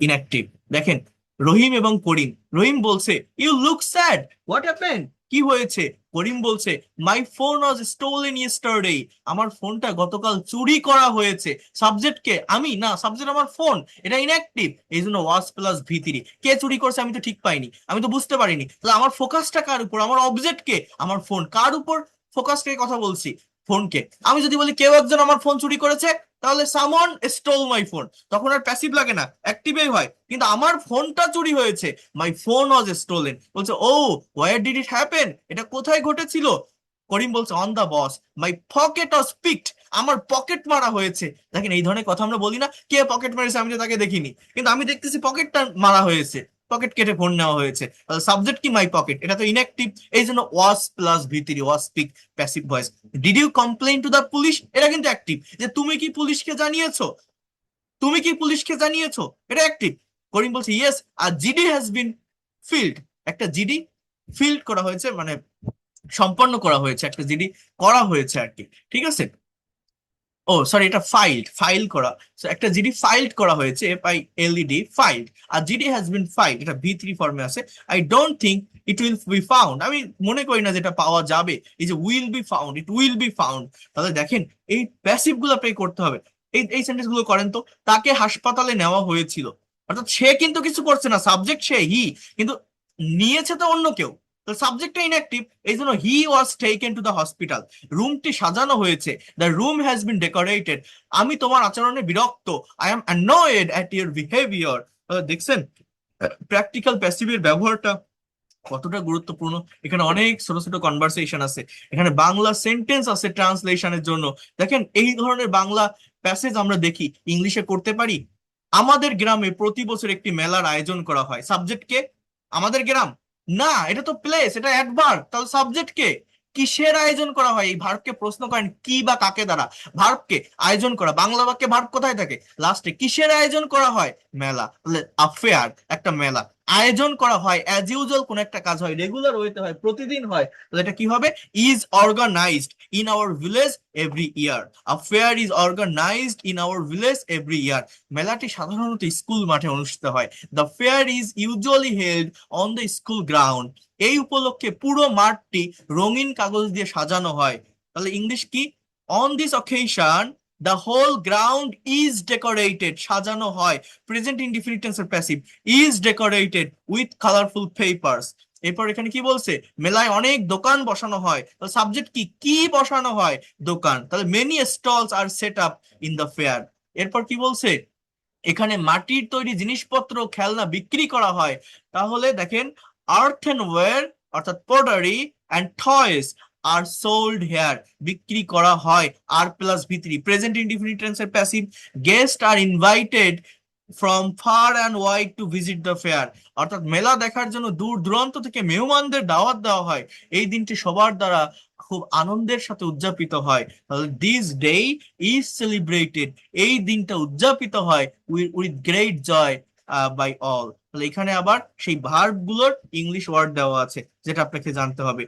ইনঅ্যাক্টিভ। দেখেন রহিম এবং করিম, রহিম বলছে you look sad, what happen, কি হয়েছে? করিম বলছে my phone was stolen yesterday, আমার ফোনটা গতকাল চুরি করা হয়েছে। সাবজেক্ট কে? আমি না, সাবজেক্ট আমার ফোন, এটা ইনঅ্যাক্টিভ, এই জন্য ওয়াজ প্লাস ভি3। কে চুরি করছে আমি তো ঠিক পাইনি, আমি তো বুঝতে পারিনি, তাহলে আমার ফোকাসটা কার উপর? আমার অবজেক্ট কে? আমার ফোন। কার উপর ফোকাস কে কথা বলছি? ফোনকে। আমি যদি বলি কেউ একজন আমার ফোন চুরি করেছে, তাহলে সামন স্টোল মাই ফোন, তখন আর প্যাসিভ লাগে না, অ্যাক্টিভই হয়। কিন্তু আমার ফোনটা চুরি হয়েছে, মাই ফোন ওয়াজ স্টোলেন, বলছে oh where did it happen, এটা কোথায় ঘটেছিল? করিম বলছে on the bus, my pocket was picked, আমার পকেট মারা হয়েছে। দেখেন এই ধরনের কথা আমরা বলি না, কে পকেট মেরেছে আমি তো তাকে দেখিনি, কিন্তু আমি দেখতেছি পকেটটা মারা হয়েছে, পকেট কেটে ফোন নেওয়া হয়েছে। সাবজেক্ট কি? মাই পকেট, এটা তো ইনঅ্যাক্টিভ, এই জন্য ওয়াজ প্লাস ভি3, was pick, passive voice. Did you complain to the police, এটা কিন্তু অ্যাক্টিভ, যে তুমি কি পুলিশকে জানিয়েছো, তুমি কি পুলিশকে জানিয়েছো, এটা অ্যাক্টিভ। করিম বলছে ইয়েস, আর জিডি হ্যাজ বিন ফিল্ড, একটা জিডি ফিল্ড করা হয়েছে, মানে সম্পন্ন করা হয়েছে, একটা জিডি করা হয়েছে আর কি, ঠিক আছে। ও সরি, এটা ফাইলড, ফাইল করা, সো একটা জিডি ফাইলড করা হয়েছে, FILED, ফাইলড। আর জিডি হ্যাজ বিন ফাইলড, এটা ভি3 ফর্মে আছে। I don't think it will be found, আমি মনে করি না যেটা পাওয়া যাবে। এই যে will be found, it will be found, তাহলে দেখেন এই প্যাসিভ গুলো প্লে করতে হবে। এই সেন্টেন্স গুলো করেন তো, তাকে হাসপাতালে নেওয়া হয়েছিল, অর্থাৎ সে কিন্তু কিছু করছে না, সাবজেক্ট সে, হি, কিন্তু নিয়েছে তো অন্য কেউ, তো সাবজেক্টটা ইনঅ্যাক্টিভ, এই জন্য he was taken to the hospital, রুমটি সাজানো হয়েছে, the room has been decorated, আমি তোমার আচরণে বিরক্ত, I am annoyed at your behaviour. দেখছেন প্র্যাকটিক্যাল প্যাসিভের ব্যবহারটা কতটা গুরুত্বপূর্ণ। এখানে অনেক ছোট ছোট কনভারসেশন আছে, এখানে বাংলা সেন্টেন্স আছে ট্রান্সলেশনের জন্য। দেখেন এই ধরনের বাংলা প্যাসেজ আমরা দেখি ইংলিশে করতে পারি। আমাদের গ্রামে প্রতি বছর একটি মেলার আয়োজন করা হয়, সাবজেক্ট কে? আমাদের গ্রাম না, এটা তো প্লেস, এটা অ্যাডভার্ব, তাহলে সাবজেক্ট কে? কিসের আয়োজন করা হয়? এই ভার্বকে প্রশ্ন করেন কি বা কাকে দ্বারা, ভার্বকে আয়োজন করা, বাংলা বাক্যে ভার্ব কোথায় থাকে? লাস্টে। কিসের আয়োজন করা হয়? মেলা, তাহলে আফেয়ার, একটা মেলা আয়োজন করা হয়, অ্যাজ ইউজুয়াল কোন একটা কাজ হয়, রেগুলার ওয়েতে হয়, প্রতিদিন হয়, তাহলে এটা কি হবে? Is organised in our village every year, a fair is organised in our village every year, মেলাটি সাধারণত স্কুল মাঠে অনুষ্ঠিত হয়। The fair is usually held on the school ground, এই উপলক্ষে পুরো মাঠটি রঙিন কাগজ দিয়ে সাজানো হয়। তাহলে ইংলিশ কি? On this occasion the whole ground is decorated, সাজানো হয়, প্রেজেন্ট ইনডিফিনিট টেন্সের passive, is decorated with colourful papers. এরপর এখানে কি বলছে? মেলায় অনেক দোকান বসানো হয়, তাহলে সাবজেক্ট কি? কি বসানো হয়? দোকান, তাহলে many stalls are set up in the fair. এরপর কি বলছে? এখানে মাটির তৈরি জিনিসপত্র, খেলনা বিক্রি করা হয়, তাহলে দেখেন আর্থেনওয়্যার অর্থাৎ pottery and toys are sold here, বিক্রি করা হয়, আর প্লাস ভি3, প্রেজেন্ট ইনডিফিনিট টেন্সের passive. Guest are invited from far and wide to visit the fair, অর্থাৎ মেলা দেখার জন্য দূর দূরান্ত থেকে মেহমানদের দাওয়াত দেওয়া হয়, এই দিনটি সবার দ্বারা খুব আনন্দের সাথে উদযাপিত হয়। দিস ডে ইজ সেলিব্রেটেড, এই দিনটা উদযাপিত হয় with great joy by all. তাহলে এখানে আবার সেই ভার্ব গুলোর ইংলিশ ওয়ার্ড দেওয়া আছে, যেটা আপনাকে জানতে হবে।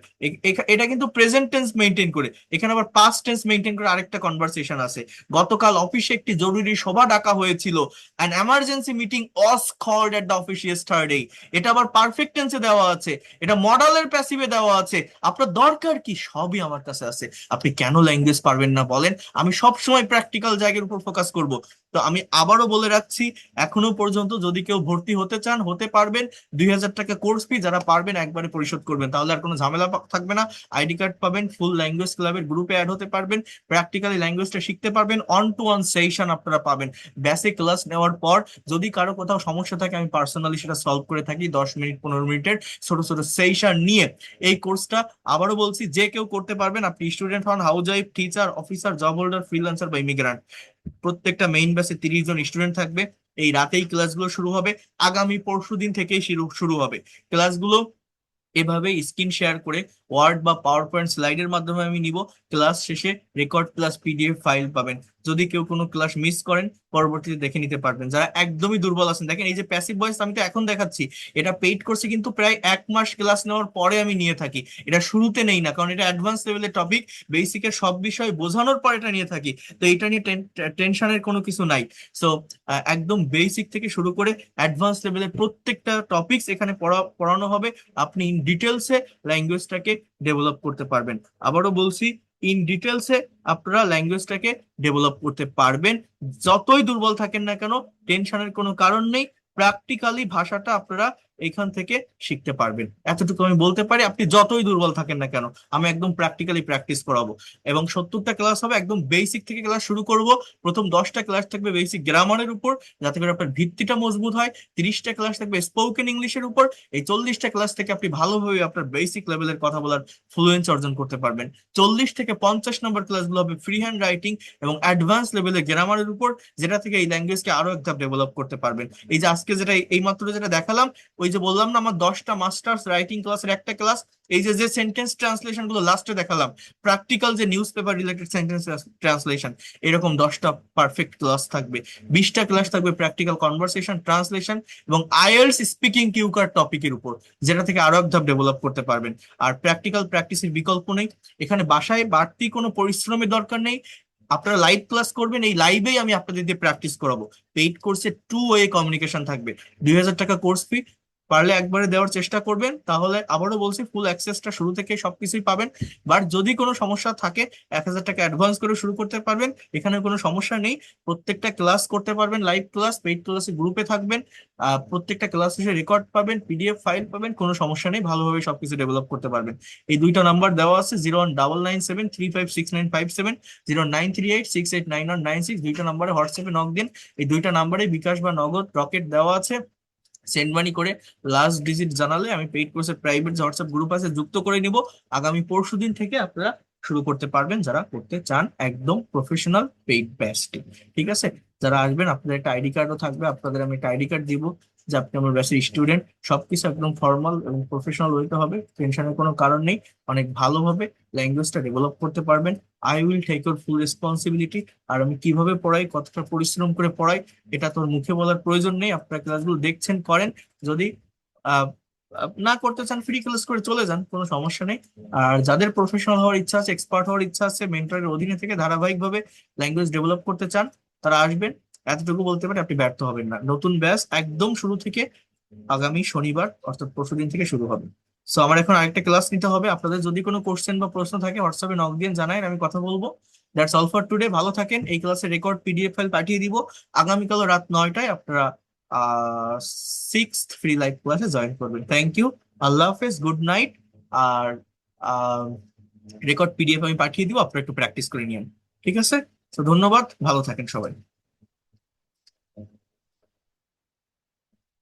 এটা কিন্তু প্রেজেন্ট টেন্স মেনটেন করে, এখানে আবার পাস্ট টেন্স মেনটেন করে আরেকটা কনভারসেশন আছে। গতকাল অফিসে একটি জরুরি সভা ডাকা হয়েছিল, an emergency meeting was called at the office yesterday, এটা আবার পারফেক্ট টেন্সে দেওয়া আছে, এটা মডালের প্যাসিভে দেওয়া আছে। আপনার দরকার কি? সবই আমার কাছে আছে, আপনি কেন ল্যাঙ্গুয়েজ পারবেন না বলেন? আমি সব সময় প্র্যাকটিক্যাল জায়গার উপর ফোকাস করব। তো আমি আবারও বলে রাখছি, এখনো পর্যন্ত যদি কেউ ভর্তি হতে চান হতে পারবেন, 2000 টাকা কোর্স ফি, যারা পারবেন একবারে পরিশোধ করবেন, তাহলে আর কোনো ঝামেলা থাকবে না। আইডি কার্ড পাবেন, ফুল ল্যাঙ্গুয়েজ ক্লাবের গ্রুপে অ্যাড হতে পারবেন, প্র্যাকটিক্যালি ল্যাঙ্গুয়েজটা শিখতে পারবেন, অন টু ওয়ান সেশন আপনারা পাবেন। বেসিক ক্লাস নেওয়ার পর যদি কারো কোথাও সমস্যা থাকে, আমি পার্সোনালি সেটা সলভ করে থাকি, 10 মিনিট 15 মিনিটের ছোট ছোট সেশন নিয়ে। এই কোর্সটা আবারও বলছি, যে কেউ করতে পারবেন, আপনি স্টুডেন্ট হন, house wife, teacher, officer, job holder, freelancer বা ইমিগ্রান্ট, প্রত্যেকটা মেইন ব্যাচে 30 জন স্টুডেন্ট থাকবে। এই রাতেই ক্লাসগুলো শুরু হবে, আগামী পরশুদিন থেকেই শুরু হবে ক্লাসগুলো। এভাবে স্ক্রিন শেয়ার করে ওয়ার্ড বা পাওয়ার পয়েন্ট স্লাইডের মাধ্যমে আমি নিব। ক্লাস শেষে রেকর্ড ক্লাস পিডিএফ ফাইল পাবেন। যদি কেউ কোনো ক্লাস মিস করেন পরবর্তীতে দেখে নিতে পারবেন। যারা একদমই দুর্বল আছেন, দেখেন এই যে প্যাসিভ ভয়েস আমি তো এখন দেখাচ্ছি, এটা পেইড কোর্সে কিন্তু প্রায় 1 মাস ক্লাস নেওয়ার পরে আমি নিয়ে থাকি। এটা শুরুতে নেই না, কারণ এটা অ্যাডভান্স লেভেলের টপিক, বেসিকের সব বিষয় বোঝানোর পর এটা নিয়ে থাকি। তো এটা নিয়ে টেনশনের কোনো কিছু নাই। সো একদম বেসিক থেকে শুরু করে অ্যাডভান্স লেভেলের প্রত্যেকটা টপিকস এখানে পড়ানো হবে। আপনি ইন ডিটেলসে ল্যাঙ্গুয়েজটাকে ডেভেলপ করতে পারবেন। আবারও বলছি, ইন ডিটেলসে আপনারা ল্যাঙ্গুয়েজটাকে ডেভেলপ করতে পারবেন। যতই দুর্বল থাকেন না কেন, টেনশনের কোনো কারণ নেই। প্র্যাকটিক্যালি ভাষাটা আপনারা এখান থেকে শিখতে পারবেন, এতটুকু আমি বলতে পারি। আপনি যতই দুর্বল থাকেন না কেন, আমি একদম প্র্যাকটিক্যালি প্র্যাকটিস করাবো। এবং 70টা ক্লাস হবে, একদম বেসিক থেকে ক্লাস শুরু করব। প্রথম 10টা ক্লাস থাকবে বেসিক গ্রামারের উপর, যাতে করে আপনার ভিত্তিটা মজবুত হয়। 30টা ক্লাস থাকবে স্পোকেন ইংলিশের উপর। এই 40টা ক্লাস থেকে আপনি ভালোভাবে আপনার বেসিক লেভেলের কথা বলার ফ্লুয়েন্স অর্জন করতে পারবেন। 40 থেকে 50 নম্বর ক্লাসগুলো হবে ফ্রি হ্যান্ড রাইটিং এবং অ্যাডভান্স লেভেলের গ্রামারের উপর, যেটা থেকে এই ল্যাঙ্গুয়েজকে আরো এক ধাপ ডেভেলপ করতে পারবেন। এই যে আজকে যেটা এইমাত্র যেটা দেখালাম, ওই যে বললাম না আমার 10টা মাস্টার্স রাইটিং ক্লাসের একটা ক্লাস, এই যে যে সেন্টেন্স ট্রান্সলেশন গুলো লাস্টে দেখালাম, প্র্যাকটিক্যাল যে news paper related sentence translation, এরকম 10টা পারফেক্ট ক্লাস থাকবে। 20টা ক্লাস থাকবে প্র্যাকটিক্যাল কনভারসেশন ট্রান্সলেশন এবং আইএলটিএস স্পিকিং কিউ কার্ড টপিকের উপর, যেটা থেকে আরো এক ধাপ ডেভেলপ করতে পারবেন। আর প্র্যাকটিক্যাল প্র্যাকটিসের বিকল্প নেই, এখানে বাসায় বাড়তি কোনো পরিশ্রমের দরকার নেই। আপনারা লাইভ ক্লাস করবেন, এই লাইভেই আমি আপনাদের দিয়ে প্র্যাকটিস করাবো। পেইড কোর্সে 2 ওয়ে কমিউনিকেশন থাকবে। 2000 টাকা কোর্স ফি, পারলে একবারে দেওয়ার চেষ্টা করবেন, তাহলে আবারও বলছি ফুল অ্যাক্সেসটা শুরু থেকে সবকিছুই পাবেন। বাট যদি কোনো সমস্যা থাকে 1000 টাকা অ্যাডভান্স করে শুরু করতে পারবেন, এখানে কোনো সমস্যা নেই। প্রত্যেকটা ক্লাস করতে পারবেন, লাইভ ক্লাস, পেইড ক্লাসে গ্রুপে থাকবেন। প্রত্যেকটা ক্লাস শেষে রেকর্ড পাবেন, পিডিএফ ফাইল পাবেন, কোনো সমস্যা নেই, ভালোভাবে সবকিছু ডেভেলপ করতে পারবেন। এই 2টা নাম্বার দেওয়া আছে, 01997356957, 0938689196। 2টা নাম্বারে হোয়াটসঅ্যাপে নক দিন। এই 2টা নাম্বারে বিকাশ বা নগদ রকেট দেওয়া আছে, সেন্ড মানি করে লাস্ট ডিজিট জানালে আমি পেইড কোর্সের প্রাইভেট হোয়াটসঅ্যাপ গ্রুপ আছে যুক্ত করে নিব। আগামী পরশুদিন থেকে আপনারা শুরু করতে পারবেন, যারা করতে চান একদম প্রফেশনাল পেইড ব্যাচটি। ঠিক আছে, যারা আসবেন আপনাদের একটা আইডি কার্ডও থাকবে, আপনাদের আমি একটা আইডি কার্ড দিব যে আপনি আমার ব্যাচের স্টুডেন্ট। সবকিছু একদম ফর্মাল এবং প্রফেশনাল হইতে হবে, টেনশনের কোনো কারণ নেই। অনেক ভালোভাবে ল্যাঙ্গুয়েজটা ডেভেলপ করতে পারবেন। I will take your full responsibility. আর আমি কিভাবে পড়াই, কতটা পরিশ্রম করে পড়াই, এটা তোর মুখে বলার প্রয়োজন নেই। আপনারা ক্লাসগুলো দেখছেন, করেন। যদি আহ না করতে চান, ফ্রি ক্লাস করে চলে যান, কোনো সমস্যা নেই। আর যাদের প্রফেশনাল হওয়ার ইচ্ছা আছে, এক্সপার্ট হওয়ার ইচ্ছা আছে, মেন্টরের অধীনে থেকে ধারাবাহিকভাবে ল্যাঙ্গুয়েজ ডেভেলপ করতে চান, তারা আসবেন। এতটুকু বলতে পারে আপনি ব্যর্থ হবেন না। নতুন ব্যাচ একদম শুরু থেকে আগামী শনিবার অর্থাৎ পরশুদিন থেকে শুরু হবে। সো আমার এখন আরেকটা ক্লাস নিতে হবে। আপনাদের যদি কোনো কোশ্চেন বা প্রশ্ন থাকে হোয়াটসঅ্যাপে নক দিয়ে জানাই, আমি কথা বলবো। That's all for today. ভালো থাকেন। এই ক্লাসের রেকর্ড পিডিএফ ফাইল পাঠিয়ে দিব। আগামীকাল রাত 9টায় আপনারা 6th ফ্রি লাইভ ক্লাসে জয়েন করবেন। থ্যাংক ইউ, আল্লাহ হাফেজ, গুড নাইট। আর রেকর্ড পিডিএফ আমি পাঠিয়ে দিব, আপনারা একটু প্র্যাকটিস করে নিন। ঠিক আছে, তো ধন্যবাদ, ভালো থাকেন সবাই।